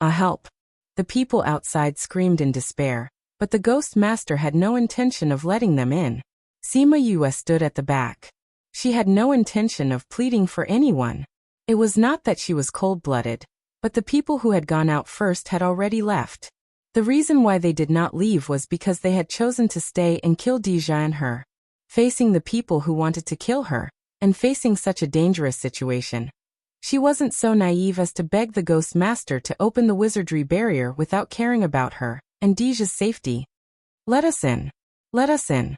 Help. The people outside screamed in despair, but the Ghost Master had no intention of letting them in. Sima Yue stood at the back. She had no intention of pleading for anyone. It was not that she was cold-blooded, but the people who had gone out first had already left. The reason why they did not leave was because they had chosen to stay and kill Deja and her. Facing the people who wanted to kill her, and facing such a dangerous situation, she wasn't so naive as to beg the Ghost Master to open the wizardry barrier without caring about her and Deja's safety. Let us in. Let us in.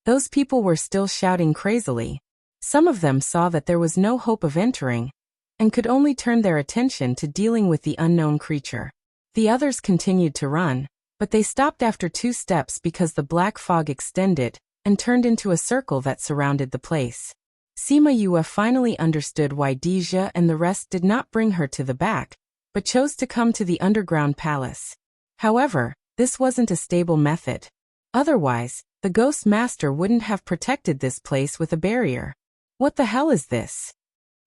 Those people were still shouting crazily. Some of them saw that there was no hope of entering, and could only turn their attention to dealing with the unknown creature. The others continued to run, but they stopped after 2 steps because the black fog extended and turned into a circle that surrounded the place. Sima Yue finally understood why Deja and the rest did not bring her to the back, but chose to come to the underground palace. However, this wasn't a stable method. Otherwise, the Ghost Master wouldn't have protected this place with a barrier. What the hell is this?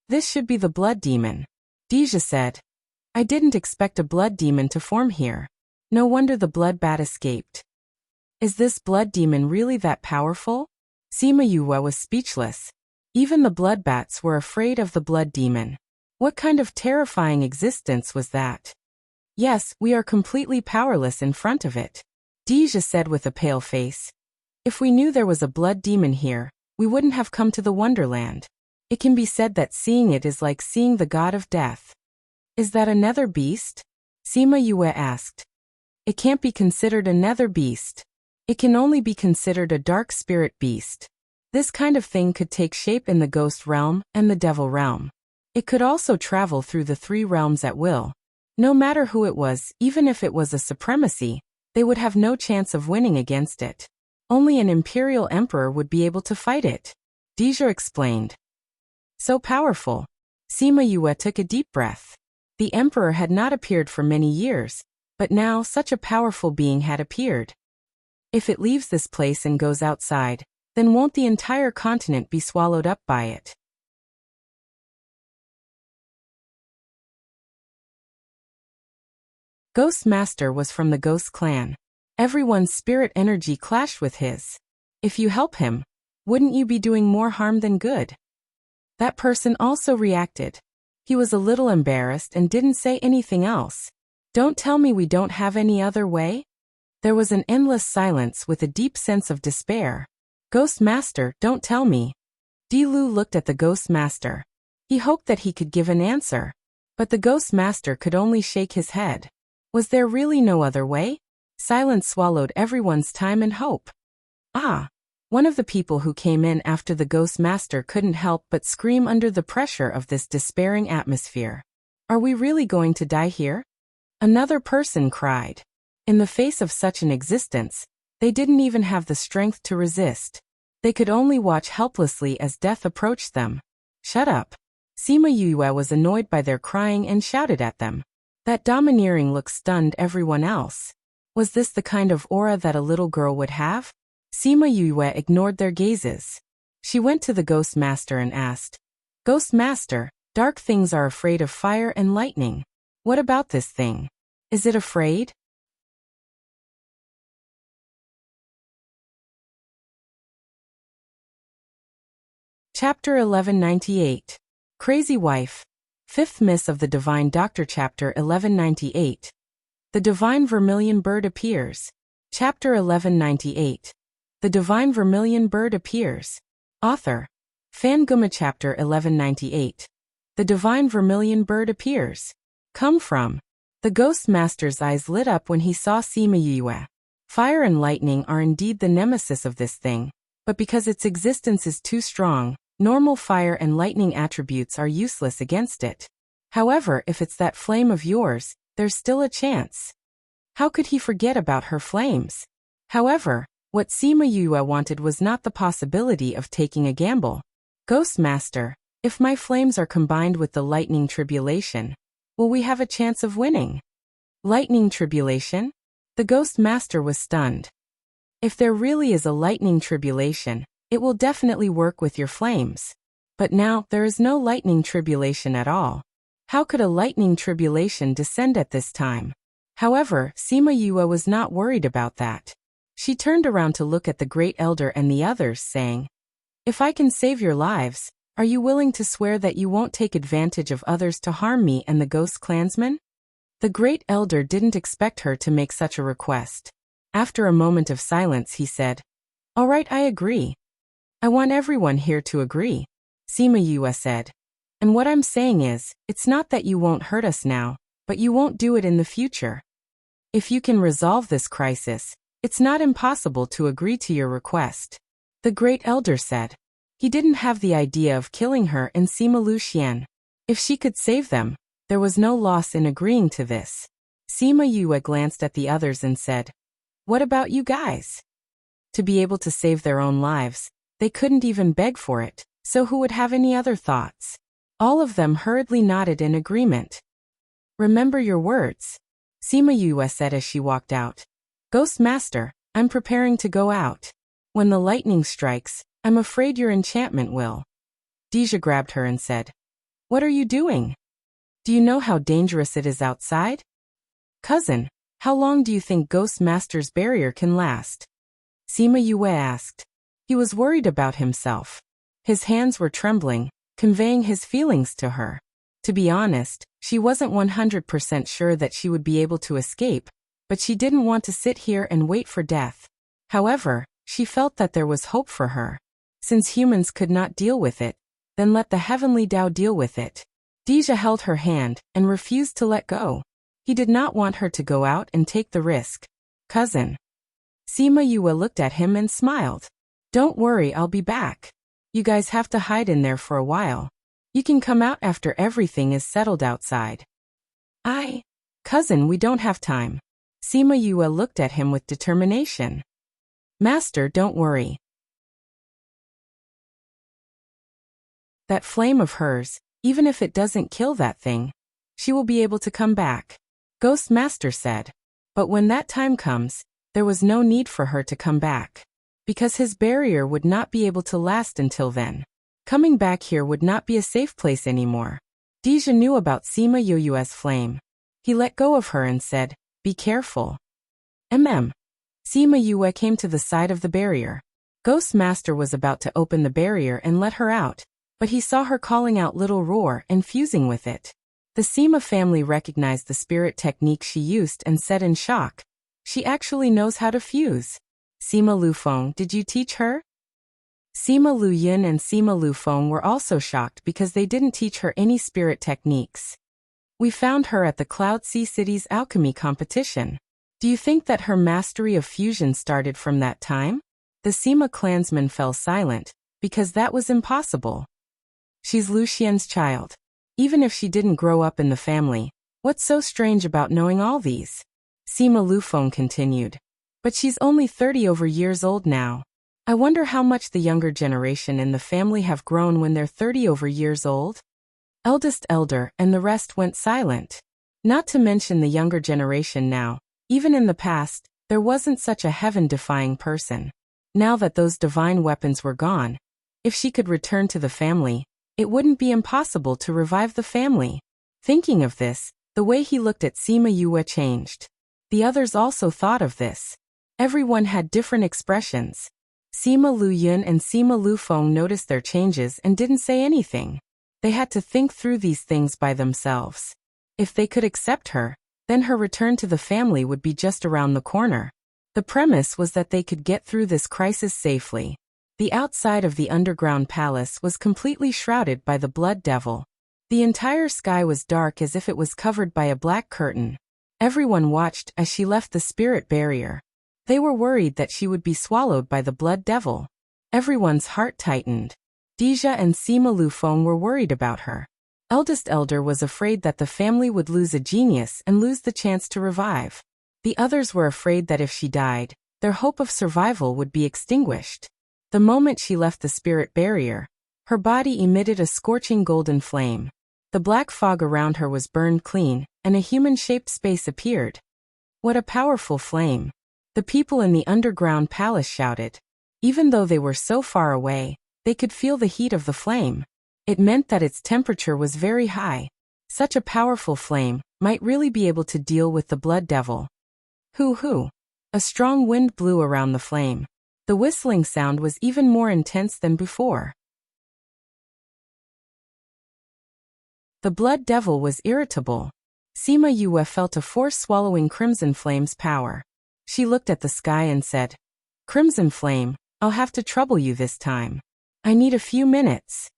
This should be the blood demon, Deja said. I didn't expect a blood demon to form here. No wonder the blood bat escaped. Is this blood demon really that powerful? Sima Yue was speechless. Even the blood bats were afraid of the blood demon. What kind of terrifying existence was that? Yes, we are completely powerless in front of it, Deja said with a pale face. If we knew there was a blood demon here, we wouldn't have come to the Wonderland. It can be said that seeing it is like seeing the god of death. Is that a nether beast? Sima Yue asked. It can't be considered a nether beast. It can only be considered a dark spirit beast. This kind of thing could take shape in the ghost realm and the devil realm. It could also travel through the 3 realms at will. No matter who it was, even if it was a supremacy, they would have no chance of winning against it. Only an imperial emperor would be able to fight it, Deja explained. So powerful. Sima Yue took a deep breath. The emperor had not appeared for many years, but now such a powerful being had appeared. If it leaves this place and goes outside, then won't the entire continent be swallowed up by it? Ghost Master was from the Ghost clan. Everyone's spirit energy clashed with his. If you help him, wouldn't you be doing more harm than good? That person also reacted. He was a little embarrassed and didn't say anything else. Don't tell me we don't have any other way? There was an endless silence with a deep sense of despair. Ghost Master, don't tell me. Di Lu looked at the Ghost Master. He hoped that he could give an answer, but the Ghost Master could only shake his head. Was there really no other way? Silence swallowed everyone's time and hope. One of the people who came in after the Ghost Master couldn't help but scream under the pressure of this despairing atmosphere. Are we really going to die here? Another person cried. In the face of such an existence, they didn't even have the strength to resist. They could only watch helplessly as death approached them. Shut up. Sima Yue was annoyed by their crying and shouted at them. That domineering look stunned everyone else. Was this the kind of aura that a little girl would have? Sima Yue ignored their gazes. She went to the Ghost Master and asked, Ghost Master, dark things are afraid of fire and lightning. What about this thing? Is it afraid? Chapter 1198. Crazy Wife. 5th Miss of the Divine Doctor. Chapter 1198. The Divine Vermilion Bird appears. Chapter 1198. The Divine Vermilion Bird appears. Author. Fanguma Chapter 1198. The Divine Vermilion Bird Appears. Come from. The Ghost Master's eyes lit up when he saw Sima Yue. Fire and lightning are indeed the nemesis of this thing, but because its existence is too strong, normal fire and lightning attributes are useless against it. However, if it's that flame of yours, there's still a chance. How could he forget about her flames? However, what Sima Yue wanted was not the possibility of taking a gamble. Ghost Master, if my flames are combined with the lightning tribulation, will we have a chance of winning? Lightning tribulation? The Ghost Master was stunned. If there really is a lightning tribulation, it will definitely work with your flames. But now, there is no lightning tribulation at all. How could a lightning tribulation descend at this time? However, Sima Yue was not worried about that. She turned around to look at the Great Elder and the others, saying, "If I can save your lives, are you willing to swear that you won't take advantage of others to harm me and the Ghost Clansmen?" The Great Elder didn't expect her to make such a request. After a moment of silence, he said, "All right, I agree. I want everyone here to agree," Sima Yue said. "And what I'm saying is, it's not that you won't hurt us now, but you won't do it in the future. If you can resolve this crisis, it's not impossible to agree to your request," the Great Elder said. He didn't have the idea of killing her and Sima Luxian. If she could save them, there was no loss in agreeing to this. Sima Yue glanced at the others and said, "What about you guys?" To be able to save their own lives, they couldn't even beg for it, so who would have any other thoughts? All of them hurriedly nodded in agreement. "Remember your words," Sima Yue said as she walked out. "Ghost Master, I'm preparing to go out. When the lightning strikes, I'm afraid your enchantment will." Deja grabbed her and said, "What are you doing? Do you know how dangerous it is outside?" "Cousin, how long do you think Ghost Master's barrier can last?" Sima Yue asked. He was worried about himself. His hands were trembling, conveying his feelings to her. To be honest, she wasn't 100% sure that she would be able to escape, but she didn't want to sit here and wait for death. However, she felt that there was hope for her. Since humans could not deal with it, then let the heavenly Tao deal with it. Deja held her hand and refused to let go. He did not want her to go out and take the risk. "Cousin." Sima Yue looked at him and smiled. "Don't worry, I'll be back. You guys have to hide in there for a while. You can come out after everything is settled outside." Cousin, we don't have time." Sima Yue looked at him with determination. "Master, don't worry. That flame of hers, even if it doesn't kill that thing, she will be able to come back," Ghost Master said. But when that time comes, there was no need for her to come back, because his barrier would not be able to last until then. Coming back here would not be a safe place anymore. Deja knew about Sima Yue's flame. He let go of her and said, "Be careful." Sima Yue came to the side of the barrier. Ghost Master was about to open the barrier and let her out, but he saw her calling out Little Roar and fusing with it. The Sima family recognized the spirit technique she used and said in shock, "She actually knows how to fuse. Sima Lufeng, did you teach her?" Sima Luyin and Sima Lufeng were also shocked because they didn't teach her any spirit techniques. "We found her at the Cloud Sea City's alchemy competition. Do you think that her mastery of fusion started from that time?" The Sima clansmen fell silent, because that was impossible. "She's Luxian's child. Even if she didn't grow up in the family, what's so strange about knowing all these?" Sima Lufeng continued. "But she's only 30 over years old now. I wonder how much the younger generation in the family have grown when they're 30 over years old?" Eldest Elder and the rest went silent. Not to mention the younger generation now. Even in the past, there wasn't such a heaven-defying person. Now that those divine weapons were gone, if she could return to the family, it wouldn't be impossible to revive the family. Thinking of this, the way he looked at Sima Yue changed. The others also thought of this. Everyone had different expressions. Sima Luyin and Sima Lufeng noticed their changes and didn't say anything. They had to think through these things by themselves. If they could accept her, then her return to the family would be just around the corner. The premise was that they could get through this crisis safely. The outside of the underground palace was completely shrouded by the blood devil. The entire sky was dark as if it was covered by a black curtain. Everyone watched as she left the spirit barrier. They were worried that she would be swallowed by the blood devil. Everyone's heart tightened. Deja and Sima Lufeng were worried about her. Eldest Elder was afraid that the family would lose a genius and lose the chance to revive. The others were afraid that if she died, their hope of survival would be extinguished. The moment she left the spirit barrier, her body emitted a scorching golden flame. The black fog around her was burned clean, and a human-shaped space appeared. What a powerful flame! The people in the underground palace shouted. Even though they were so far away, they could feel the heat of the flame. It meant that its temperature was very high. Such a powerful flame might really be able to deal with the blood devil. Hoo-hoo! A strong wind blew around the flame. The whistling sound was even more intense than before. The blood devil was irritable. Sima Yue felt a force swallowing Crimson Flame's power. She looked at the sky and said, "Crimson Flame, I'll have to trouble you this time. I need a few minutes."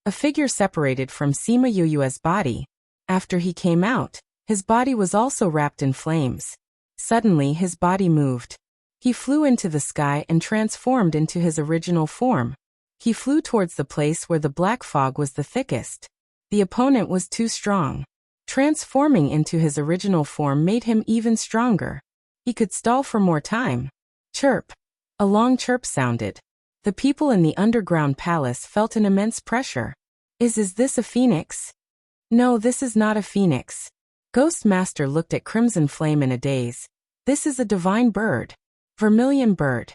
A figure separated from Sima Yue's body. After he came out, his body was also wrapped in flames. Suddenly his body moved. He flew into the sky and transformed into his original form. He flew towards the place where the black fog was the thickest. The opponent was too strong. Transforming into his original form made him even stronger. He could stall for more time. Chirp! A long chirp sounded. The people in the underground palace felt an immense pressure. Is this a phoenix? No, this is not a phoenix. Ghost Master looked at Crimson Flame in a daze. This is a divine bird. Vermilion bird.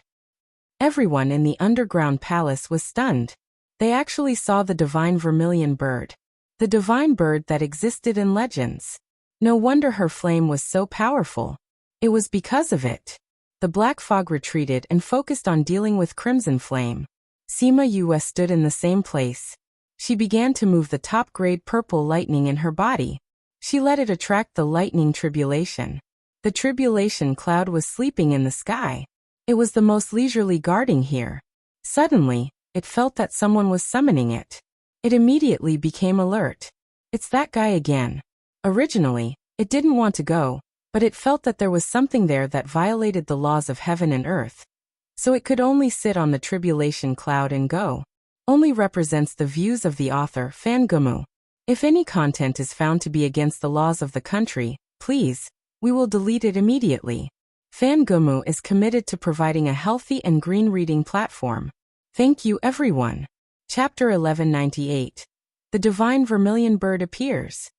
Everyone in the underground palace was stunned. They actually saw the divine vermilion bird. The divine bird that existed in legends. No wonder her flame was so powerful. It was because of it. The black fog retreated and focused on dealing with Crimson Flame. Sima Yue stood in the same place. She began to move the top-grade purple lightning in her body. She let it attract the lightning tribulation. The tribulation cloud was sleeping in the sky. It was the most leisurely guarding here. Suddenly, it felt that someone was summoning it. It immediately became alert. It's that guy again. Originally, it didn't want to go, but it felt that there was something there that violated the laws of heaven and earth. So it could only sit on the tribulation cloud and go. Only represents the views of the author, Fan Gumu. If any content is found to be against the laws of the country, please, we will delete it immediately. Fan Gumu is committed to providing a healthy and green reading platform. Thank you everyone. Chapter 1198. The Divine Vermilion Bird appears.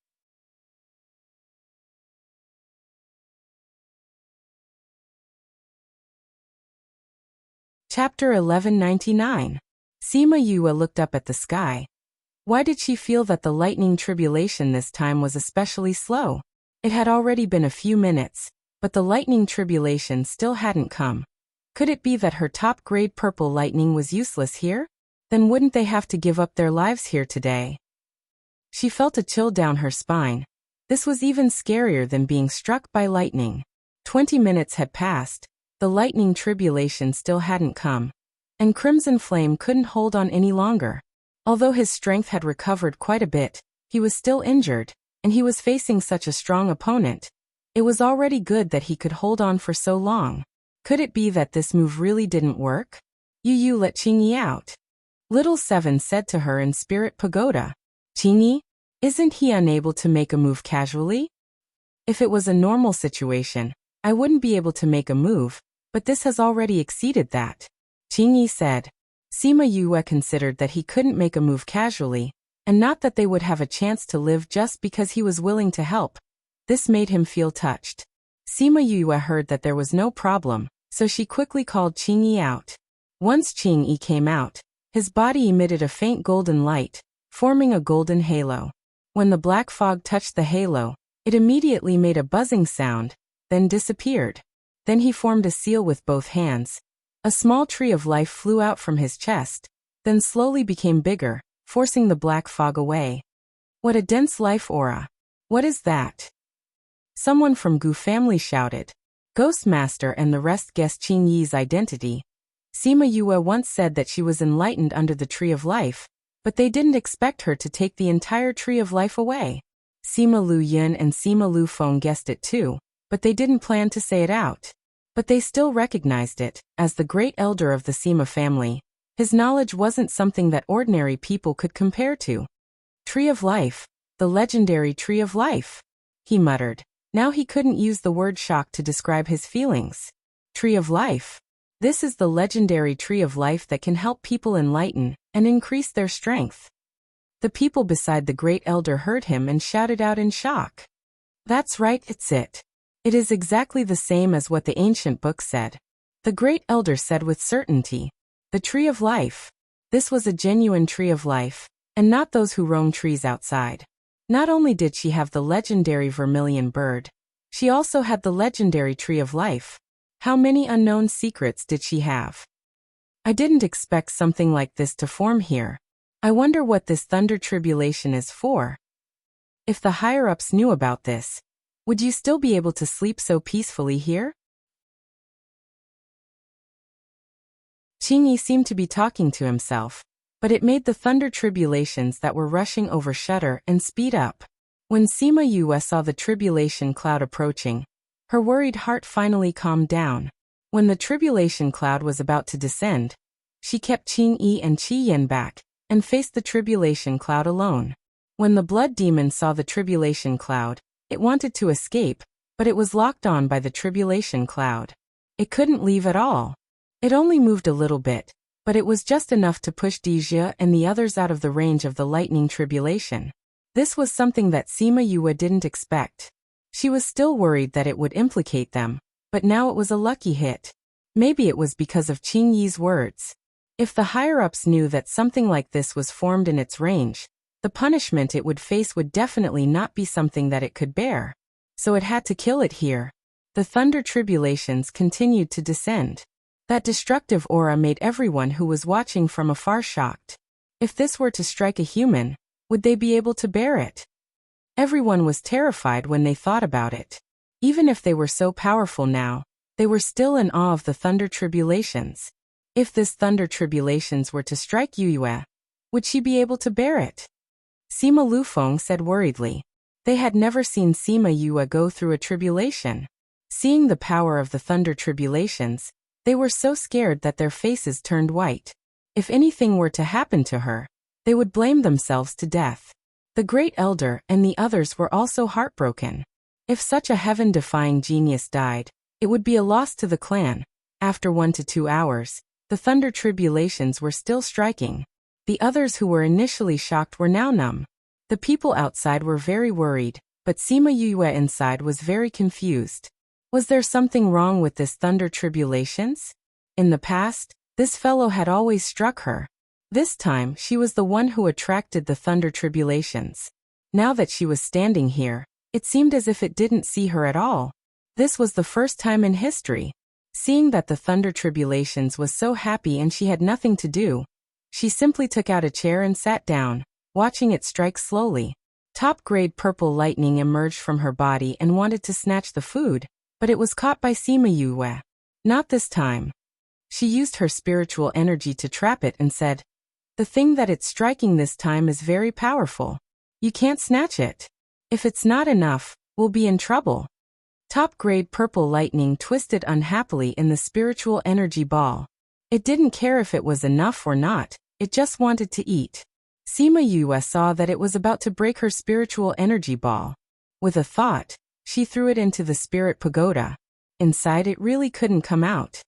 Chapter 1199. Sima Yue looked up at the sky. Why did she feel that the lightning tribulation this time was especially slow? It had already been a few minutes, but the lightning tribulation still hadn't come. Could it be that her top-grade purple lightning was useless here? Then wouldn't they have to give up their lives here today? She felt a chill down her spine. This was even scarier than being struck by lightning. 20 minutes had passed. The lightning tribulation still hadn't come. And Crimson Flame couldn't hold on any longer. Although his strength had recovered quite a bit, he was still injured, and he was facing such a strong opponent. It was already good that he could hold on for so long. Could it be that this move really didn't work? Yu let Qingyi out. Little Seven said to her in Spirit Pagoda. Qingyi, isn't he unable to make a move casually? If it was a normal situation, I wouldn't be able to make a move, but this has already exceeded that. Qingyi said. Sima Yue considered that he couldn't make a move casually, and not that they would have a chance to live just because he was willing to help. This made him feel touched. Sima Yue heard that there was no problem, so she quickly called Qingyi out. Once Qingyi came out, his body emitted a faint golden light, forming a golden halo. When the black fog touched the halo, it immediately made a buzzing sound, then disappeared. Then he formed a seal with both hands. A small tree of life flew out from his chest, then slowly became bigger, forcing the black fog away. What a dense life aura. What is that? Someone from Gu family shouted. Ghost Master and the rest guessed Qingyi's identity. Sima Yue once said that she was enlightened under the Tree of Life, but they didn't expect her to take the entire Tree of Life away. Sima Lu Yun and Sima Lu Feng guessed it too, but they didn't plan to say it out. But they still recognized it. As the great elder of the Sima family, his knowledge wasn't something that ordinary people could compare to. Tree of Life, the legendary Tree of Life, he muttered. Now he couldn't use the word shock to describe his feelings. Tree of Life. This is the legendary Tree of Life that can help people enlighten and increase their strength. The people beside the great elder heard him and shouted out in shock. That's right, it's it. It is exactly the same as what the ancient book said. The great elder said with certainty. The Tree of Life. This was a genuine Tree of Life, and not those who roam trees outside. Not only did she have the legendary vermilion bird, she also had the legendary Tree of Life. How many unknown secrets did she have? I didn't expect something like this to form here. I wonder what this thunder tribulation is for. If the higher-ups knew about this, would you still be able to sleep so peacefully here? Qingyi seemed to be talking to himself, but it made the thunder tribulations that were rushing over shudder and speed up. When Sima Yue saw the tribulation cloud approaching, her worried heart finally calmed down. When the tribulation cloud was about to descend, she kept Qingyi and Qi Yin back and faced the tribulation cloud alone. When the blood demon saw the tribulation cloud, it wanted to escape, but it was locked on by the tribulation cloud. It couldn't leave at all. It only moved a little bit, but it was just enough to push Dijia and the others out of the range of the lightning tribulation. This was something that Sima Yue didn't expect. She was still worried that it would implicate them, but now it was a lucky hit. Maybe it was because of Qingyi's words. If the higher-ups knew that something like this was formed in its range, the punishment it would face would definitely not be something that it could bear. So it had to kill it here. The thunder tribulations continued to descend. That destructive aura made everyone who was watching from afar shocked. If this were to strike a human, would they be able to bear it? Everyone was terrified when they thought about it. Even if they were so powerful now, they were still in awe of the thunder tribulations. If this thunder tribulations were to strike Yue, would she be able to bear it? Sima Lufeng said worriedly. They had never seen Sima Yue go through a tribulation. Seeing the power of the thunder tribulations, they were so scared that their faces turned white. If anything were to happen to her, they would blame themselves to death. The great elder and the others were also heartbroken. If such a heaven-defying genius died, it would be a loss to the clan. After 1 to 2 hours, the thunder tribulations were still striking. The others who were initially shocked were now numb. The people outside were very worried, but Sima Yue inside was very confused. Was there something wrong with this thunder tribulations? In the past, this fellow had always struck her. This time, she was the one who attracted the thunder tribulations. Now that she was standing here, it seemed as if it didn't see her at all. This was the first time in history. Seeing that the thunder tribulations was so happy and she had nothing to do, she simply took out a chair and sat down, watching it strike slowly. Top-grade purple lightning emerged from her body and wanted to snatch the food, but it was caught by Sima Yue. Not this time. She used her spiritual energy to trap it and said, "The thing that it's striking this time is very powerful. You can't snatch it. If it's not enough, we'll be in trouble." Top-grade purple lightning twisted unhappily in the spiritual energy ball. It didn't care if it was enough or not, it just wanted to eat. Sima Yue saw that it was about to break her spiritual energy ball. With a thought, she threw it into the spirit pagoda. Inside it really couldn't come out.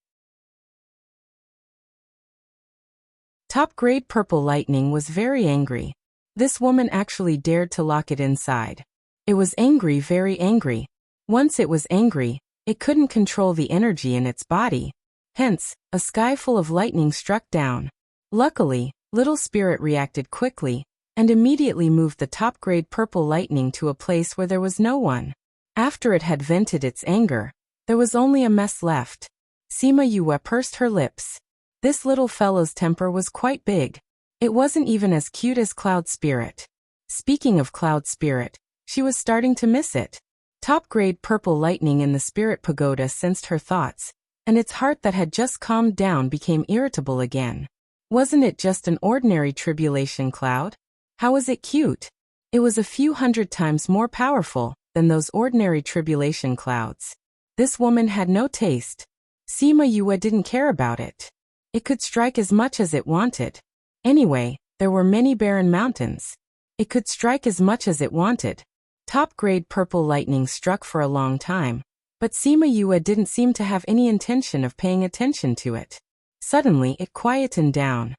Top-grade purple lightning was very angry. This woman actually dared to lock it inside. It was angry, very angry. Once it was angry, it couldn't control the energy in its body. Hence, a sky full of lightning struck down. Luckily, Little Spirit reacted quickly, and immediately moved the top-grade purple lightning to a place where there was no one. After it had vented its anger, there was only a mess left. Sima Yue pursed her lips. This little fellow's temper was quite big. It wasn't even as cute as Cloud Spirit. Speaking of Cloud Spirit, she was starting to miss it. Top-grade purple lightning in the spirit pagoda sensed her thoughts, and its heart that had just calmed down became irritable again. Wasn't it just an ordinary tribulation cloud? How was it cute? It was a few hundred times more powerful than those ordinary tribulation clouds. This woman had no taste. Sima Yue didn't care about it. It could strike as much as it wanted. Anyway, there were many barren mountains. It could strike as much as it wanted. Top-grade purple lightning struck for a long time, but Sima Yue didn't seem to have any intention of paying attention to it. Suddenly, it quietened down.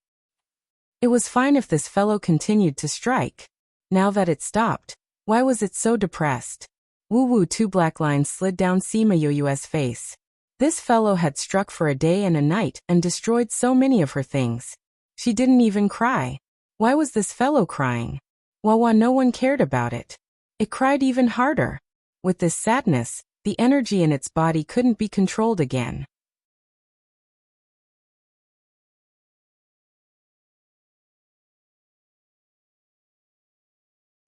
It was fine if this fellow continued to strike. Now that it stopped, why was it so depressed? Woo-woo, 2 black lines slid down Sima Yue's face. This fellow had struck for a day and a night and destroyed so many of her things. She didn't even cry. Why was this fellow crying? Wawa, no one cared about it. It cried even harder. With this sadness, the energy in its body couldn't be controlled again.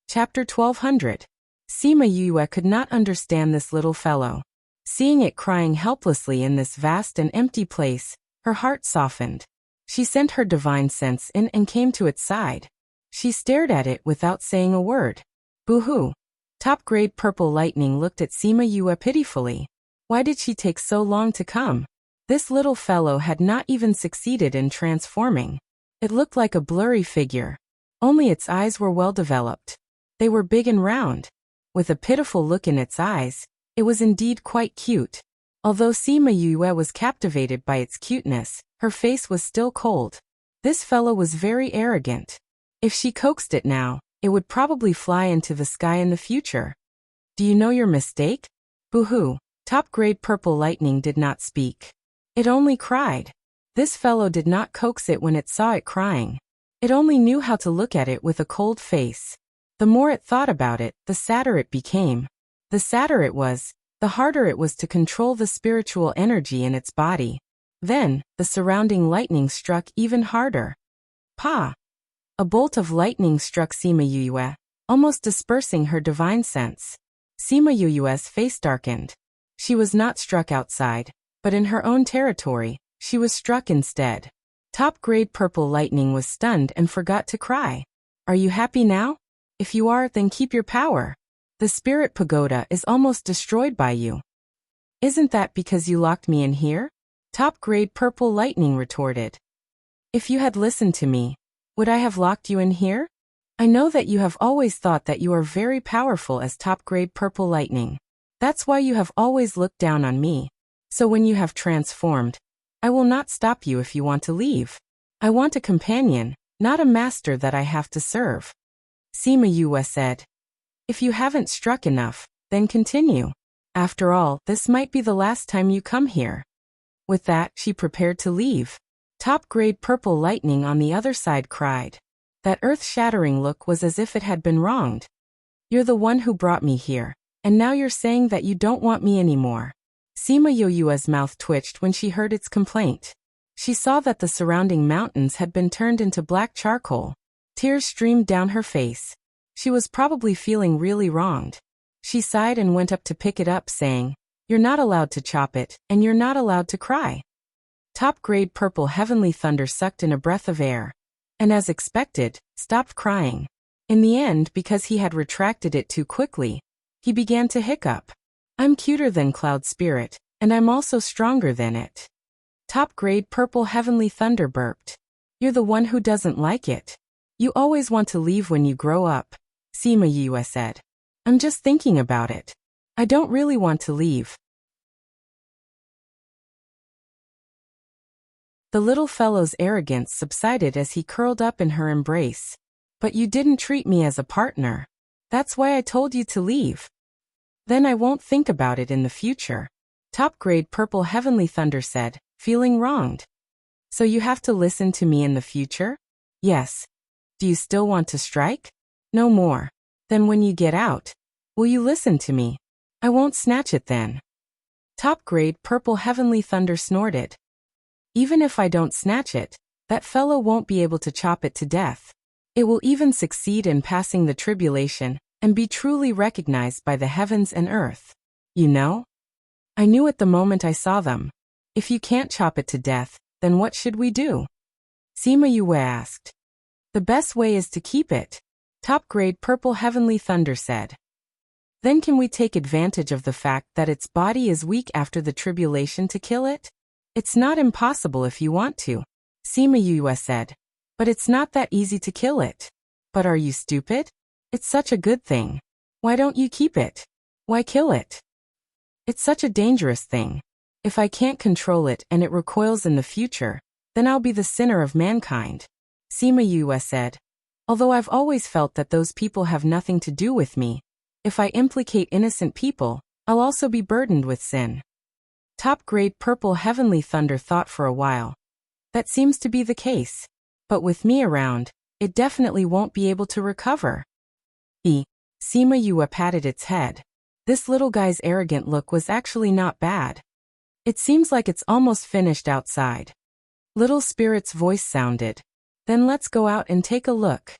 Chapter 1200. Sima Yue could not understand this little fellow. Seeing it crying helplessly in this vast and empty place, her heart softened. She sent her divine sense in and came to its side. She stared at it without saying a word. Boo-hoo. Top-grade purple lightning looked at Sima Yue pitifully. Why did she take so long to come? This little fellow had not even succeeded in transforming. It looked like a blurry figure. Only its eyes were well developed. They were big and round. With a pitiful look in its eyes, it was indeed quite cute. Although Sima Yue was captivated by its cuteness, her face was still cold. This fellow was very arrogant. If she coaxed it now, it would probably fly into the sky in the future. Do you know your mistake? Boo-hoo. Top-grade purple lightning did not speak. It only cried. This fellow did not coax it when it saw it crying. It only knew how to look at it with a cold face. The more it thought about it, the sadder it became. The sadder it was, the harder it was to control the spiritual energy in its body. Then, the surrounding lightning struck even harder. Pa! A bolt of lightning struck Sima Yue, almost dispersing her divine sense. Sima Yue's face darkened. She was not struck outside, but in her own territory, she was struck instead. Top-grade purple lightning was stunned and forgot to cry. Are you happy now? If you are, then keep your power. The spirit pagoda is almost destroyed by you. Isn't that because you locked me in here? Top-grade purple lightning retorted. If you had listened to me, would I have locked you in here? I know that you have always thought that you are very powerful as top-grade purple lightning. That's why you have always looked down on me. So when you have transformed, I will not stop you if you want to leave. I want a companion, not a master that I have to serve. Sima Yue said. If you haven't struck enough, then continue. After all, this might be the last time you come here. With that, she prepared to leave. Top-grade purple lightning on the other side cried. That earth-shattering look was as if it had been wronged. You're the one who brought me here, and now you're saying that you don't want me anymore. Sima Yue's mouth twitched when she heard its complaint. She saw that the surrounding mountains had been turned into black charcoal. Tears streamed down her face. She was probably feeling really wronged. She sighed and went up to pick it up, saying, You're not allowed to chop it, and you're not allowed to cry. Top-grade purple heavenly thunder sucked in a breath of air, and as expected, stopped crying. In the end, because he had retracted it too quickly, he began to hiccup. I'm cuter than Cloud Spirit, and I'm also stronger than it. Top-grade purple heavenly thunder burped. You're the one who doesn't like it. You always want to leave when you grow up, Sima Yue said. I'm just thinking about it. I don't really want to leave. The little fellow's arrogance subsided as he curled up in her embrace. But you didn't treat me as a partner. That's why I told you to leave. Then I won't think about it in the future. Top-grade purple heavenly thunder said, feeling wronged. So you have to listen to me in the future? Yes. Do you still want to strike? No more. Then when you get out, will you listen to me? I won't snatch it then. Top-grade purple heavenly thunder snorted. Even if I don't snatch it, that fellow won't be able to chop it to death. It will even succeed in passing the tribulation and be truly recognized by the heavens and earth. You know? I knew it the moment I saw them. If you can't chop it to death, then what should we do? Sima Yue asked. The best way is to keep it, top-grade Purple Heavenly Thunder said. Then can we take advantage of the fact that its body is weak after the tribulation to kill it? It's not impossible if you want to, Sima Yue said. But it's not that easy to kill it. But are you stupid? It's such a good thing. Why don't you keep it? Why kill it? It's such a dangerous thing. If I can't control it and it recoils in the future, then I'll be the sinner of mankind, Sima Yue said. Although I've always felt that those people have nothing to do with me, if I implicate innocent people, I'll also be burdened with sin. Top-grade Purple Heavenly Thunder thought for a while. That seems to be the case. But with me around, it definitely won't be able to recover. Sima Yue patted its head. This little guy's arrogant look was actually not bad. It seems like it's almost finished outside. Little Spirit's voice sounded. Then let's go out and take a look.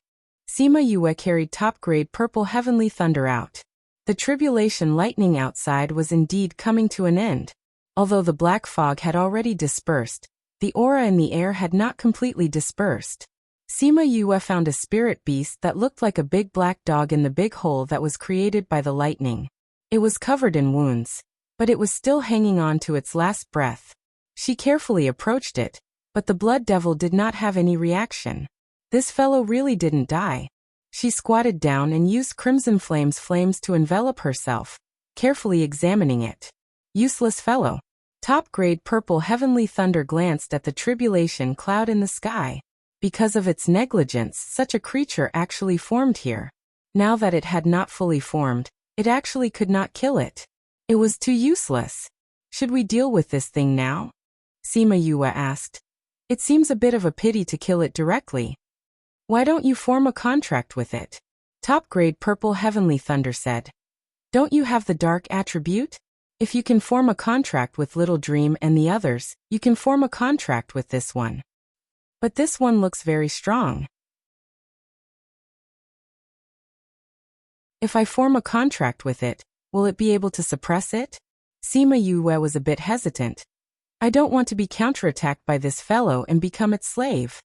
Sima Yue carried top-grade Purple Heavenly Thunder out. The tribulation lightning outside was indeed coming to an end. Although the black fog had already dispersed, the aura in the air had not completely dispersed. Sima Yue found a spirit beast that looked like a big black dog in the big hole that was created by the lightning. It was covered in wounds, but it was still hanging on to its last breath. She carefully approached it, but the blood devil did not have any reaction. This fellow really didn't die. She squatted down and used Crimson Flame's flames to envelop herself, carefully examining it. Useless fellow. Top-grade Purple Heavenly Thunder glanced at the tribulation cloud in the sky. Because of its negligence, such a creature actually formed here. Now that it had not fully formed, it actually could not kill it. It was too useless. Should we deal with this thing now? Sima Yue asked. It seems a bit of a pity to kill it directly. Why don't you form a contract with it? Top-grade Purple Heavenly Thunder said. Don't you have the dark attribute? If you can form a contract with Little Dream and the others, you can form a contract with this one. But this one looks very strong. If I form a contract with it, will it be able to suppress it? Sima Yue was a bit hesitant. I don't want to be counterattacked by this fellow and become its slave.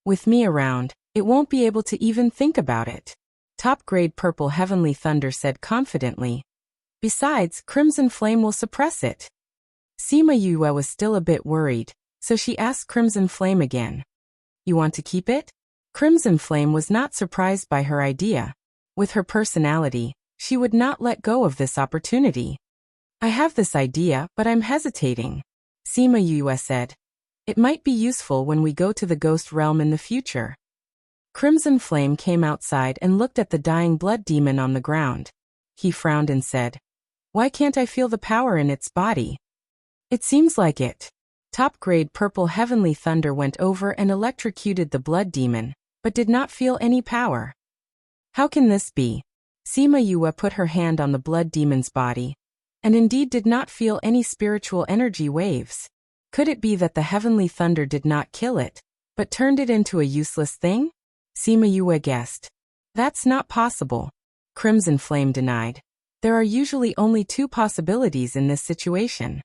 With me around, it won't be able to even think about it. Top-grade Purple Heavenly Thunder said confidently. Besides, Crimson Flame will suppress it. Sima Yue was still a bit worried, so she asked Crimson Flame again. You want to keep it? Crimson Flame was not surprised by her idea. With her personality, she would not let go of this opportunity. I have this idea, but I'm hesitating, Sima Yue said. It might be useful when we go to the ghost realm in the future. Crimson Flame came outside and looked at the dying blood demon on the ground. He frowned and said, Why can't I feel the power in its body? It seems like it. Top-grade Purple Heavenly Thunder went over and electrocuted the blood demon, but did not feel any power. How can this be? Sima Yue put her hand on the blood demon's body, and indeed did not feel any spiritual energy waves. Could it be that the Heavenly Thunder did not kill it, but turned it into a useless thing? Sima Yue guessed. That's not possible. Crimson Flame denied. There are usually only two possibilities in this situation.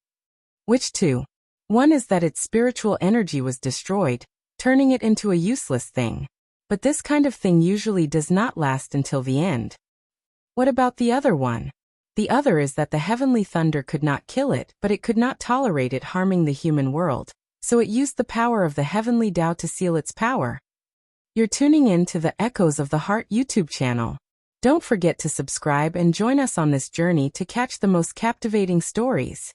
Which two? One is that its spiritual energy was destroyed, turning it into a useless thing. But this kind of thing usually does not last until the end. What about the other one? The other is that the Heavenly Thunder could not kill it, but it could not tolerate it harming the human world, so it used the power of the Heavenly Tao to seal its power. You're tuning in to the Echoes of the Heart YouTube channel. Don't forget to subscribe and join us on this journey to catch the most captivating stories.